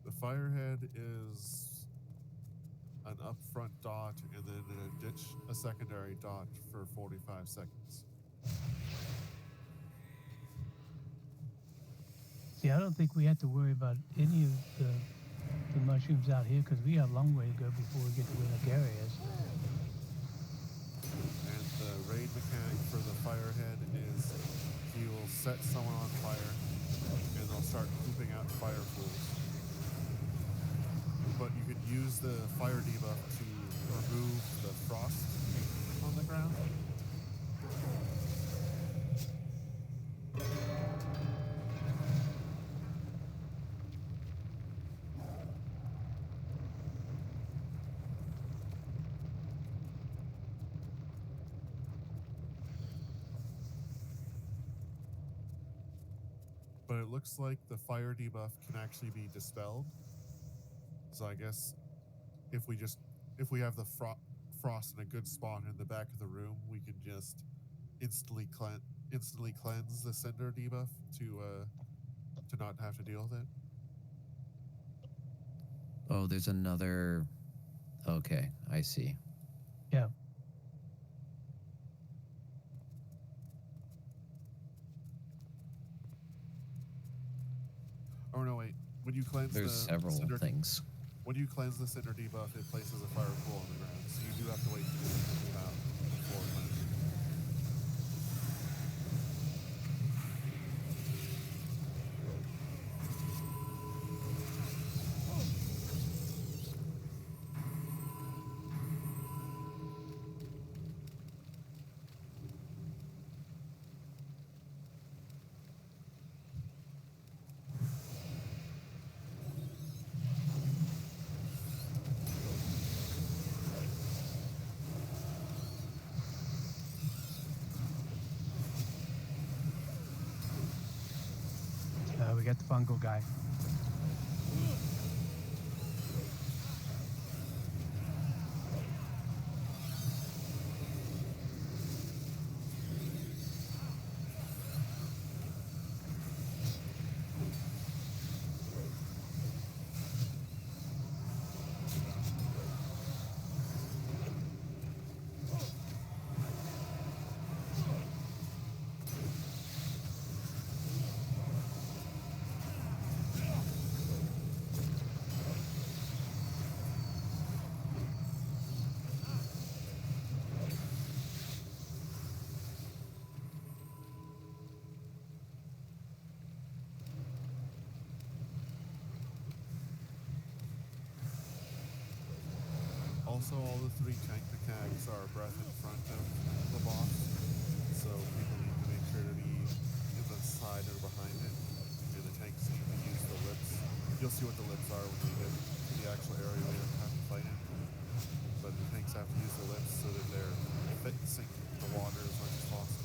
the firehead is an upfront dot and then a secondary dot for 45 seconds. See, I don't think we have to worry about any of the mushrooms out here because we have a long way to go before we get to where Megaera is. And the raid mechanic for the firehead is he will set someone on fire and they'll start pooping out fire pools. But you can use the fire debuff to remove the frost on the ground. But it looks like the fire debuff can actually be dispelled. So I guess if we have the frost in a good spot in the back of the room, we can just instantly cleanse the cinder debuff to not have to deal with it. Oh, there's another. Okay, I see. Yeah. Oh no, wait. When you cleanse There's the several cinder, things. when you cleanse the cinder debuff, it places a fire pool on the ground. So you do have to wait to move out before cleansing. We got the fungal guy. Also, all the 3 tank mechanics are a breath in front of the boss, so people need to make sure to be in the side or behind it, and the tanks need to use the lips. You'll see what the lips are when you get to the actual area where you have to fight in. But the tanks have to use the lips so that they're fit to sink the water as much as possible.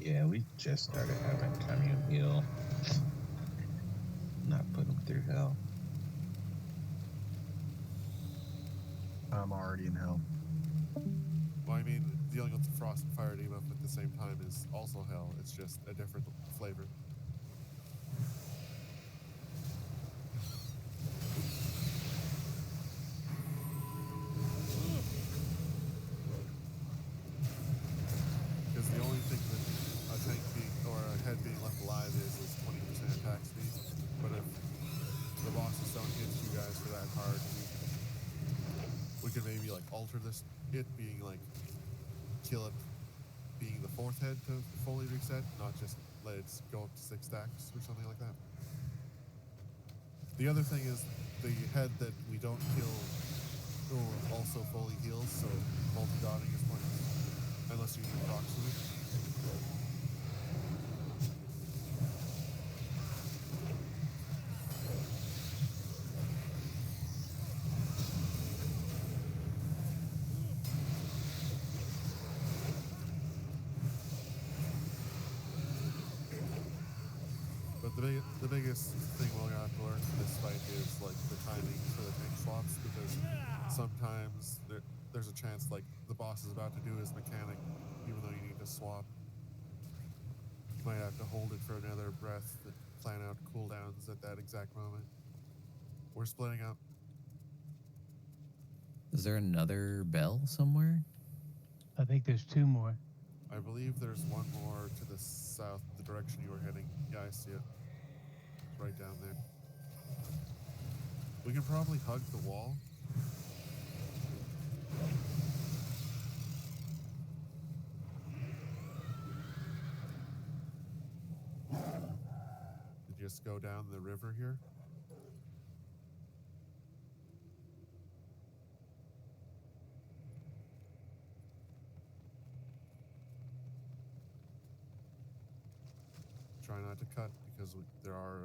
Yeah, we just started having commune heal. Not put them through hell. I'm already in hell. Well, I mean, dealing with the frost and fire debuff at the same time is also hell. It's just a different flavor. Because the only thing that a tank being or a head being left alive is 20% attack speed. But if the bosses don't hit you guys for that hard, we can maybe like alter this it being like kill it being the fourth head to fully reset, not just let it go up to 6 stacks or something like that. The other thing is the head that we don't kill also fully heals, so multi-dotting is pointless unless you need proximate. The biggest thing we're gonna have to learn from this fight is like the timing for the tank swaps, because sometimes there's a chance like the boss is about to do his mechanic, even though you need to swap. You might have to hold it for another breath to plan out cooldowns at that exact moment. We're splitting up. Is there another bell somewhere? I think there's 2 more. I believe there's one more to the south, the direction you were heading. Yeah, I see it. It's right down there. We can probably hug the wall. And just go down the river here. Try not to cut because there are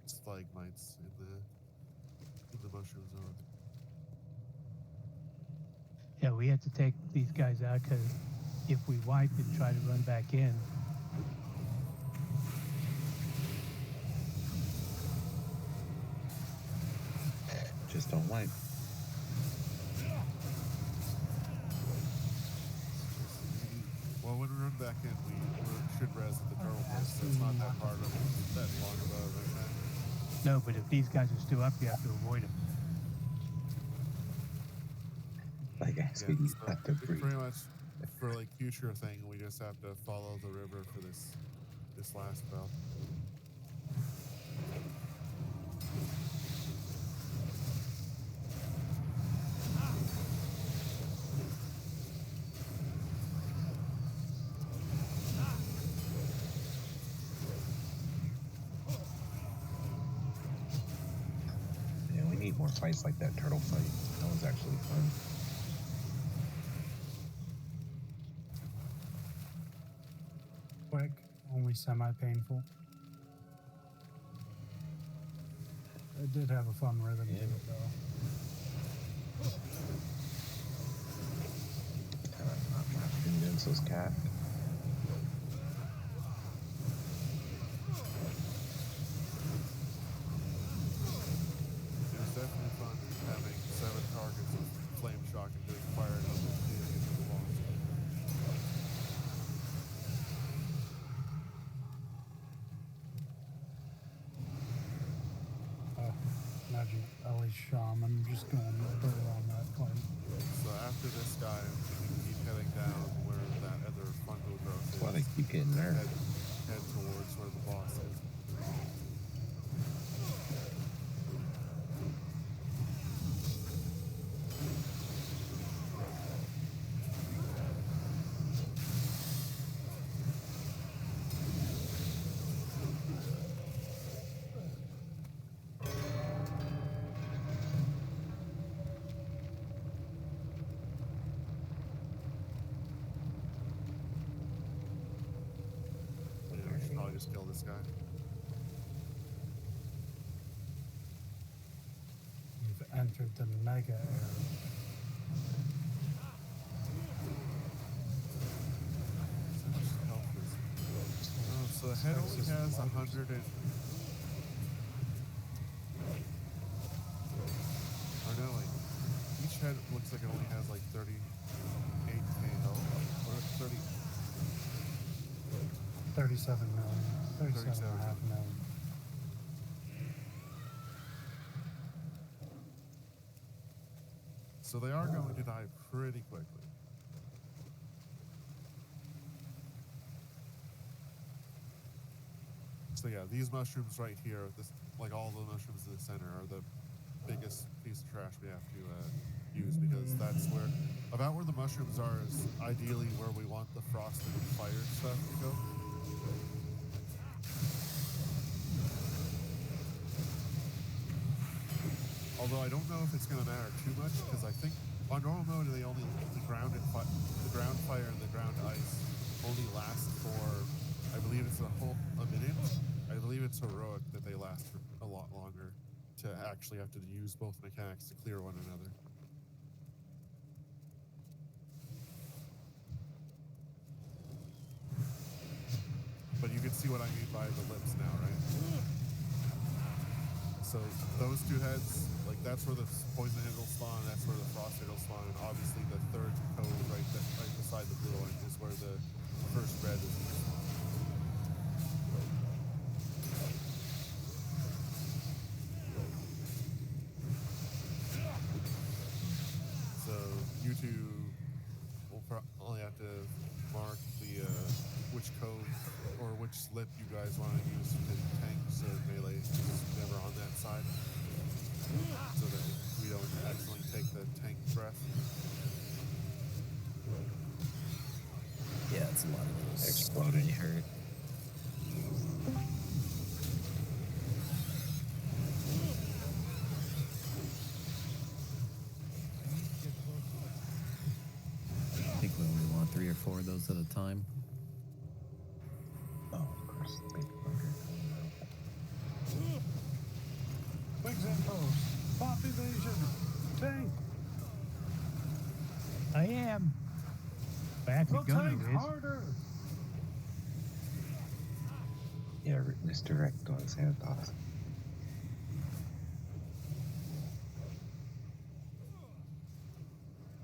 stalagmites in the mushroom zone. Yeah, we have to take these guys out because if we wipe and try to run back in, Just don't wipe. Well, when we run back in, we should res at the turtle place, so it's not that hard of that long of a event. no, but if these guys are still up, you have to avoid them. Like asking you not to It's breathe. pretty much for like future thing, we just have to follow the river for this last bell. Yeah, we need more fights like that turtle fight. That was actually fun. Quick, only semi-painful. It did have a fun rhythm to it, though. Not Vincenzo's cat. It was definitely fun having 7 targets with flame shock and doing fire and dealing into the walls. Imagine Ellie's shaman just going over on that fight. So after this guy, we can keep heading down where that other fungal growth is. That's why they keep getting nerfed. Head towards where the boss is. Probably just kill this guy. You've entered the Megaera. So much health is head only Texas has spiders. 100 and... Or no, like, each head looks like it only has like 38k health. Or 30... 37 million. 37 and a 37. half million. So they are going to die pretty quickly. So yeah, these mushrooms right here, this, like all the mushrooms in the center, are the biggest piece of trash we have to use, because that's where, about where the mushrooms are is ideally where we want the frosted and fire stuff to go. Although I don't know if it's going to matter too much, because I think on normal mode the ground fire and the ground ice only last for, I believe it's a minute. I believe it's heroic that they last for a lot longer, to actually have to use both mechanics to clear one another. But you can see what I mean by the lips now, right? So those two heads, like that's where the poison head will spawn, that's where the frost head will spawn, and obviously the third cove right beside the blue one is where the first red is. So you two will only have to mark the which cove or which slip you guys want to use to tank, so melee is never on that side, so that we don't accidentally take the tank breath. Yeah, it's a lot of those. Exploding. They hurt. I think we only want 3 or 4 of those at a time. Oh, of course, the big fucker. Twigs and toes. Pop evasion. Tank. I am. Back Go to gunner tank is. harder. Yeah, misdirect those head off.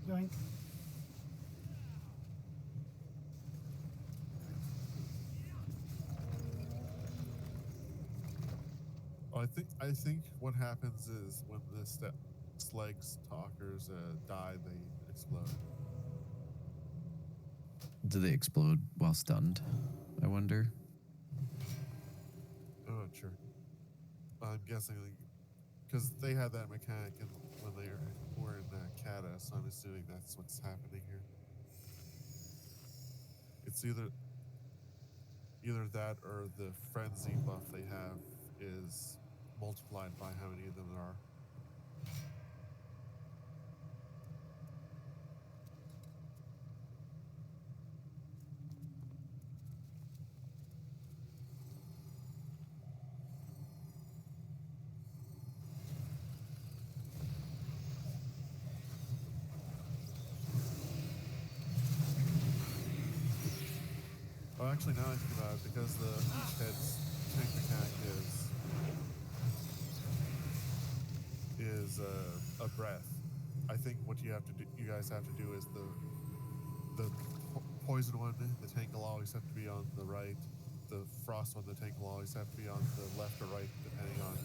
Yoink. I think what happens is when the Slegs talkers die, they explode. Do they explode while stunned? I wonder. I'm not sure. I'm guessing because they had that mechanic when they were in Kata, so I'm assuming that's what's happening here. It's either that or the frenzy buff they have is multiplied by how many of them there are. Oh, actually, now I think about it, because each head's tank mechanic is a breath. I think what you guys have to do is the poison one, the tank will always have to be on the right. The frost one, the tank will always have to be on the left or right, depending on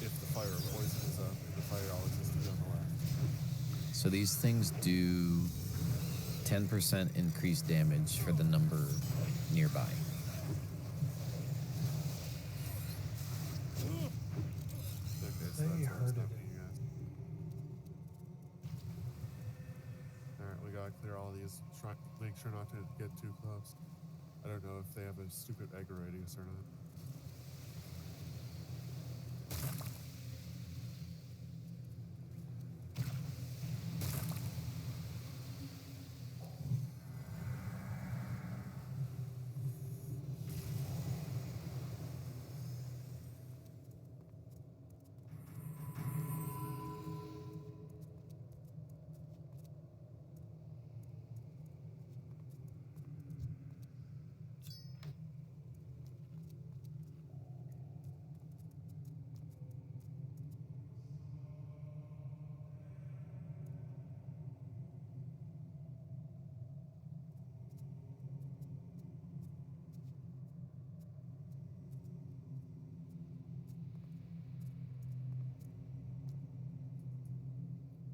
if the fire or poison is up. And the fire always has to be on the left. So these things do 10% increased damage for the number nearby. Okay, so They that's what's hurted happening, you guys. Alright, we gotta clear all these. Make sure not to get too close. I don't know if they have a stupid egg radius or not.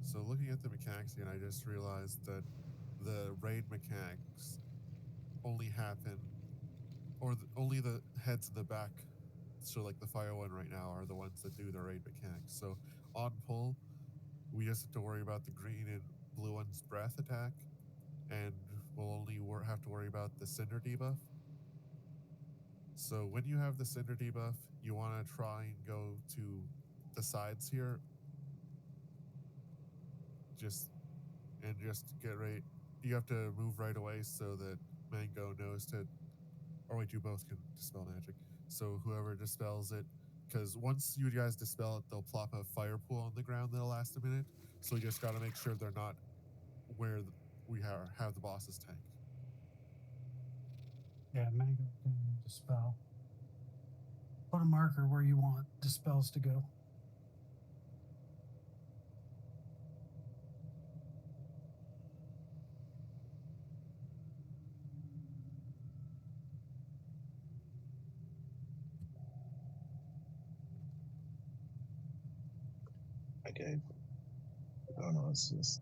So looking at the mechanics again, I just realized that the raid mechanics only happen, or only the heads in the back. So like the fire one right now are the ones that do the raid mechanics. So on pull, we just have to worry about the green and blue one's breath attack, and we'll only have to worry about the cinder debuff. So when you have the cinder debuff, you want to try and go to the sides here. Just get right. You have to move right away so that Mango knows to. Or wait, you both can dispel magic. So whoever dispels it, because once you guys dispel it, they'll plop a fire pool on the ground that'll last a minute. So we just got to make sure they're not where we have the boss's tank. Yeah, Mango can dispel. Put a marker where you want dispels to go. Okay. Oh no, it's just.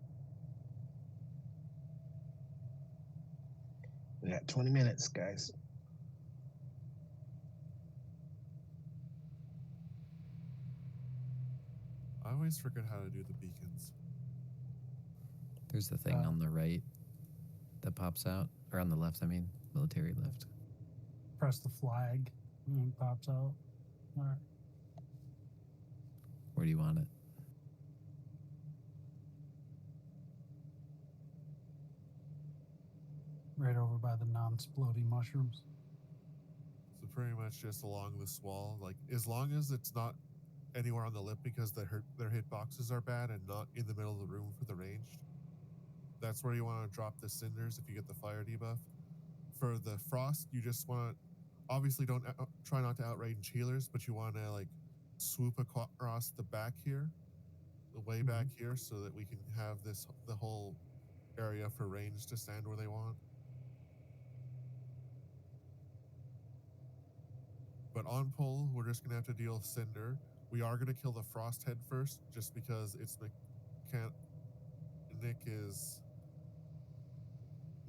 We got 20 minutes, guys. I always forget how to do the beacons. There's the thing on the right that pops out, or on the left, I mean, military left. Press the flag and it pops out. All right. Where do you want it? Right over by the non-sploding mushrooms. So pretty much just along this wall, like as long as it's not anywhere on the lip because their hitboxes are bad and not in the middle of the room for the ranged. That's where you want to drop the cinders if you get the fire debuff. For the frost, you just want, obviously don't try not to outrange healers, but you want to like swoop across the back here, the way back here, so that we can have the whole area for range to stand where they want. But on pull, we're just gonna have to deal with cinder. We are gonna kill the frost head first, just because its mechanic is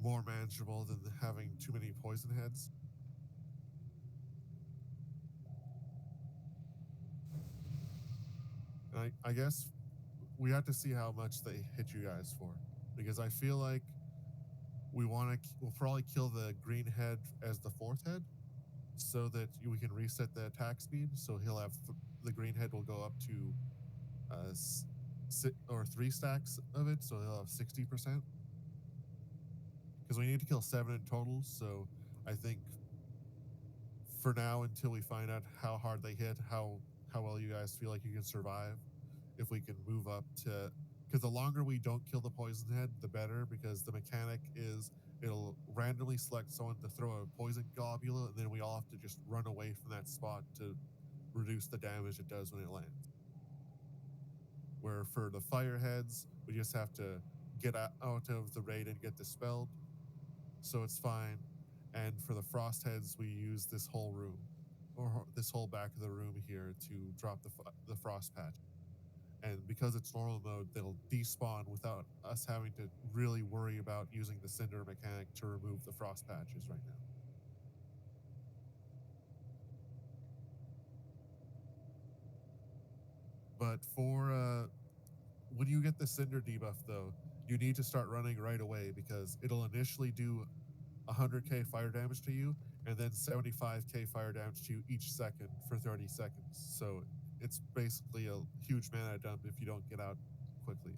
more manageable than having too many poison heads. And I guess we have to see how much they hit you guys for, because I feel like we'll probably kill the green head as the fourth head, so that we can reset the attack speed. So he'll have the green head will go up to 3 stacks of it, so he'll have 60%. Because we need to kill 7 in total, so I think for now, until we find out how hard they hit, how well you guys feel like you can survive, if we can move up to, because the longer we don't kill the poison head, the better, because the mechanic is it'll randomly select someone to throw a poison globule, and then we all have to just run away from that spot to reduce the damage it does when it lands. Where for the fireheads, we just have to get out of the raid and get dispelled, so it's fine. And for the frost heads, we use this whole room, or this whole back of the room here, to drop the frost patch. And because it's normal mode, they'll despawn without us having to really worry about using the cinder mechanic to remove the frost patches right now. But for when you get the cinder debuff, though, you need to start running right away, because it'll initially do 100k fire damage to you, and then 75k fire damage to you each second for 30 seconds. So it's basically a huge mana dump if you don't get out quickly.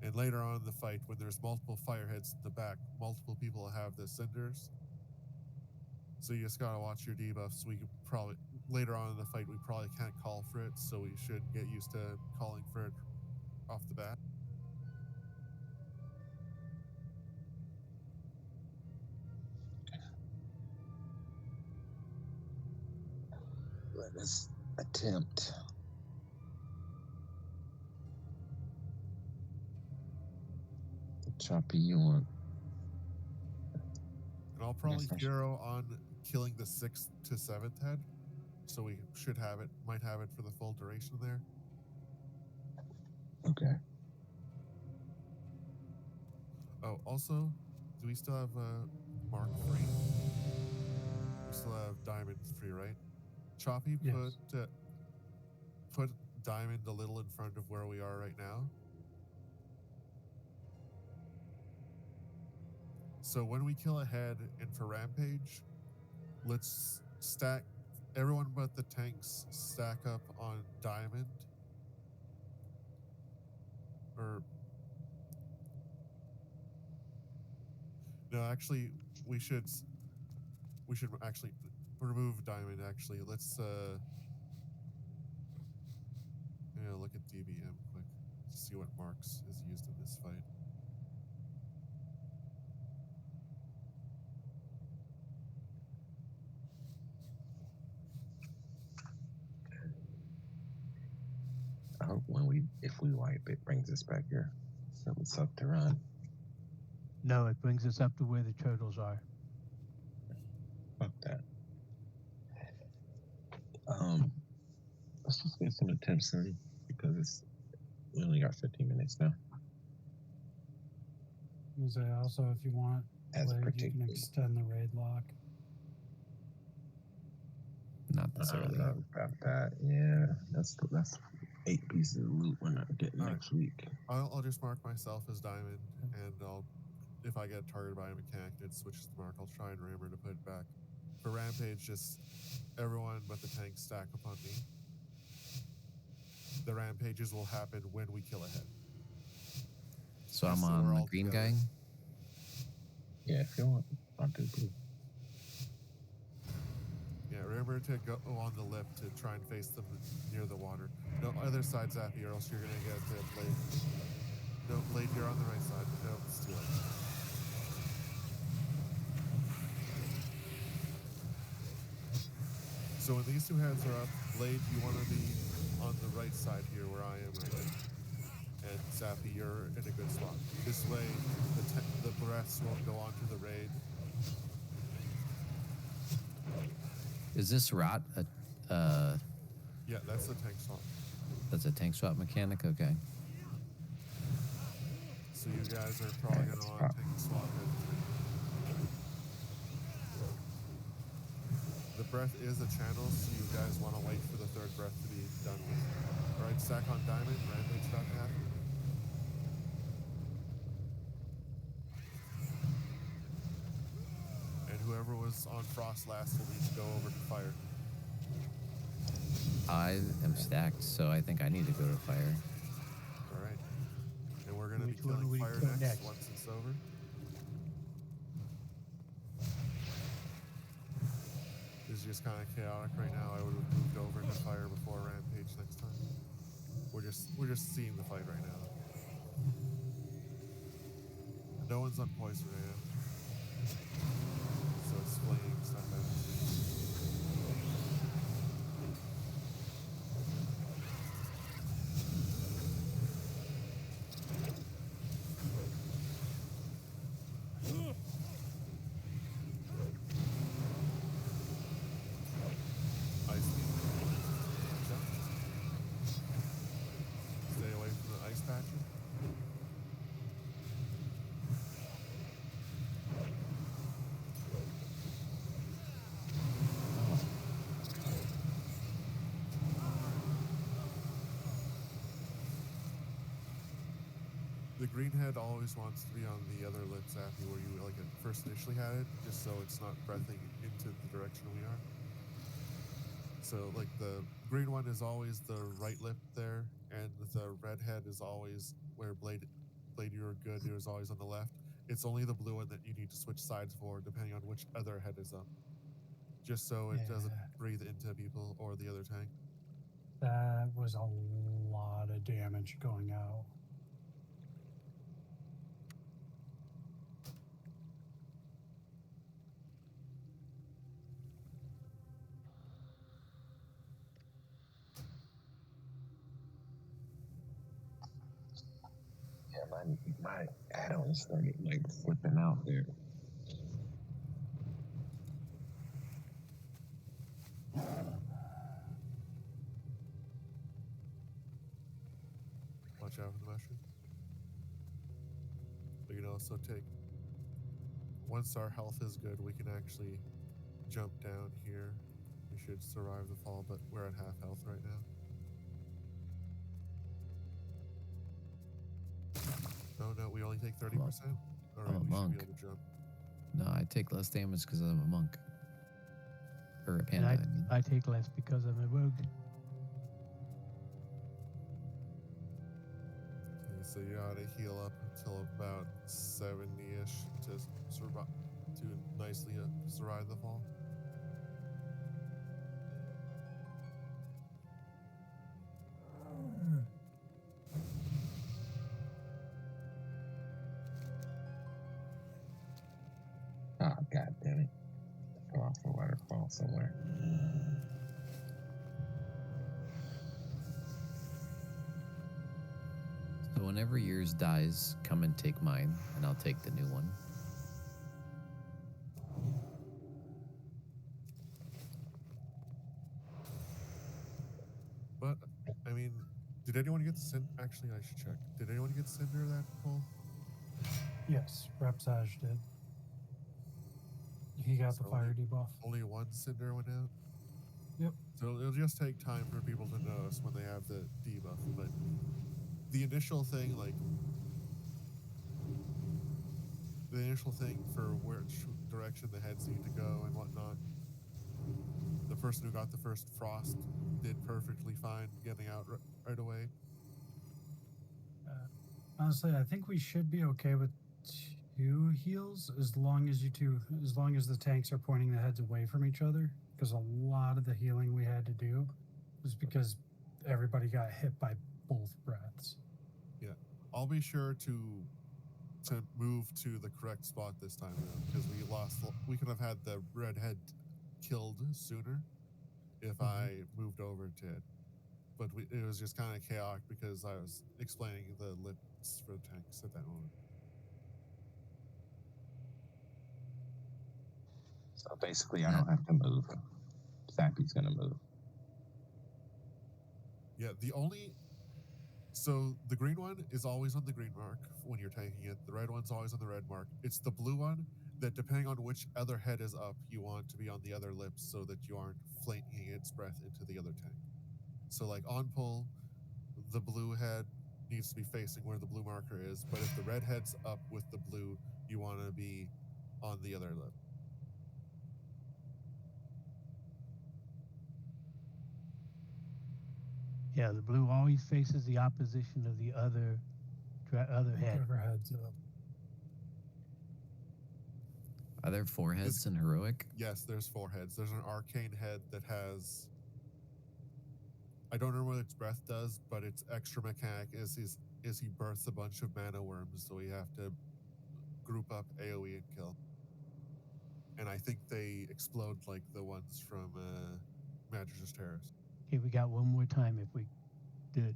And later on in the fight, when there's multiple fireheads in the back, multiple people have the cinders. So you just gotta watch your debuffs. We could probably, later on in the fight, we probably can't call for it, so we should get used to calling for it off the bat. Let us attempt. Choppy, you want? And I'll probably hero on killing the 6th to 7th head, so we might have it for the full duration there. Okay. Oh, also, do we still have Mark free? We still have Diamond free, right? Choppy, Yes. put Diamond a little in front of where we are right now. So when we kill a head and for Rampage, let's stack everyone but the tanks stack up on Diamond. Or no, actually, we should actually remove Diamond. Actually, let's look at DBM quick, see what marks is used in this fight. I hope if we wipe, it brings us back here. So it's up to run. No, it brings us up to where the turtles are. Fuck that. Let's just get some attempts in because we only got 15 minutes now. And say also, if you want, As Blade, you can predicted. extend the raid lock. Not I this don't early. know about that. Yeah, that's 8 pieces of loot we're not getting All right. next week. I'll just mark myself as Diamond, and if I get targeted by a mechanic and it switches the mark, I'll try and remember to put it back. For Rampage, just everyone but the tank stack upon me. The rampages will happen when we kill a head. So Just I'm so we're on the all green together. guy. Yeah, if you want, I'll do blue. Yeah, remember to go on the lip to try and face them near the water. No, other side, Zappy, or else you're gonna get Blade. No, Blade, you're on the right side. No, it's too late. So when these two heads are up, Blade, you want to be on the right side here where I am right now. And Zappy, you're in a good spot. This way, the breaths won't go onto the raid. Is this rot Yeah, that's the tank swap. that's a tank swap mechanic? Okay. So you guys are probably going to want to tank swap it. The breath is a channel, so you guys want to wait for the third breath to be done with. Alright, stack on Diamond, Rampage about to happen. And whoever was on Frost last will need to go over to Fire. I am stacked, so I think I need to go to fire. Alright. And we're going to be Which one killing would he Fire kill next next? once it's over. This is just kind of chaotic right now. I would have moved over to Fire before Rampage next time. We're just seeing the fight right now. No one's on poison right now. So it's flaying stuff out. Ice beam. Jump. Stay away from the ice patcher. The green head always wants to be on the other lip, Zappy, where you like first initially had it, just so it's not breathing into the direction we are. So like the green one is always the right lip there, and the red head is always where Blade you're good, is always on the left. It's only the blue one that you need to switch sides for, depending on which other head is up. Just so it doesn't breathe into people or the other tank. That was a lot of damage going out. Yeah, my add-ons started like flipping out there. Watch out for the mushroom. But you know, also take, once our health is good, we can actually jump down here. We should survive the fall, but we're at half health right now. No, we only take 30%? All right, I'm a we should monk. be able to jump. No, I take less damage because I'm a monk. Or a And panda, I mean. I take less because I'm a rogue. Okay, so you gotta heal up until about 70-ish to survive, to nicely survive the fall. Oh, god damn it. Fell off a waterfall somewhere. So whenever yours dies, come and take mine, and I'll take the new one. But, I mean, did anyone get the Cinder? Actually, I should check. Did anyone get Cinder that pull? Yes, Repsage did. He got the So fire debuff. Only one Cinder went out? Yep. So it'll just take time for people to notice when they have the debuff, but the initial thing, like, the initial thing for which direction the heads need to go and whatnot, the person who got the first frost did perfectly fine getting out right away. Honestly, I think we should be okay with 2 heals as long as the tanks are pointing the heads away from each other. Because a lot of the healing we had to do was because everybody got hit by both breaths. Yeah, I'll be sure to move to the correct spot this time because we could have had the red head killed sooner if I moved over to it. But it was just kind of chaotic because I was explaining the lips for the tanks at that moment. So basically, I don't have to move. Zappy's gonna move. Yeah, so the green one is always on the green mark when you're tanking it. The red one's always on the red mark. It's the blue one that, depending on which other head is up, you want to be on the other lips so that you aren't flanking its breath into the other tank. So, like, on pull, the blue head needs to be facing where the blue marker is, but if the red head's up with the blue, you want to be on the other lip. Yeah, the blue always faces the opposition of the other head. Whoever heads up. Are there 4 heads in heroic? Yes, there's 4 heads. There's an arcane head that has, I don't remember what its breath does, but its extra mechanic is he births a bunch of mana worms, so we have to group up AoE and kill. And I think they explode like the ones from Magister's Terrace. Okay, we got one more time if we did.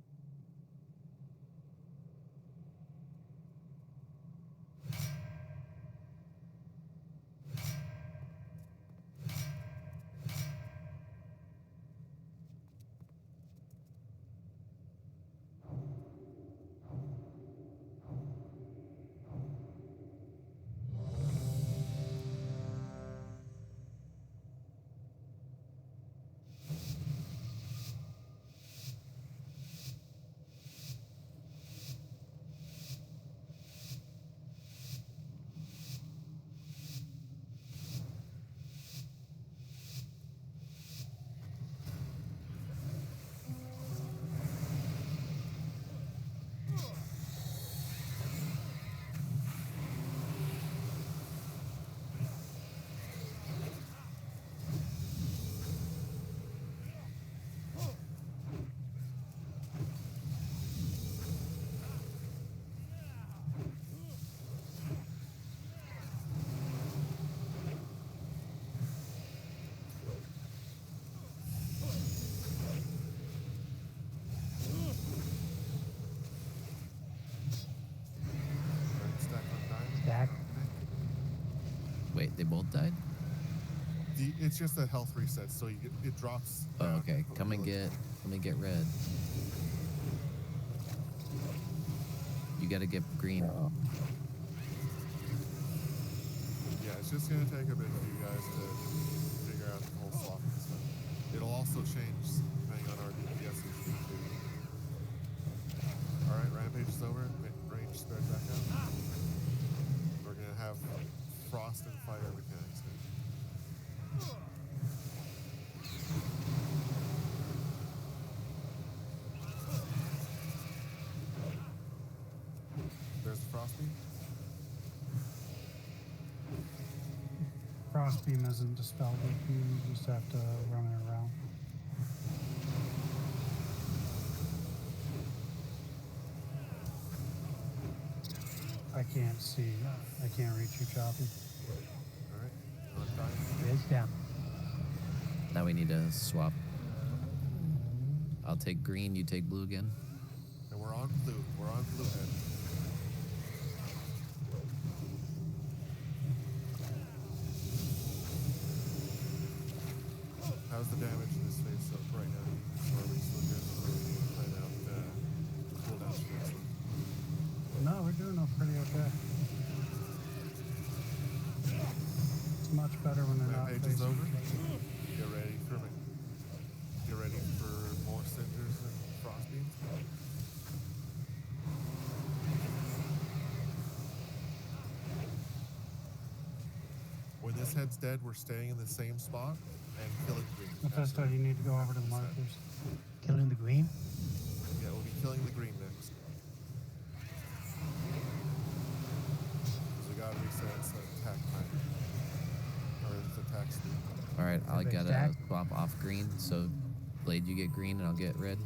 Stack. Wait, they both died? It's just a health reset, so it drops. Oh, okay. Let me get red. You gotta get green. It's just gonna take a bit for you guys to figure out the whole swapping stuff. It'll also change depending on our DPS issue too. Alright, Rampage is over. Range spread back out. We're gonna have Frost and Fire mechanics now. There's the Frost beam. Frost beam isn't dispelled. You just have to run it around. I can't see. I can't reach you, Choppy. Alright. On time. It's down. Now we need to swap. I'll take green, you take blue again. And we're on blue. We're on blue head. How's the damage in this phase up right now? Or are we still good? Or we need to plan out the cooldown for this one? No, we're doing pretty okay. It's much better when they're not Rampage is facing over. each other. Get ready for me. Get ready for more cinders and frost beams. When this head's dead, we're staying in the same spot and killing green. Mephisto, you need to go over to the markers. Killing the green. Yeah, we'll be killing the green next. Because we gotta reset its attack time. Or its attack speed. All right, I'll Everybody gotta stack? swap off green. So, Blade, you get green, and I'll get red.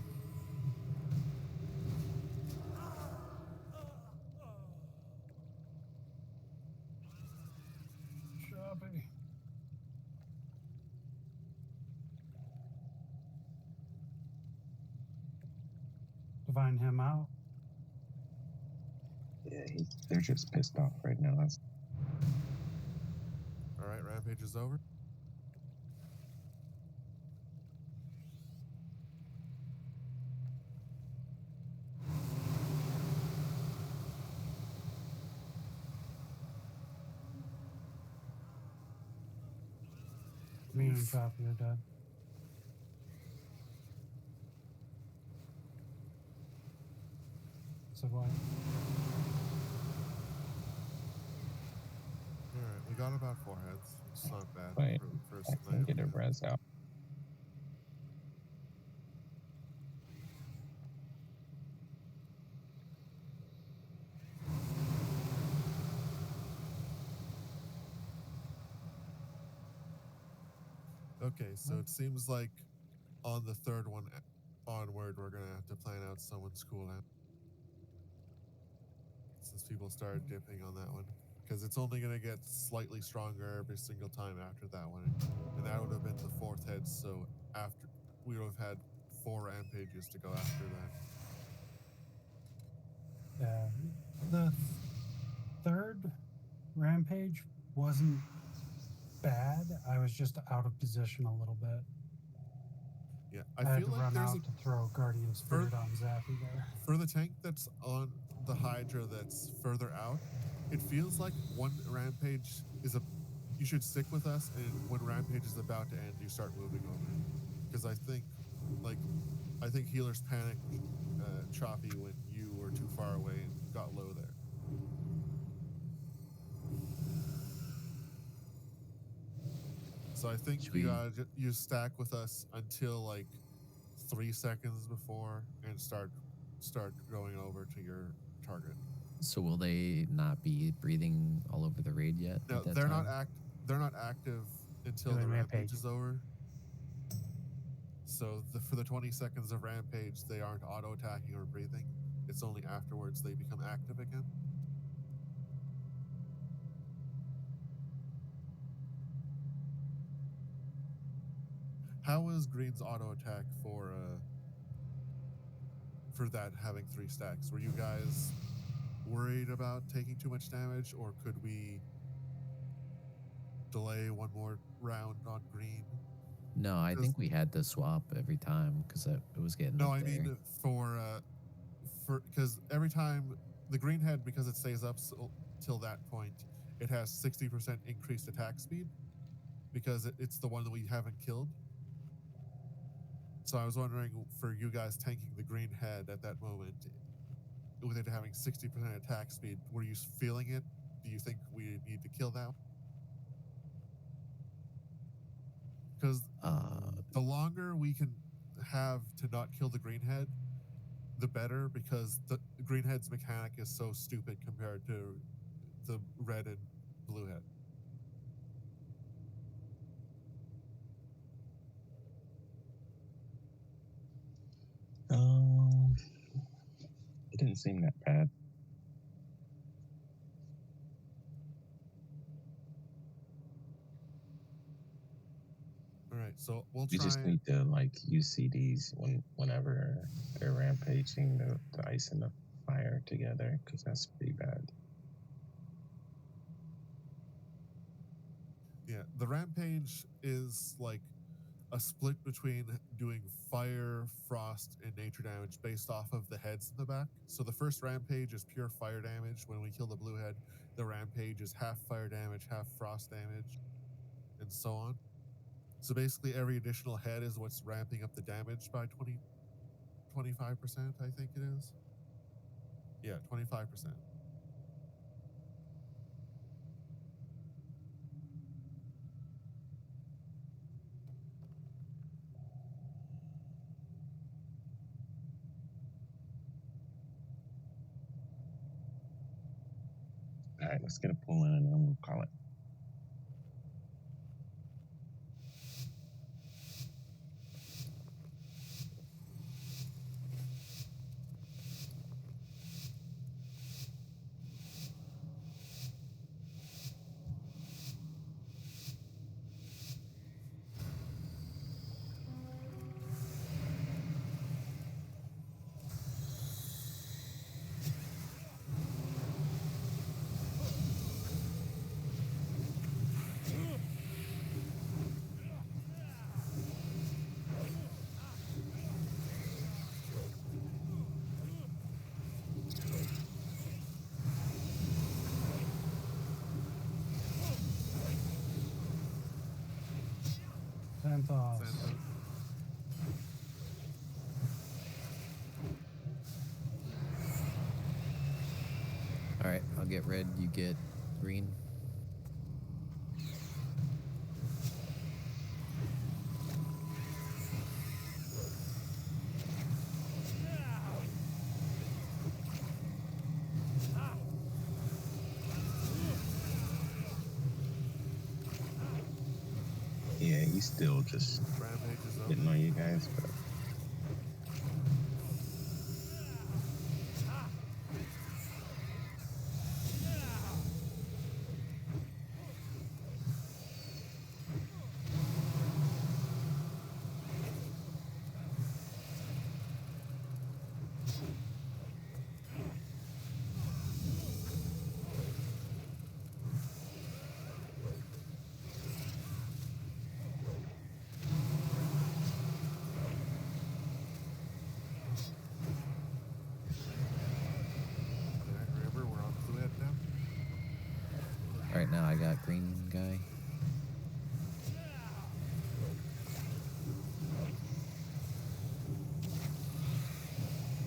Choppy. Divine him out. Yeah, they're just pissed off right now. That's Alright, Rampage is over. Me and Choppy are dead. So what? Alright, we got about 4 heads. It's not bad Wait, for the first I night. can get a res out. Okay, so it seems like on the third one onward, we're gonna have to plan out someone's cooldown. Since people started dipping on that one. Because it's only gonna get slightly stronger every single time after that one. And that would have been the 4th head, so after we would have had 4 rampages to go after that. Yeah. The third rampage wasn't bad. I was just out of position a little bit. Yeah, I I had feel to like run there's out a to throw Guardian Spirit on Zappy there. for the tank that's on the Hydra that's further out, it feels like one rampage is you should stick with us, and when rampage is about to end, you start moving over. Because I think healers panicked Choppy when you were too far away and got low there. So I think Should we- you gotta you stack with us until like 3 seconds before and start going over to your target. So will they not be breathing all over the raid yet? No, at that they're time? not active until Doing the rampage rampage. is over. So for the 20 seconds of rampage, they aren't auto attacking or breathing. It's only afterwards they become active again. How was Green's auto attack for that having 3 stacks? Were you guys worried about taking too much damage, or could we delay one more round on Green? No, I think we had to swap every time because it was getting. No, up I there. mean for because every time the green head, because it stays up till that point, it has 60% increased attack speed because it's the one that we haven't killed. So I was wondering, for you guys tanking the green head at that moment, with it having 60% attack speed, were you feeling it? Do you think we need to kill that? Because the longer we can have to not kill the green head, the better, because the green head's mechanic is so stupid compared to the red and blue head. It didn't seem that bad. All right, so we'll You try. just need to like UCDs whenever they're rampaging the ice and the fire together, because that's pretty bad. Yeah, the rampage is like a split between doing fire, frost, and nature damage based off of the heads in the back. So the first rampage is pure fire damage. When we kill the blue head, the rampage is half fire damage, half frost damage, and so on. So basically every additional head is what's ramping up the damage by 25%, I think it is. Yeah, 25%. All right, let's get a pull in and then we'll call it. Xanthos. Xanthos. All right, I'll get red. You get green. Yeah, he's still just Rampage is up. hitting on you guys, but Alright, remember, we're on blue head now. All right, now I got green guy.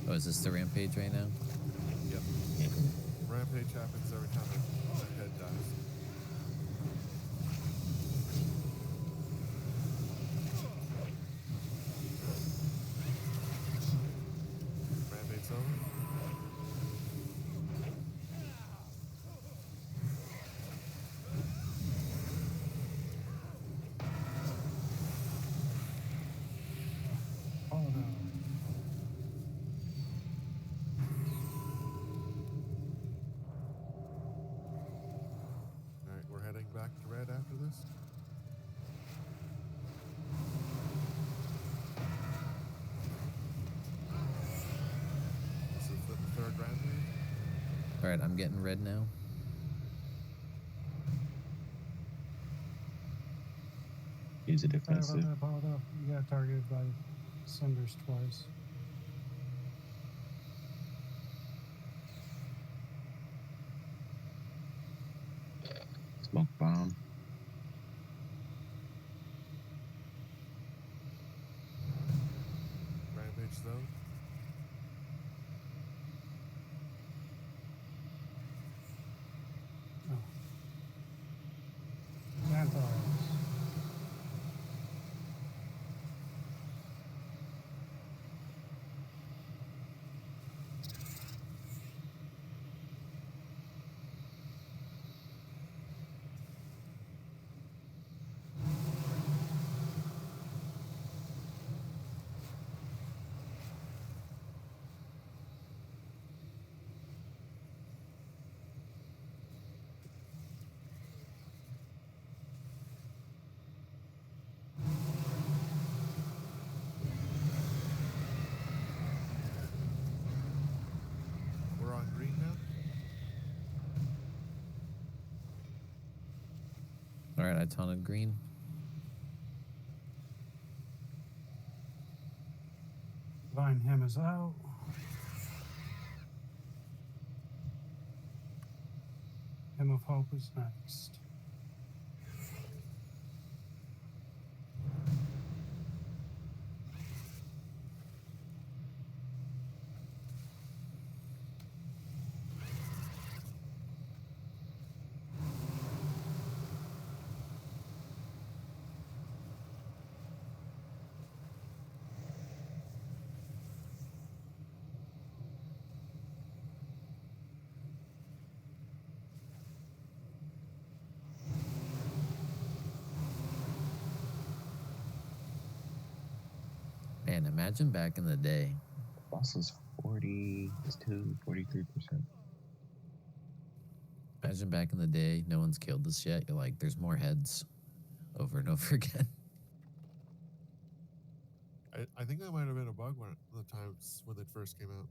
Oh, is this the rampage right now? Yep. Rampage happens every time a head dies. Rampage's over. Oh no. Alright, we're heading back to red after this. This is the third rampage. All right, I'm getting red now. use a Sorry about defensive. that, Paolo. You got targeted by cinders twice. Smoke bomb. Rampage zone. Xanthars. We're on green now. All right, I taunted green. Divine Hymn is out. Hymn of Hope is next. Man, imagine back in the day. Boss is 42, 43%. Imagine back in the day, no one's killed this yet. You're like, there's more heads over and over again. I think that might have been a bug one of the times when it first came out,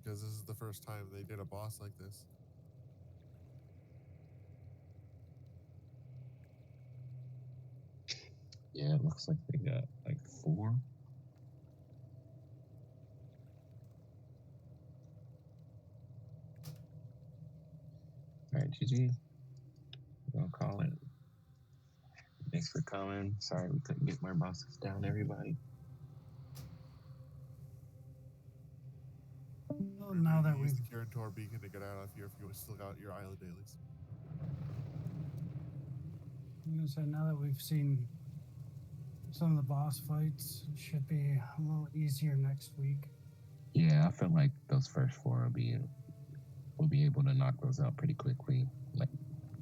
because this is the first time they did a boss like this. Yeah, it looks like they got like 4. Alright, GG. We're gonna call it. Thanks for coming. Sorry we couldn't get more bosses down, everybody. Well, now that use we've the Kieran Tor beacon to get out of here if you still got your island dailies. I'm gonna say now that we've seen some of the boss fights, it should be a little easier next week. Yeah, I feel like those first 4 we'll be able to knock those out pretty quickly. Like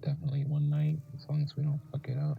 definitely one night, as long as we don't fuck it up.